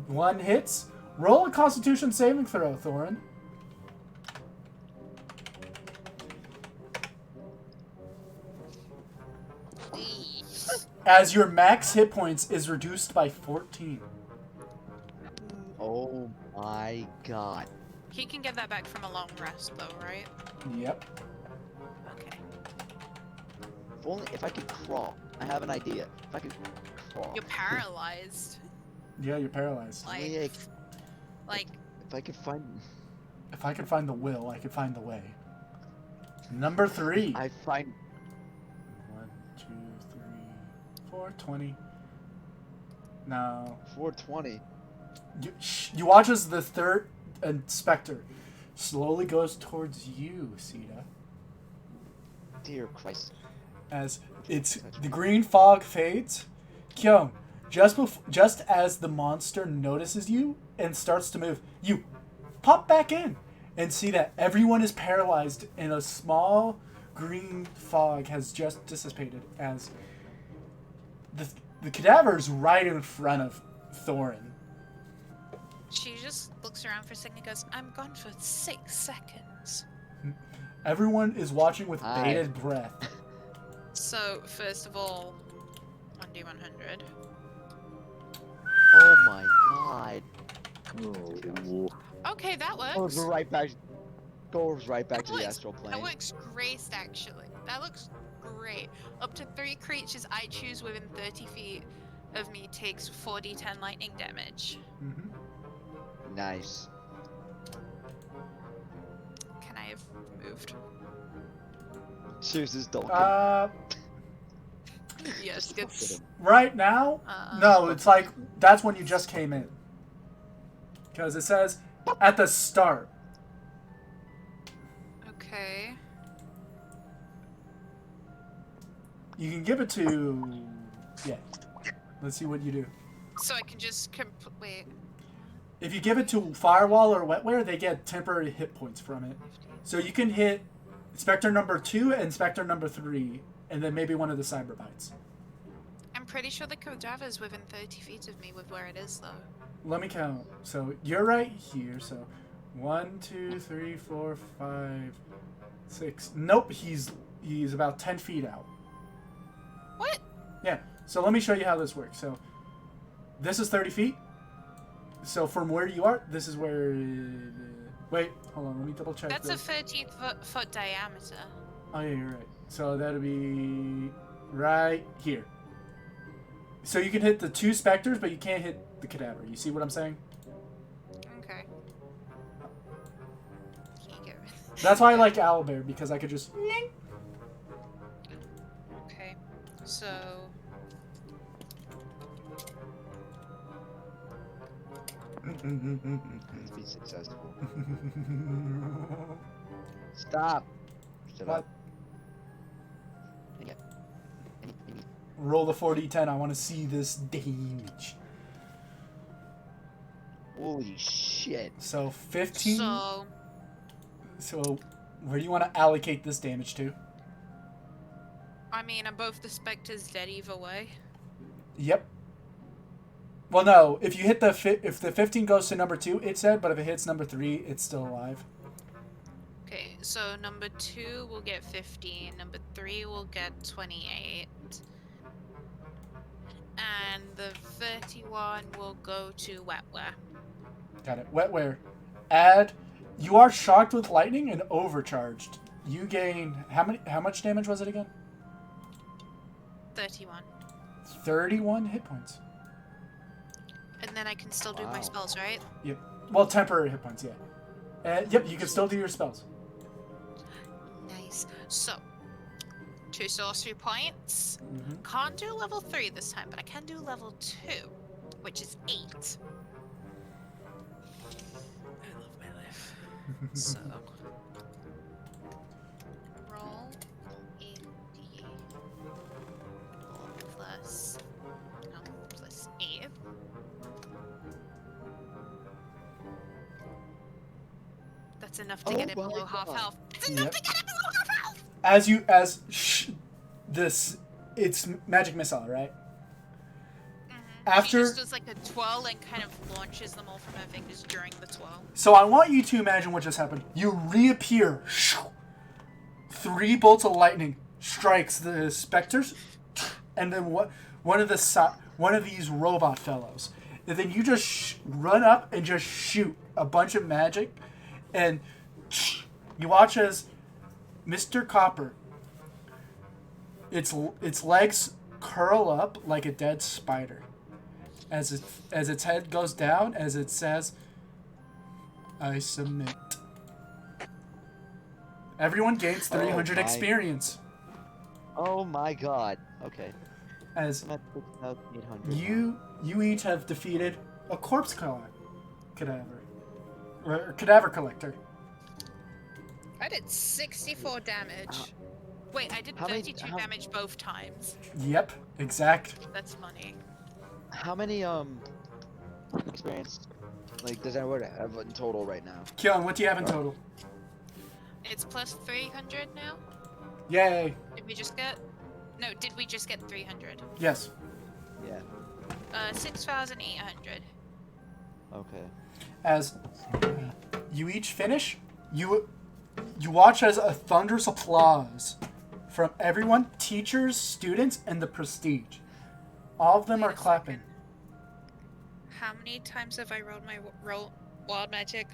1 hits. Roll a Constitution saving throw, Thorin. Eesh. As your max hit points is reduced by 14. Oh my God. He can get that back from a long rest, though, right? Yep. Okay. If only if I could crawl. I have an idea. If I could crawl. You're paralyzed. Yeah, you're paralyzed. Like, Like, if I could find. If I could find the will, I could find the way. Number 3. I find. 1, 2, 3, 4, 20. No. 420. You watch as the third Spectre slowly goes towards you, Sita. Dear Christ. As the green fog fades, Kyung, just as the monster notices you and starts to move, you pop back in and see that everyone is paralyzed and a small green fog has just dissipated as the cadaver is right in front of Thorin. she just looks around for a second and goes, I'm gone for 6 seconds. Everyone is watching with Aye. bated breath. So, first of all, 1d100. Oh my God. Oh. Okay, that Goes works. right back. Goes right back to the That astral That plane. works great, actually. That looks great. Up to 3 creatures I choose within 30 feet of me takes 4d10 lightning damage. Mm-hmm. Nice. Can I have moved? Chooses Dolkin. Yes, good. Right now, no, it's like that's when you just came in. Because it says at the start. Okay. You can give it to. Yeah. Let's see what you do. So I can just wait. If you give it to Firewall or Wetware, they get temporary hit points from it. So you can hit Spectre number 2 and Spectre number 3, and then maybe one of the Cyber Bites. I'm pretty sure the cadaver's within 30 feet of me with where it is, though. Let me count. So you're right here. So 1, 2, 3, 4, 5, 6. Nope, he's about 10 feet out. What? Yeah. So let me show you how this works. So this is 30 feet. So from where you are, this is where. Wait, hold on. Let me double check. That's this. a 13-foot diameter. Oh yeah, you're right. So that'll be right here. So you can hit the 2 specters, but you can't hit the cadaver. You see what I'm saying? Okay. Can't get rid. That's why I like Owlbear, because I could just. Okay. So. Please be successful. Stop. Shut What? up. Yeah. Roll the 4d10. I want to see this damage. Holy shit. shit. So 15. So, So where do you want to allocate this damage to? I mean, are both the specters dead either way? Yep. Well, no. If you hit if the 15 goes to number 2, it's dead. But if it hits number 3, it's still alive. Okay, so number 2 will get 15, number 3 will get 28, and the 31 will go to Wetware. Got it. Wetware. Add. You are shocked with lightning and overcharged. You gain how much damage was it again? 31. 31 hit points. And then I can still do my Wow. spells, right? Yep. Well, temporary hit points, yeah. Yep, you can still do your spells. Nice. So, 2 sorcery points. Mm-hmm. Can't do level 3 this time, but I can do level 2, which is 8. I love my life. So, roll 8d plus 8. That's enough to get it my below half God. health. It's enough Yep. to get it below half health! It's magic missile, right? She After, just does like a twirl and kind of launches them all from her fingers during the twirl. so I want you to imagine what just happened. You reappear. 3 bolts of lightning strikes the specters, and then one of these robot fellows, and then you just run up and just shoot a bunch of magic, and you watch as Mr. Copper, its legs curl up like a dead spider. As its head goes down, as it says, "I submit." Everyone gains 300 my. experience. Oh my god. Okay. As I'm at 6,800. you each have defeated a corpse cadaver, or cadaver collector. I did 64 damage. Wait, I did how many- 32 how- damage both times. Yep, exact. That's money. How many experience like does anyone have in total right now? Keelan, what do you have in total? It's plus 300 now? Yay! Did we just get... No, did we just get 300? Yes. Yeah. 6,800. Okay. As you each finish, you watch as a thunderous applause from everyone, teachers, students, and the prestige. All of them Wait are a clapping. How many times have I rolled my wild magic?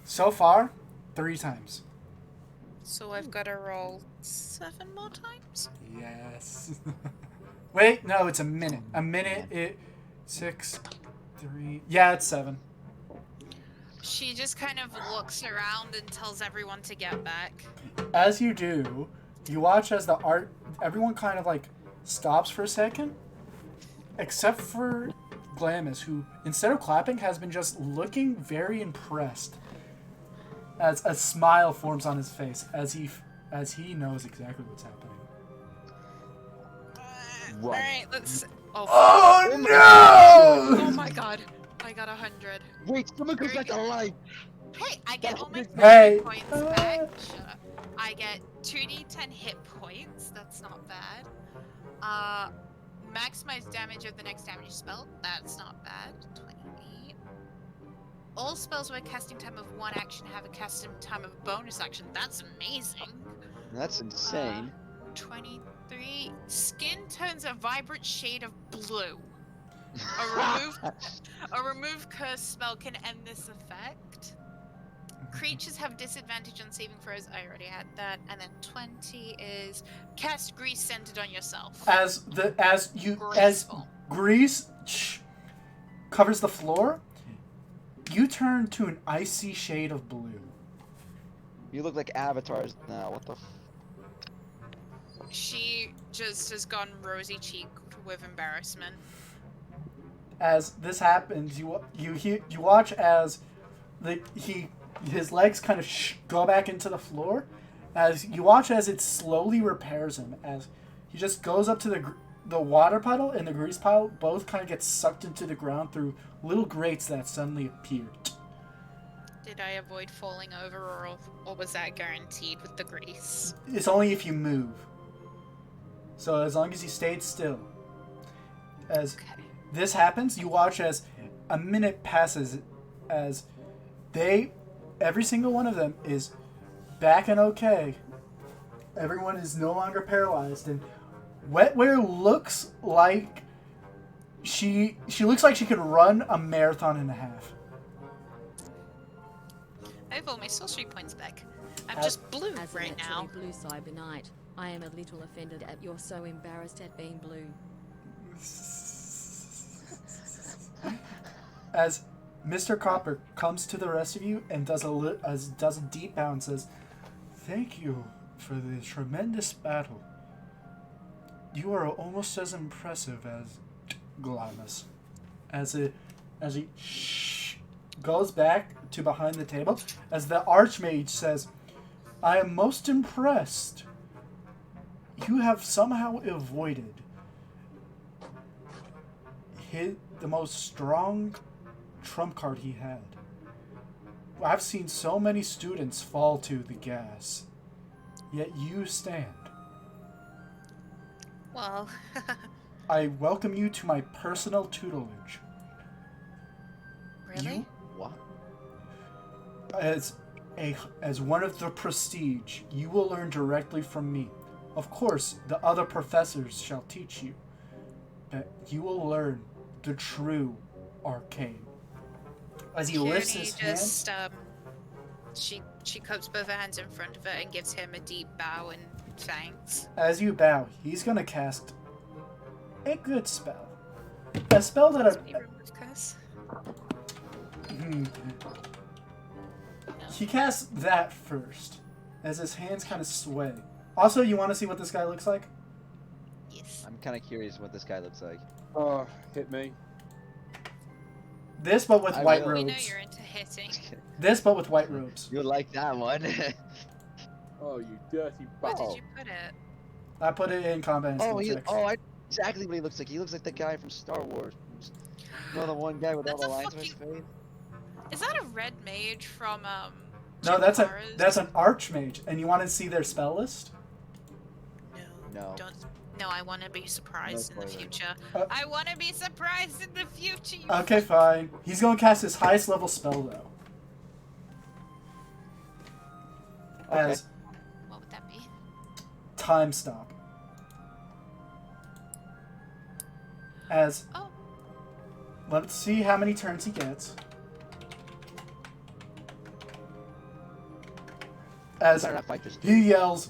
So far, 3 times. So I've got to roll 7 more times? Yes. Wait, no, it's a minute. A minute, 6, 3... Yeah, it's 7. She just kind of looks around and tells everyone to get back. As you do, you watch as everyone kind of like stops for a second, except for Glamis, who instead of clapping has been just looking very impressed as a smile forms on his face as he knows exactly what's happening. Run. Alright, let's... Oh Oh no! my god. I got 100. Wait, someone comes back alive. Hey, I get all my Hey. hit points back. Shut up. I get 2d10 hit points. That's not bad. Maximize damage of the next damage spell. That's not bad. 28. All spells where casting time of one action have a casting time of bonus action. That's amazing. That's insane. 23. Skin turns a vibrant shade of blue. A remove curse spell can end this effect. Creatures have disadvantage on saving throws. I already had that. And then 20 is cast grease centered on yourself. As Graceful. grease covers the floor, you turn to an icy shade of blue. You look like avatars now. What the? She just has gone rosy cheeked with embarrassment. As this happens, you watch as his legs kind of go back into the floor. As you watch as it slowly repairs him, as he just goes up to the water puddle and the grease pile both kind of get sucked into the ground through little grates that suddenly appear. Did I avoid falling over, or was that guaranteed with the grease? It's only if you move. So as long as you stayed still. As Okay. this happens, you watch as a minute passes as every single one of them is back and okay. Everyone is no longer paralyzed, and Wetware looks like she looks like she could run a marathon and a half. I have all my sorcery points back. I'm just blue As right a now. naturally blue cyber knight, I am a little offended at you're so embarrassed at being blue. As Mr. Copper comes to the rest of you and does a deep bow and says, "Thank you for the tremendous battle. You are almost as impressive as Glamis." As he goes back to behind the table, as the Archmage says, "I am most impressed. You have somehow avoided the most strong trump card he had. I've seen so many students fall to the gas, yet you stand. Well, I welcome you to my personal tutelage. really? What? As one of the prestige, you will learn directly from me. Of course, the other professors shall teach you, but you will learn the true arcane." As he lifts his hand, she cups both her hands in front of her and gives him a deep bow and thanks. as you bow, he's gonna cast a good spell. A spell that Be removed, curse. he casts that first, as his hands kind of sway. Also, you want to see what this guy looks like? Yes. I'm kind of curious what this guy looks like. Oh, hit me. This, but with I white will. We know robes. you're into hitting. This, but with white robes. You would like that one. Oh, you dirty Where bastard. did you put it? I put it in combat and skill checks. I exactly what he looks like. He looks like the guy from Star Wars. You know the one guy with all That's the a lines on his face? Is that a red mage from No, Chimera's? that's an archmage. And you want to see their spell list? No. Don't. No, I want to be surprised in the spoiler. future. Uh, I want to be surprised in the future. You Okay, fine. He's going to cast his highest level spell, though. Okay. As What would that be? time stop. As Oh. let's see how many turns he gets. As Better not fight this dude. he yells,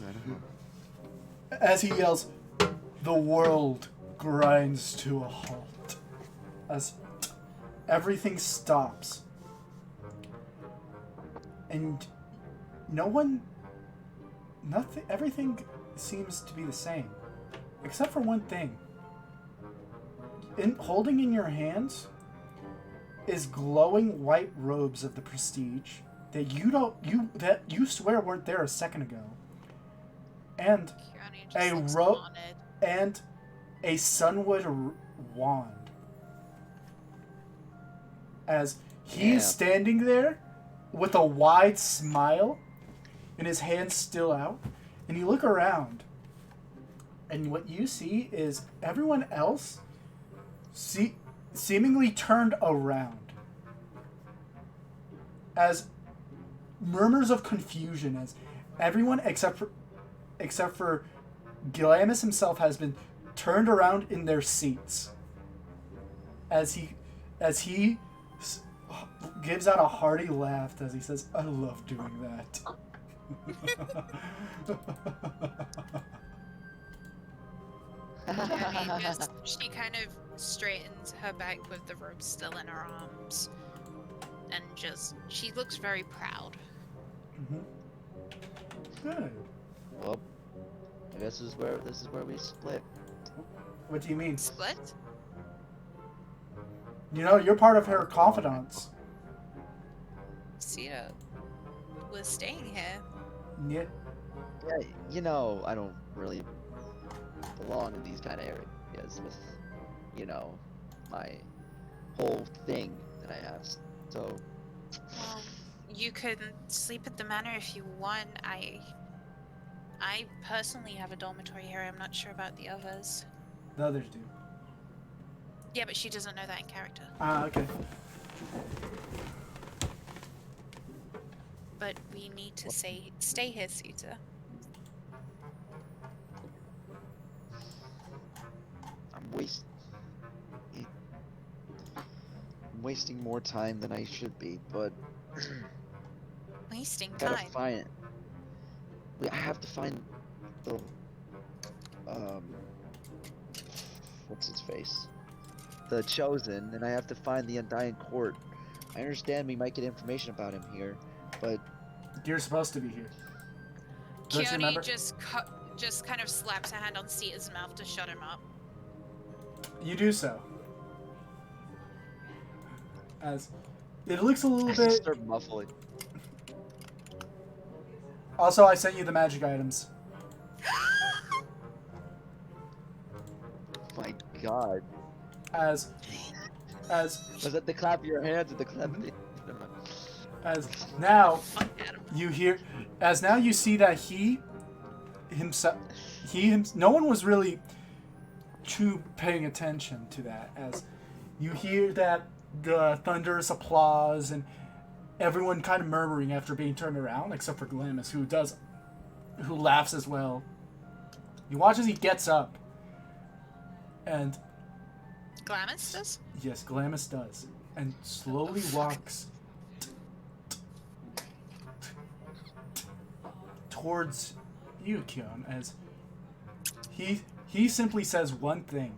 the world grinds to a halt. As everything stops. And everything seems to be the same. Except for one thing. Holding in your hands is glowing white robes of the prestige that you swear weren't there a second ago. And Keanu just a looks ro- haunted. and a sunwood wand. As he's Yeah. standing there with a wide smile and his hands still out, and you look around, and what you see is everyone else seemingly turned around. As murmurs of confusion, as everyone except for Glamis himself has been turned around in their seats. As he gives out a hearty laugh as he says, "I love doing that." She kind of straightens her back with the robe still in her arms, and she looks very proud. Good. Well, I guess this is where we split. What do you mean? Split? You're part of her confidants. Sita was staying here. Yeah. Yeah, I don't really belong in these kind of areas. areas with, you know, my whole thing that I have. So, Well, you could sleep at the manor if you want. I personally have a dormitory here. I'm not sure about the others. The others do. Yeah, but she doesn't know that in character. Ah, okay. But we need to stay here, Suta. I'm wasting more time than I should be, but Wasting gotta time. find it. I have to find the what's his face? The Chosen, and I have to find the Undying Court. I understand we might get information about him here, but You're supposed to be here. Don't you Keone remember? just kind of slaps a hand on Sita's mouth to shut him up. You do so. As it looks a I little just bit. start muffling. Also, I sent you the magic items. My God. As Was that the clap of your hands or the clap of the... Never mind. as now Fuck Adam. you hear, as now you see that no one was really too paying attention to that, as you hear that the thunderous applause and everyone kind of murmuring after being turned around, except for Glamis, who laughs as well. You watch as he gets up, and Glamis does? yes, Glamis does, and slowly walks towards you, Kion, as he simply says one thing.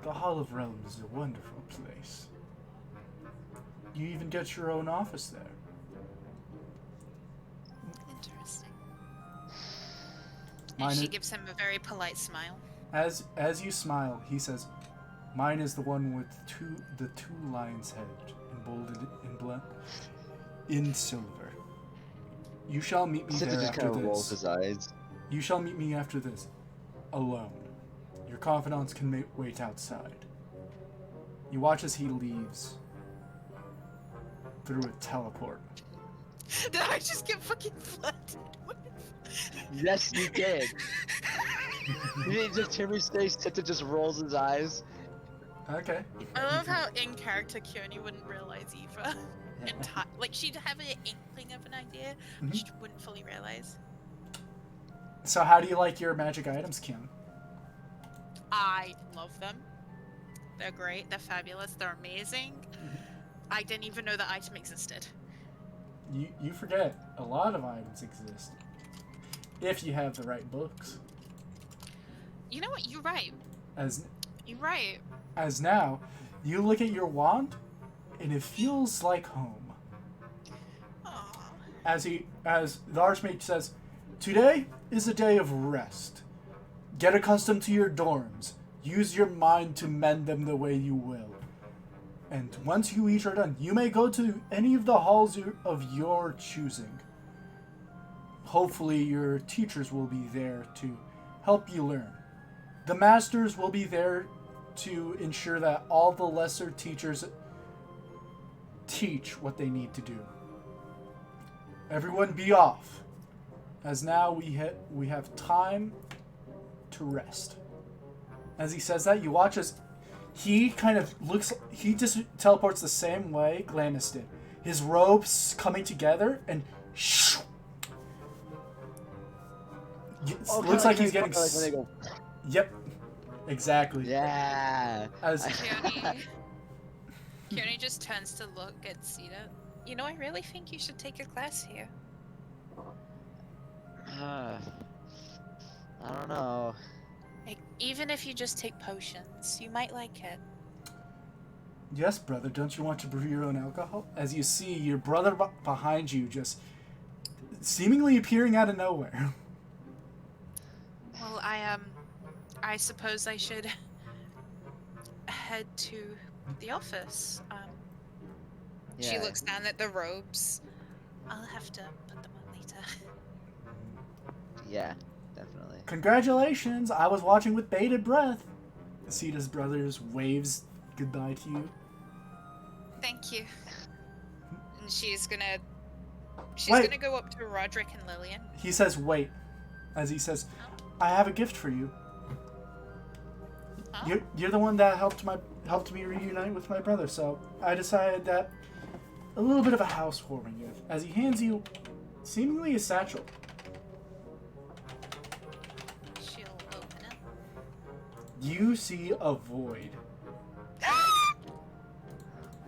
The Hall of Realms is a wonderful place. You even get your own office there. Interesting. Mine And she is- gives him a very polite smile. As you smile, he says, "Mine is the one with the two lions' head, emboldened in silver. You shall meet me Sita there just after kind of rolls this. his eyes. You shall meet me after this, alone. Your confidants can wait outside." You watch as he leaves through a teleport. Did I just get fucking flooded with? Yes, you did. You didn't just hear me say Sita just rolls his eyes. Okay. I love how in character Keone wouldn't realize either. Like she'd have an inkling of an idea, but Mhm. she wouldn't fully realize. So how do you like your magic items, Kim? I love them. They're great. They're fabulous. They're amazing. I didn't even know the item existed. You forget, a lot of items exist. If you have the right books. You know what? You're right. You're right. As now, you look at your wand, and it feels like home. Aww. As the Archmage says, "Today is a day of rest. Get accustomed to your dorms. Use your mind to mend them the way you will. And once you each are done, you may go to any of the halls of your choosing. Hopefully your teachers will be there to help you learn. The masters will be there to ensure that all the lesser teachers teach what they need to do. Everyone be off, as now we have time to rest." As he says that, you watch as he just teleports the same way Glamis did. His robes coming together and shoo, looks like he's getting. Like when they go, Yep, exactly. yeah. As Keone just turns to look at Sita. You know, I really think you should take a class here. I don't know. Like, even if you just take potions, you might like it. yes, brother, don't you want to brew your own alcohol? As you see your brother behind you just seemingly appearing out of nowhere. Well, I suppose I should head to the office. She Yeah. looks down at the robes. I'll have to put them on later. Yeah. definitely. Congratulations! I was watching with bated breath. Sita's brothers waves goodbye to you. Thank you. And she's gonna Wait. go up to Roderick and Lillian. He says, "Wait," as he says, "I have a gift for you. Huh? You're the one that helped me reunite with my brother. So I decided that a little bit of a housewarming gift." As he hands you, seemingly a satchel. She'll open it. You see a void.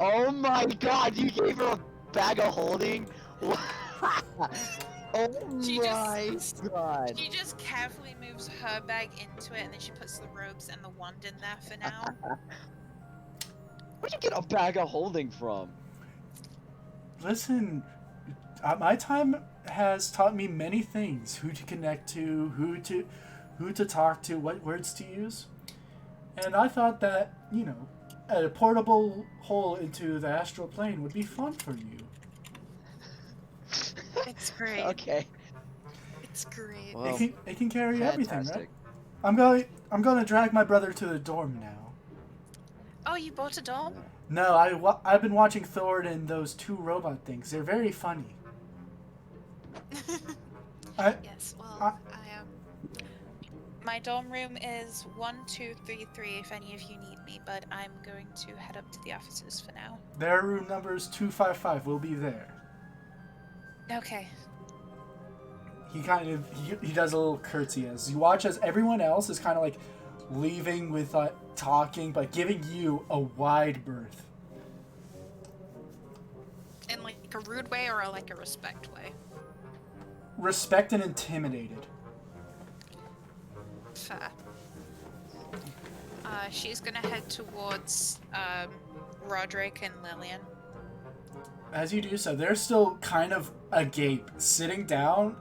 Oh my god, you gave her a bag of holding? Oh She my god. She just carefully moves her bag into it, and then she puts the robes and the wand in there for now. Where'd you get a bag of holding from? Listen, my time has taught me many things: who to connect to, who to talk to, what words to use. And I thought that, a portable hole into the astral plane would be fun for you. It's great. Okay. It's great. Well, It can carry everything, right? fantastic. I'm going to drag my brother to the dorm now. Oh, you bought a doll? No, I've been watching Thor and those two robot things. They're very funny. Yes, well, my dorm room is 1233 if any of you need me, but I'm going to head up to the offices for now. Their room number is 255. We'll be there. Okay. He kind of he does a little curtsy as you watch as everyone else is kind of like leaving with talking, but giving you a wide berth. In like a rude way or like a respect way? Respect and intimidated. Fair. She's gonna head towards Roderick and Lillian. As you do so, they're still kind of agape, sitting down,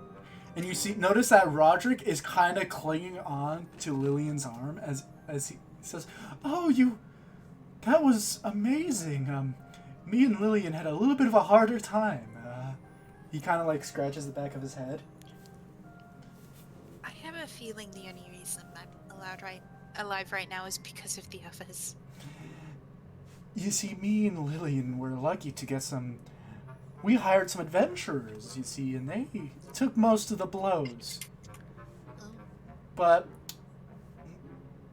and you notice that Roderick is kind of clinging on to Lillian's arm as he says, "Oh, that was amazing. Me and Lillian had a little bit of a harder time." He kind of like scratches the back of his head. I have a feeling the only reason I'm alive right now is because of the others. You see, me and Lillian were lucky to get we hired some adventurers, you see, and they took most of the blows. But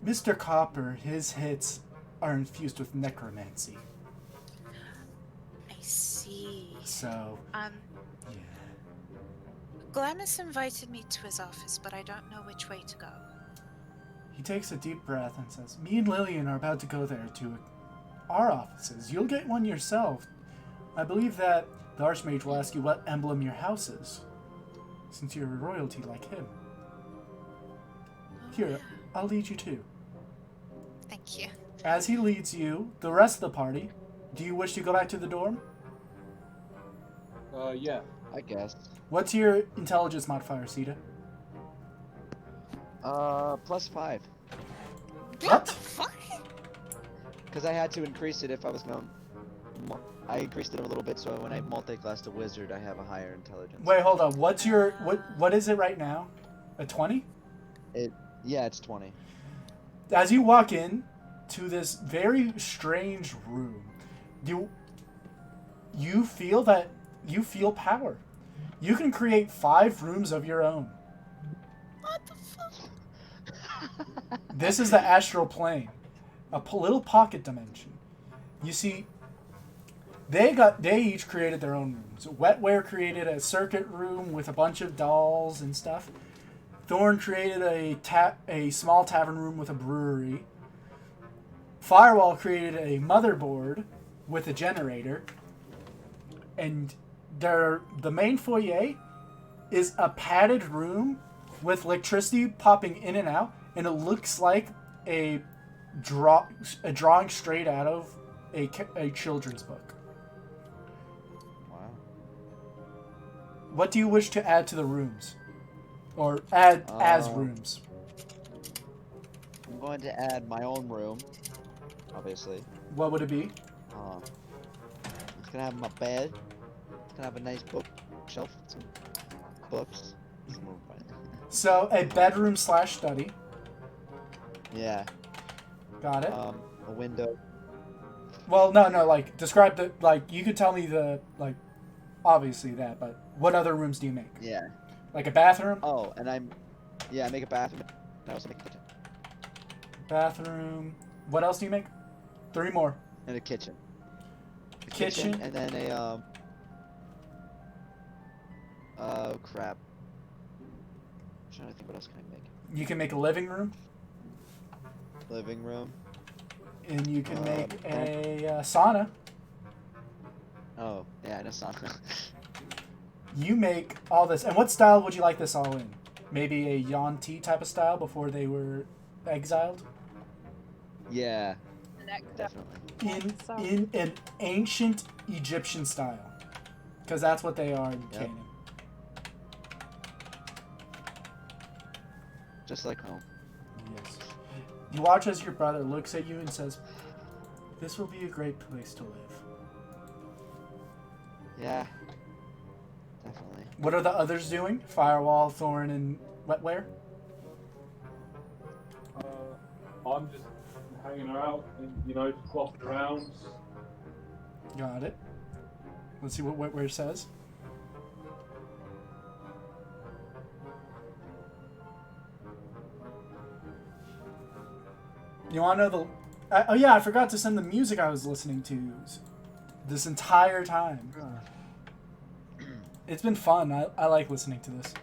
Mr. Copper, his hits are infused with necromancy. I see. So, yeah. Glamis invited me to his office, but I don't know which way to go. He takes a deep breath and says, "Me and Lillian are about to go there to our offices. You'll get one yourself. I believe that the Archmage will ask you what emblem your house is, since you're a royalty like him. Here, I'll lead you too." Thank you. As he leads you, the rest of the party, do you wish to go back to the dorm? Yeah. I guess. What's your intelligence modifier, Sita? +5. What? The fuck? Because I had to increase it if I was going. I increased it a little bit, so when I multi-class to wizard, I have a higher intelligence. Wait, hold on. What's your what is it right now? A 20? Yeah, it's 20. As you walk in to this very strange room, you feel power. You can create 5 rooms of your own. What the fuck? This is the astral plane, a little pocket dimension. You see, they each created their own rooms. Wetware created a circuit room with a bunch of dolls and stuff. Thorn created a small tavern room with a brewery. Firewall created a motherboard with a generator. And the main foyer is a padded room with electricity popping in and out, and it looks like a drawing straight out of a children's book. Wow. What do you wish to add to the rooms? Or add as rooms? I'm going to add my own room, obviously. What would it be? It's gonna have my bed. It's gonna have a nice bookshelf, some books. So a bedroom slash study. Yeah. Got it. A window. Well, no, like describe the like. You could tell me the like, obviously that, but what other rooms do you make? Yeah. Like a bathroom. Oh, and I make a bathroom. And I also make a kitchen. Bathroom. What else do you make? 3 more. And a kitchen. Kitchen. And then a oh crap. I'm trying to think what else can I make. You can make a living room, Living room. and you can make a sauna. Oh, yeah, and a sauna. You make all this. And what style would you like this all in? Maybe a Yuan-ti type of style before they were exiled? Yeah. Definitely. In an ancient Egyptian style. Because that's what they are in canon. Just like home. Yes. You watch as your brother looks at you and says, "This will be a great place to live." Yeah. Definitely. What are the others doing? Firewall, Thorn, and Wetware? I'm just hanging out and, just flopping around. Got it. Let's see what Wetware says. You want to know the... oh yeah, I forgot to send the music I was listening to this entire time. It's been fun. I like listening to this.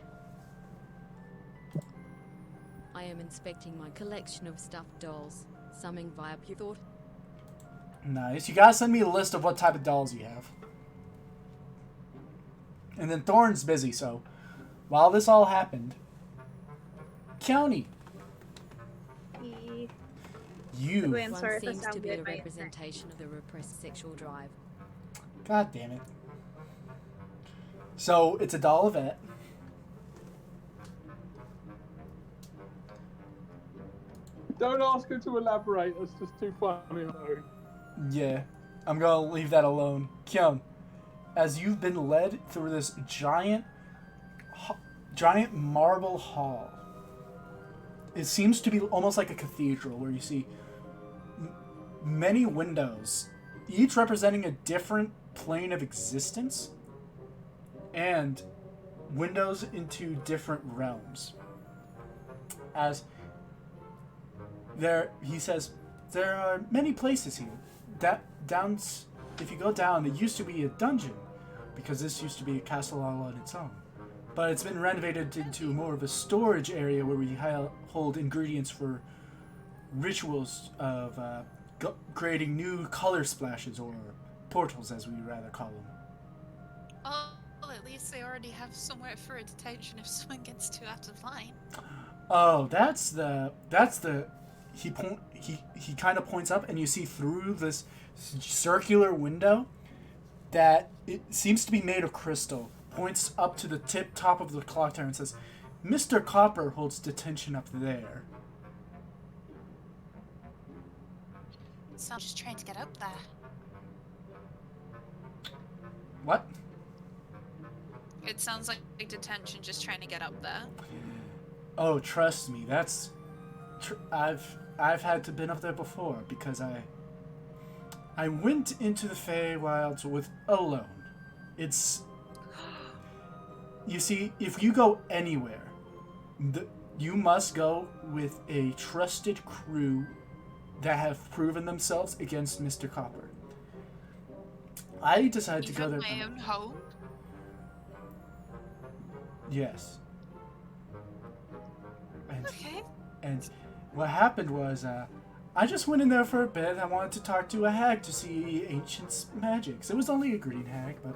I am inspecting my collection of stuffed dolls. Summing via pure thought. Nice. You gotta send me a list of what type of dolls you have. And then Thorn's busy, so while this all happened, County, you. One seems to be a representation of the repressed sexual drive. God damn it. So it's a doll Yvette. Don't ask her to elaborate. That's just too funny. Yeah, I'm gonna leave that alone. Kyung, as you've been led through this giant marble hall, it seems to be almost like a cathedral where you see many windows, each representing a different plane of existence, and windows into different realms. As he says, there are many places here. If you go down, there used to be a dungeon, because this used to be a castle all on its own. But it's been renovated into more of a storage area where we hold ingredients for rituals of creating new color splashes, or portals as we rather call them. Oh, well, at least they already have somewhere for a detention if someone gets too out of line. Oh, that's the he kind of points up, and you see through this circular window that it seems to be made of crystal. Points up to the top of the clock tower and says, "Mr. Copper holds detention up there." It's not just trying to get up there. What? It sounds like detention just trying to get up there. Oh, trust me, that's... I've had to been up there before, because I went into the Feywilds alone. It's... You see, if you go anywhere, you must go with a trusted crew that have proven themselves against Mr. Copper. I decided to go there... my own home? Yes. Okay. And what happened was, I just went in there for a bit. I wanted to talk to a hag to see ancient magics. It was only a green hag, but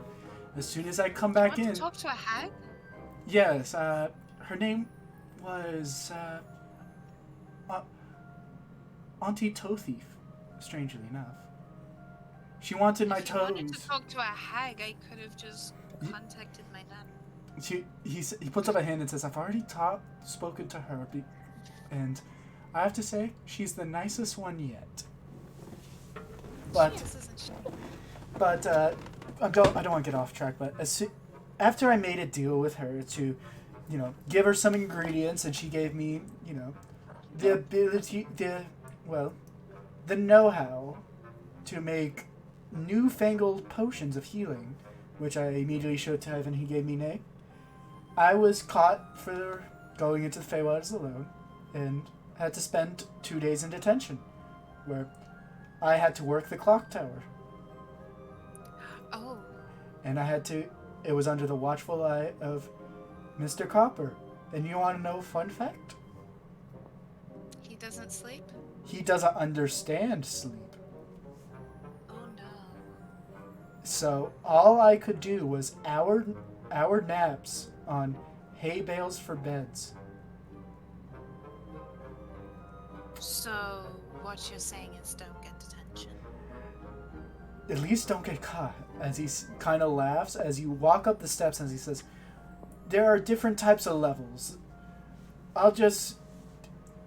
as soon as I come back in... To talk to a hag? Yes, her name was, Auntie Toe Thief, strangely enough. She wanted my toes. If you wanted to talk to a hag, I could have just contacted my nan. He puts up a hand and says, "I've already spoken to her, and I have to say, she's the nicest one yet." But, She is, isn't she? I don't want to get off track. But after I made a deal with her to give her some ingredients, and she gave me, the ability, the know-how to make newfangled potions of healing, which I immediately showed to Ivan. He gave me nay. I was caught for going into the Feywilds alone, and had to spend 2 days in detention, where I had to work the clock tower. Oh. And it was under the watchful eye of Mr. Copper. And you want to know a fun fact? He doesn't sleep? He doesn't understand sleep. Oh no. So all I could do was hour naps on hay bales for beds. So, what you're saying is don't get detention. At least don't get caught. As he kind of laughs as you walk up the steps, as he says, there are different types of levels.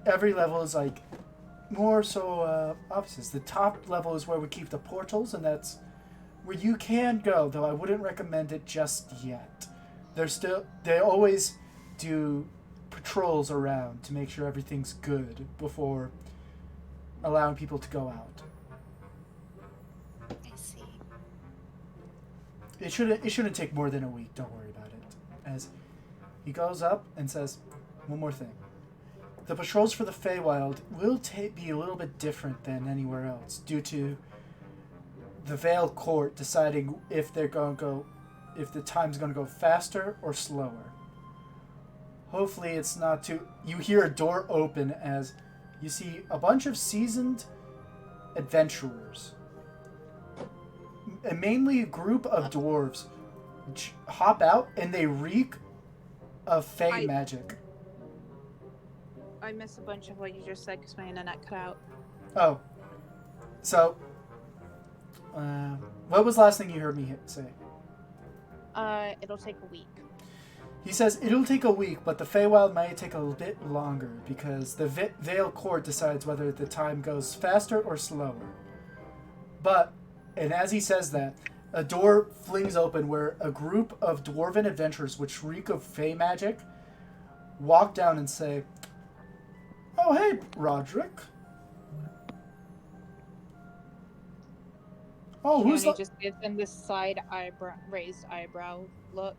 Every level is like more so offices. The top level is where we keep the portals, and that's where you can go, though I wouldn't recommend it just yet. They always do patrols around to make sure everything's good before allowing people to go out. I see. It shouldn't take more than a week. Don't worry about it. As he goes up and says, one more thing. The patrols for the Feywild will be a little bit different than anywhere else due to the Vale Court deciding if the time's going to go faster or slower. Hopefully it's not too... You hear a door open as you see a bunch of seasoned adventurers. And mainly a group of dwarves hop out, and they reek of fey magic. I missed a bunch of what you just said because my internet cut out. Oh. So, what was the last thing you heard me say? It'll take a week. He says it'll take a week, but the Feywild might take a bit longer because the Vale Court decides whether the time goes faster or slower. And as he says that, a door flings open where a group of dwarven adventurers, which reek of fey magic, walk down and say, "Oh, hey, Roderick. Oh, who's that?" Just gives him this raised eyebrow look.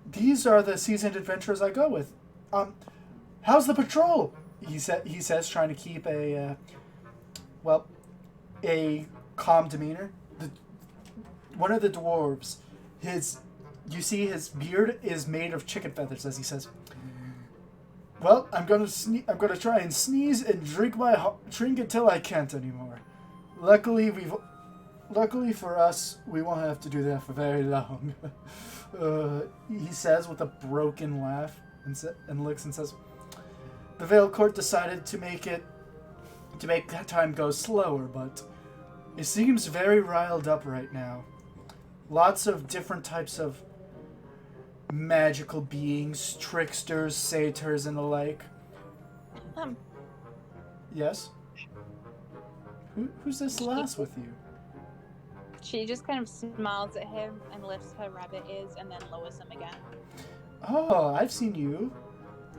These are the seasoned adventurers I go with. How's the patrol? He says, trying to keep a calm demeanor. One of the dwarves, you see his beard is made of chicken feathers, as he says, "Well, I'm gonna try and sneeze and drink until I can't anymore. Luckily for us, we won't have to do that for very long." He says with a broken laugh and looks and says, "The Vale Court decided to make that time go slower, but it seems very riled up right now. Lots of different types of magical beings, tricksters, satyrs, and the like." Yes? Who's this lass with you? She just kind of smiles at him and lifts her rabbit ears and then lowers them again. "Oh, I've seen you."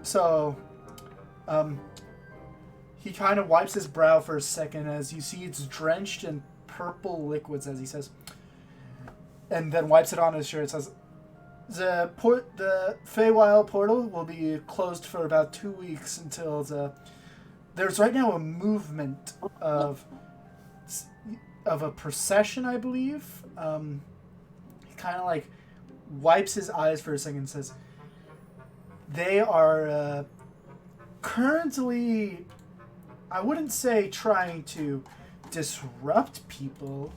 So, he kind of wipes his brow for a second as you see it's drenched in purple liquids, as he says, and then wipes it on his shirt. Says, The Feywild portal will be closed for about 2 weeks until there's right now a movement of a procession, I believe. He kind of like wipes his eyes for a second and says, they are currently, I wouldn't say trying to disrupt people,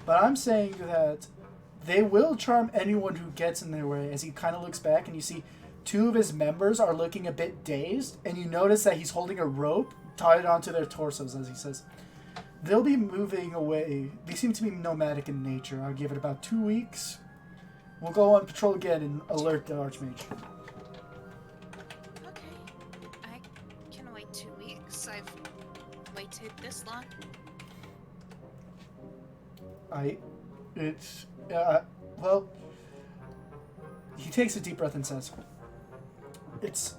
but I'm saying that they will charm anyone who gets in their way. As he kind of looks back and you see 2 of his members are looking a bit dazed, and you notice that he's holding a rope tied onto their torsos, as he says, they'll be moving away. They seem to be nomadic in nature. I'll give it about 2 weeks. We'll go on patrol again and alert the Archmage. Okay. I can wait 2 weeks. I've waited this long. Well, he takes a deep breath and says, it's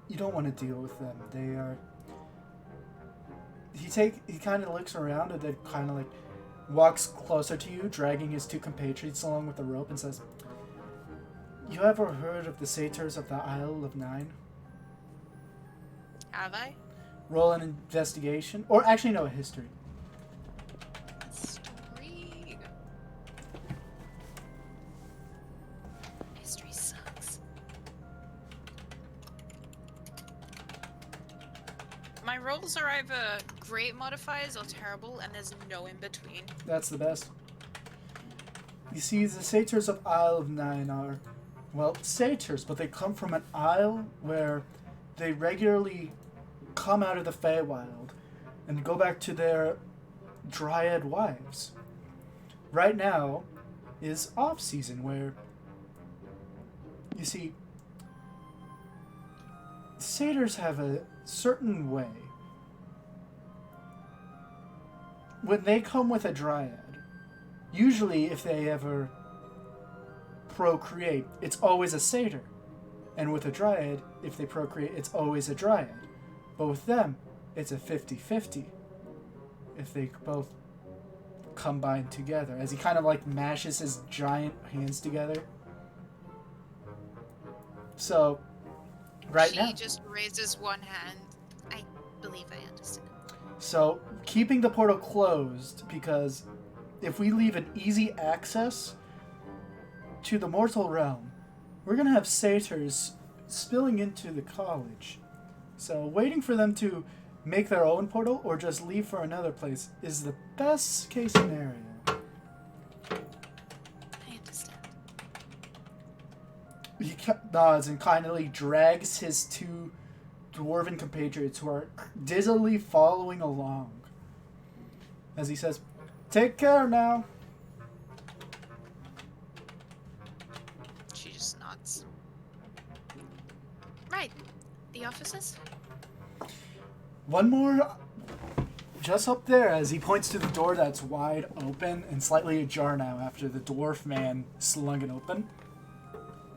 you don't want to deal with them. They are. He kind of looks around and then kind of like walks closer to you, dragging his two compatriots along with the rope, and says, "You ever heard of the satyrs of the Isle of Nine?" Have I? Roll an investigation, or actually no, a history. History. History sucks. My rolls are either great modifiers or terrible, and there's no in between. That's the best. You see, the satyrs of Isle of Nine are, well, satyrs, but they come from an isle where they regularly come out of the Feywild and go back to their dryad wives. Right now is off season, where you see satyrs have a certain way. When they come with a dryad, usually if they ever procreate, it's always a satyr. And with a dryad, if they procreate, it's always a dryad. But with them, it's a 50-50. If they both combine together. As he kind of like mashes his giant hands together. So, right now. She just raises one hand. I believe I understand. So, keeping the portal closed, because if we leave an easy access to the mortal realm, we're going to have satyrs spilling into the college. So, waiting for them to make their own portal or just leave for another place is the best case scenario. I understand. He nods and kindly drags his two dwarven compatriots who are dizzily following along. As he says, "Take care now." She just nods. Right. The officers? One more just up there as he points to the door that's wide open and slightly ajar now after the dwarf man slung it open.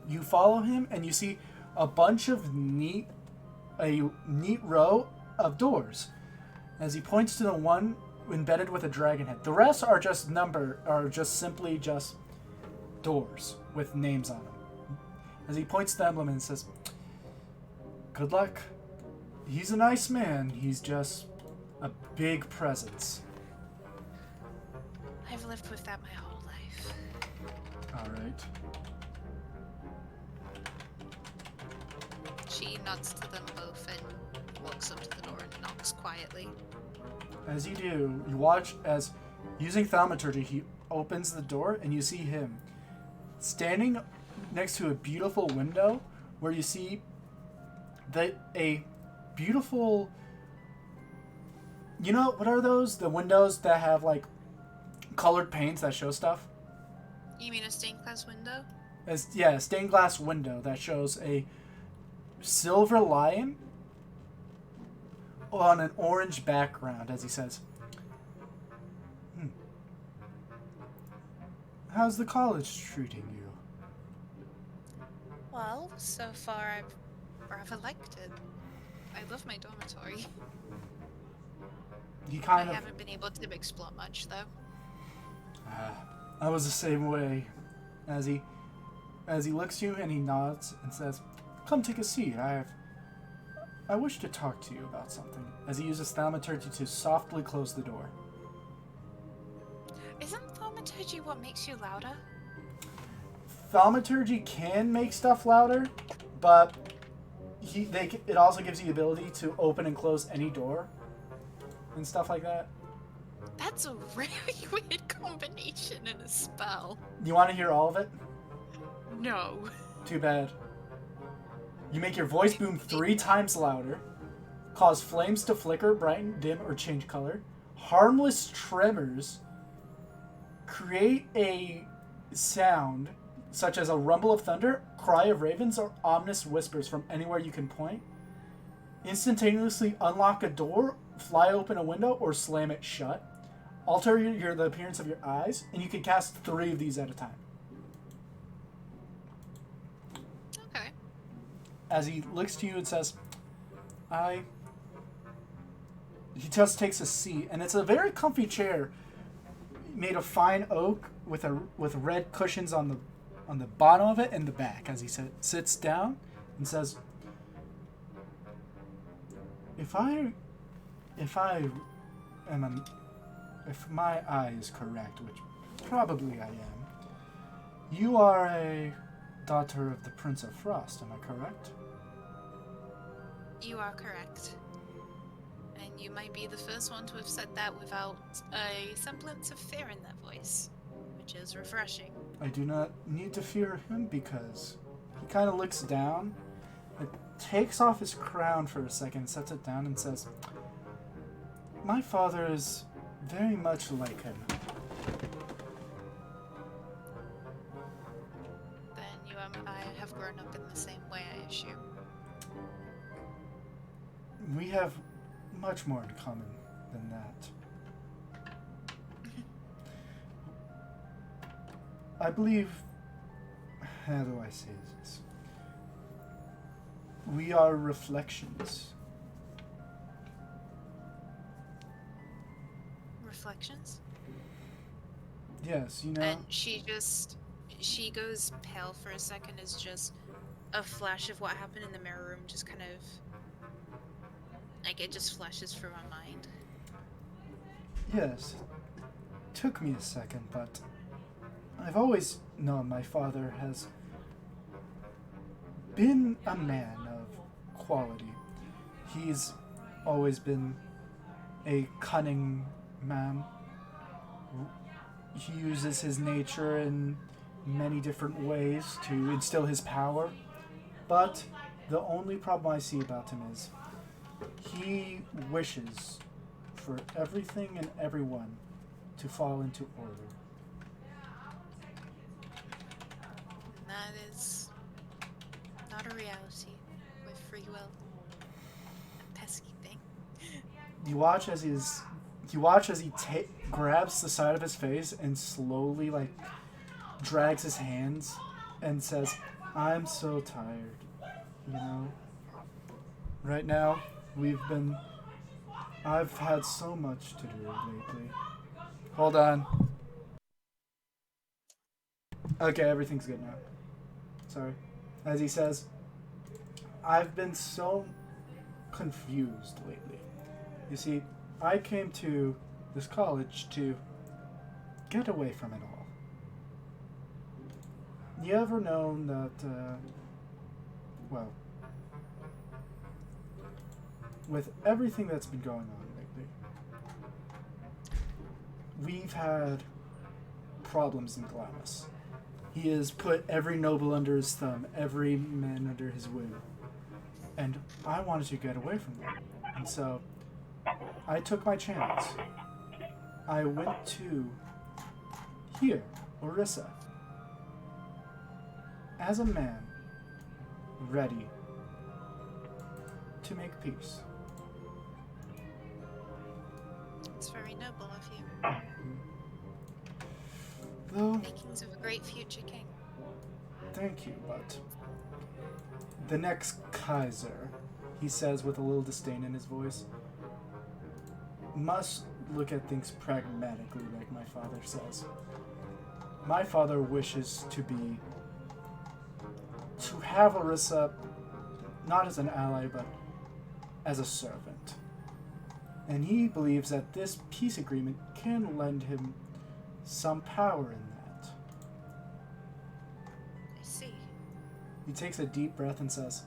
You follow him and you see a bunch of a neat row of doors as he points to the one embedded with a dragon head. The rest are just simply doors with names on them. As he points to the emblem and says, "Good luck. He's a nice man. He's just a big presence." I've lived with that my whole life. All right. She nods to them both and walks up to the door and knocks quietly. As you do, you watch as, using thaumaturgy, he opens the door and you see him standing next to a beautiful window where you see a beautiful, you know, what are those? The windows that have like colored paints that show stuff? You mean a stained glass window? A stained glass window that shows a silver lion on an orange background, as he says, "How's the college treating you?" Well, so far I've rather liked it. I love my dormitory. He I kind of... haven't been able to explore much, though. I was the same way. As he looks at you and he nods and says, "Come take a seat. I wish to talk to you about something." As he uses thaumaturgy to softly close the door. Isn't thaumaturgy what makes you louder? Thaumaturgy can make stuff louder, but it also gives you the ability to open and close any door and stuff like that. That's a really weird combination in a spell. You want to hear all of it? No. Too bad. You make your voice boom 3 times louder, cause flames to flicker, brighten, dim, or change color, harmless tremors, create a sound such as a rumble of thunder, cry of ravens, or ominous whispers from anywhere you can point, instantaneously unlock a door, fly open a window, or slam it shut, alter the appearance of your eyes, and you can cast 3 of these at a time. Okay. as he looks to you and says, he just takes a seat, and it's a very comfy chair made of fine oak with red cushions on the bottom of it and the back. As he sits down and says, if my eye is correct, which probably I am, you are a daughter of the Prince of Frost, am I correct? You are correct. And you might be the first one to have said that without a semblance of fear in their voice, which is refreshing. I do not need to fear him because he kind of looks down, takes off his crown for a second, sets it down, and says, my father is very much like him. Then you and I have grown up in the same way, I assume. We have much more in common than that. I believe, how do I say this? We are reflections. Reflections? Yes, you know. And she goes pale for a second as just a flash of what happened in the mirror room just kind of, like, it just flashes through my mind. Yes. Took me a second, but I've always known my father has been a man of quality. He's always been a cunning man. He uses his nature in many different ways to instill his power, but the only problem I see about him is he wishes for everything and everyone to fall into order. That is not a reality with free will. A pesky thing. You watch as he grabs the side of his face and slowly drags his hands and says, I'm so tired, you know. Right now, I've had so much to do lately. Hold on. Okay, everything's good now. Sorry. As he says, I've been so confused lately. You see, I came to this college to get away from it all. You ever known that, with everything that's been going on lately, we've had problems in Glamis. He has put every noble under his thumb, every man under his wing. And I wanted to get away from that. And so I took my chance. I went to here, Orissa, as a man ready to make peace. It's very noble of you. Though, Makings of a great future king. thank you, but the next Kaiser, he says with a little disdain in his voice, must look at things pragmatically, like my father says. My father wishes to have Orissa not as an ally, but as a servant. And he believes that this peace agreement can lend him some power in that. I see. He takes a deep breath and says,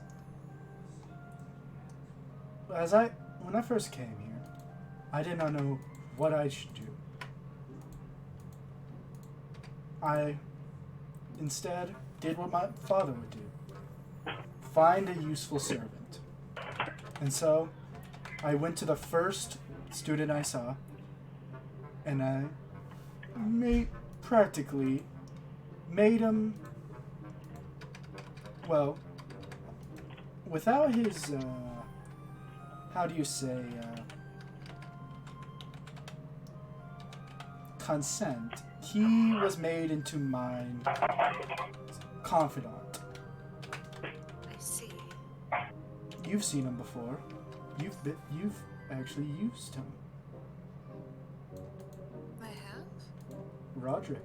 when I first came here, I did not know what I should do. I instead did what my father would do. Find a useful servant. And so I went to the first student I saw, and I practically made him, well, without his, how do you say, consent, he was made into my confidant. I see. you've seen him before. You've actually used him. I have? Roderick.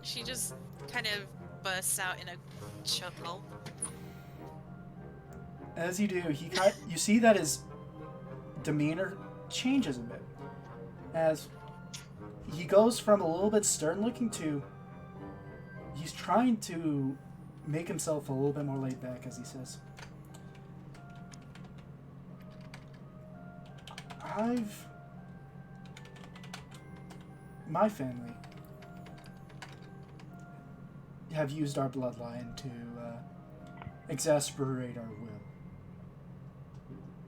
She just kind of bursts out in a chuckle. As you do, you see that his demeanor changes a bit. As he goes from a little bit stern looking to he's trying to make himself a little bit more laid back, as he says, my family have used our bloodline to exasperate our will.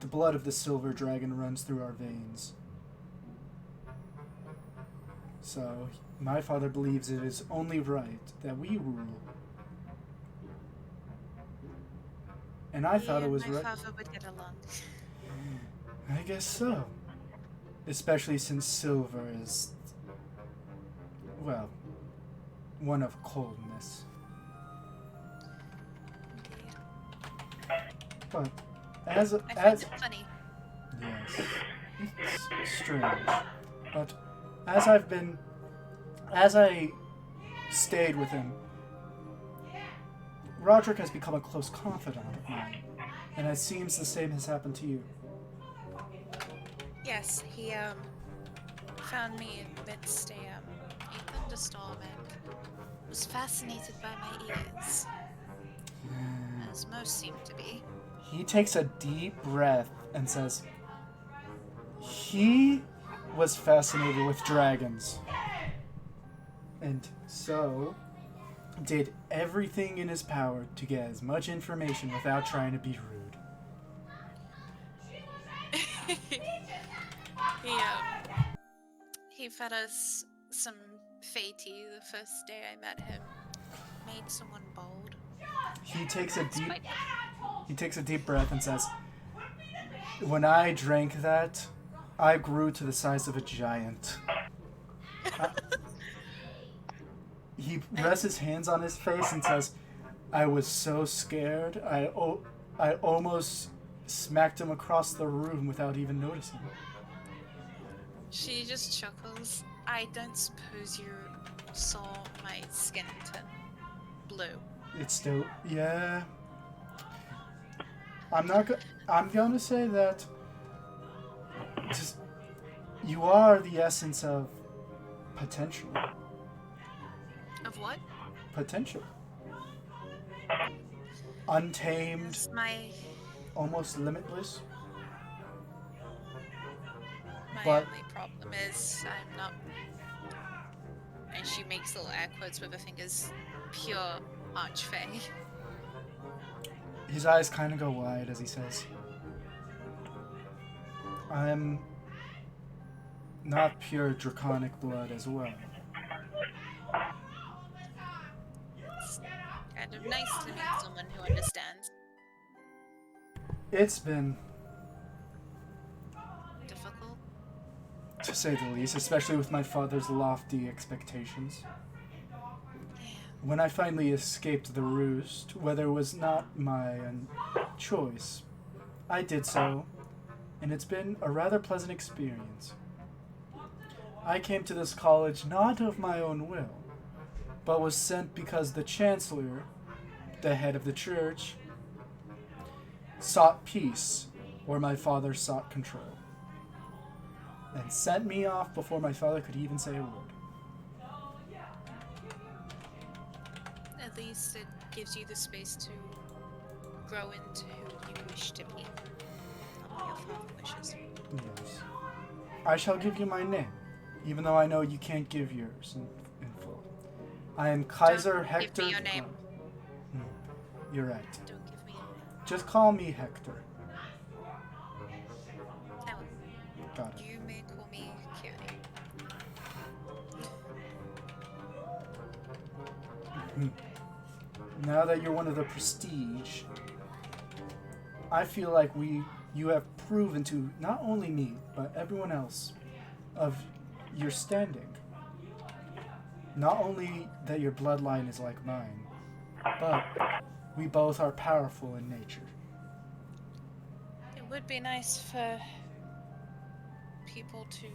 The blood of the silver dragon runs through our veins. So, my father believes it is only right that we rule. And I thought it was right. My father would get along. I guess so. Especially since silver is, well, one of coldness. But I find it funny. Yes, it's strange. But as I stayed with him, Roderick has become a close confidant of mine, and it seems the same has happened to you. Yes, he found me amidst a thunderstorm and was fascinated by my ears, as most seem to be. He takes a deep breath and says, he was fascinated with dragons, and so did everything in his power to get as much information without trying to be rude. He fed us some Fey tea the first day I met him. Made someone bold. He takes a deep breath and says, when I drank that, I grew to the size of a giant. He rests his hands on his face and says, I was so scared, I almost smacked him across the room without even noticing. She just chuckles. I don't suppose you saw my skin turn blue. It's still, yeah. I'm gonna say that just, you are the essence of potential. Of what? Potential. Untamed. That's my Almost limitless. only problem is I'm not. And she makes little air quotes with her fingers. Pure archfey. His eyes kind of go wide as he says, I'm not pure draconic blood as well. It's kind of nice to meet someone who understands. It's been, Difficult. to say the least, especially with my father's lofty expectations. When I finally escaped the roost, whether it was not my choice, I did so, and it's been a rather pleasant experience. I came to this college not of my own will, but was sent because the chancellor, the head of the church, sought peace where my father sought control, and sent me off before my father could even say a word. At least it gives you the space to grow into who you wish to be. Not what your father wishes. Yes. I shall give you my name, even though I know you can't give yours in full. I am Kaiser Don't Hector. give me your name. You're right. Don't give me your name. Just call me Hector. I will. Got it. You may call me Cutie. Now that you're one of the prestige, I feel like you have proven to not only me, but everyone else of your standing. Not only that your bloodline is like mine, but We both are powerful in nature. It would be nice for people to.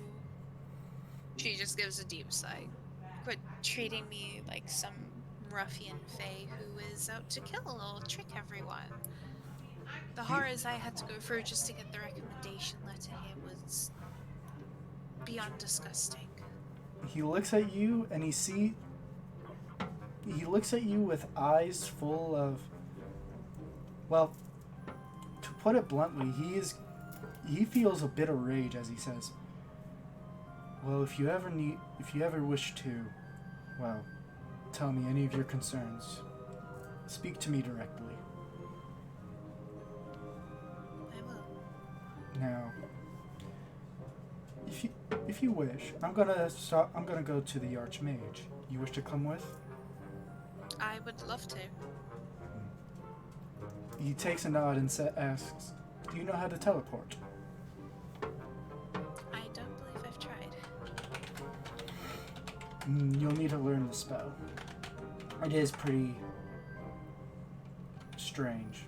She just gives a deep sigh. Quit treating me like some ruffian fae who is out to kill or trick everyone. The horrors I had to go through just to get the recommendation letter here was beyond disgusting. He looks at you and he looks at you with eyes full of, well, to put it bluntly, he feels a bit of rage as he says, well, if you ever wish to, well, tell me any of your concerns, speak to me directly. I will. Now, if you wish, I'm gonna go to the Archmage. You wish to come with? I would love to. He takes a nod and asks, do you know how to teleport? I don't believe I've tried. You'll need to learn the spell. It is pretty strange.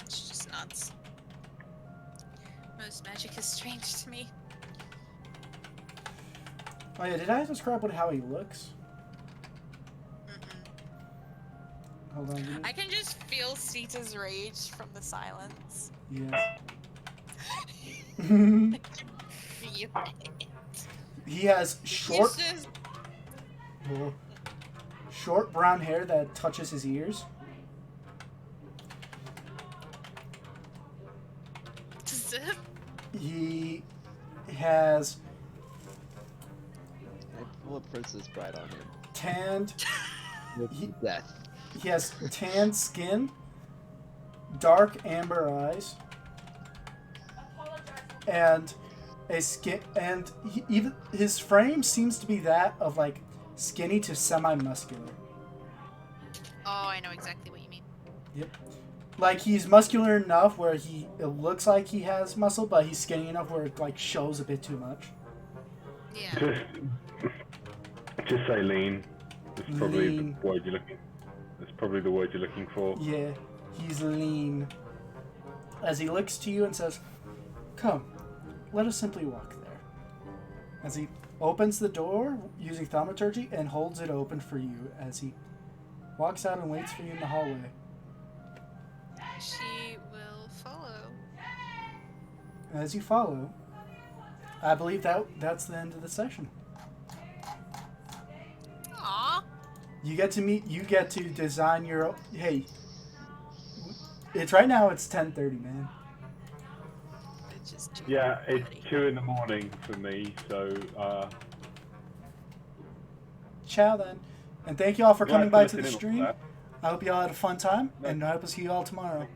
It's just nuts. Most magic is strange to me. Oh yeah, did I describe how he looks? Hold on. Give me... I can just feel Sita's rage from the silence. Yes. Feel it. He has short, He's just... short brown hair that touches his ears. He has I pull a Princess Bride on him. tanned. Death. He has tanned skin, dark amber eyes, and even his frame seems to be that of like skinny to semi-muscular. Oh, I know exactly what you mean. Yep. Like he's muscular enough where it looks like he has muscle, but he's skinny enough where it like shows a bit too much. Yeah. Just say lean. It's probably Lean. the word you're looking. That's probably the word you're looking for. Yeah, he's lean. As he looks to you and says, "Come, let us simply walk there." As he opens the door using thaumaturgy and holds it open for you as he walks out and waits for you in the hallway. She will follow. As you follow, I believe that's the end of the session. Aww. You get to design your, hey, it's right now it's 10:30, man. It's just Yeah, it's 2 in the morning for me, so Ciao then. And thank you all for Glad coming to by to the listen in on stream. that. I hope you all had a fun time, and I hope to see you all tomorrow.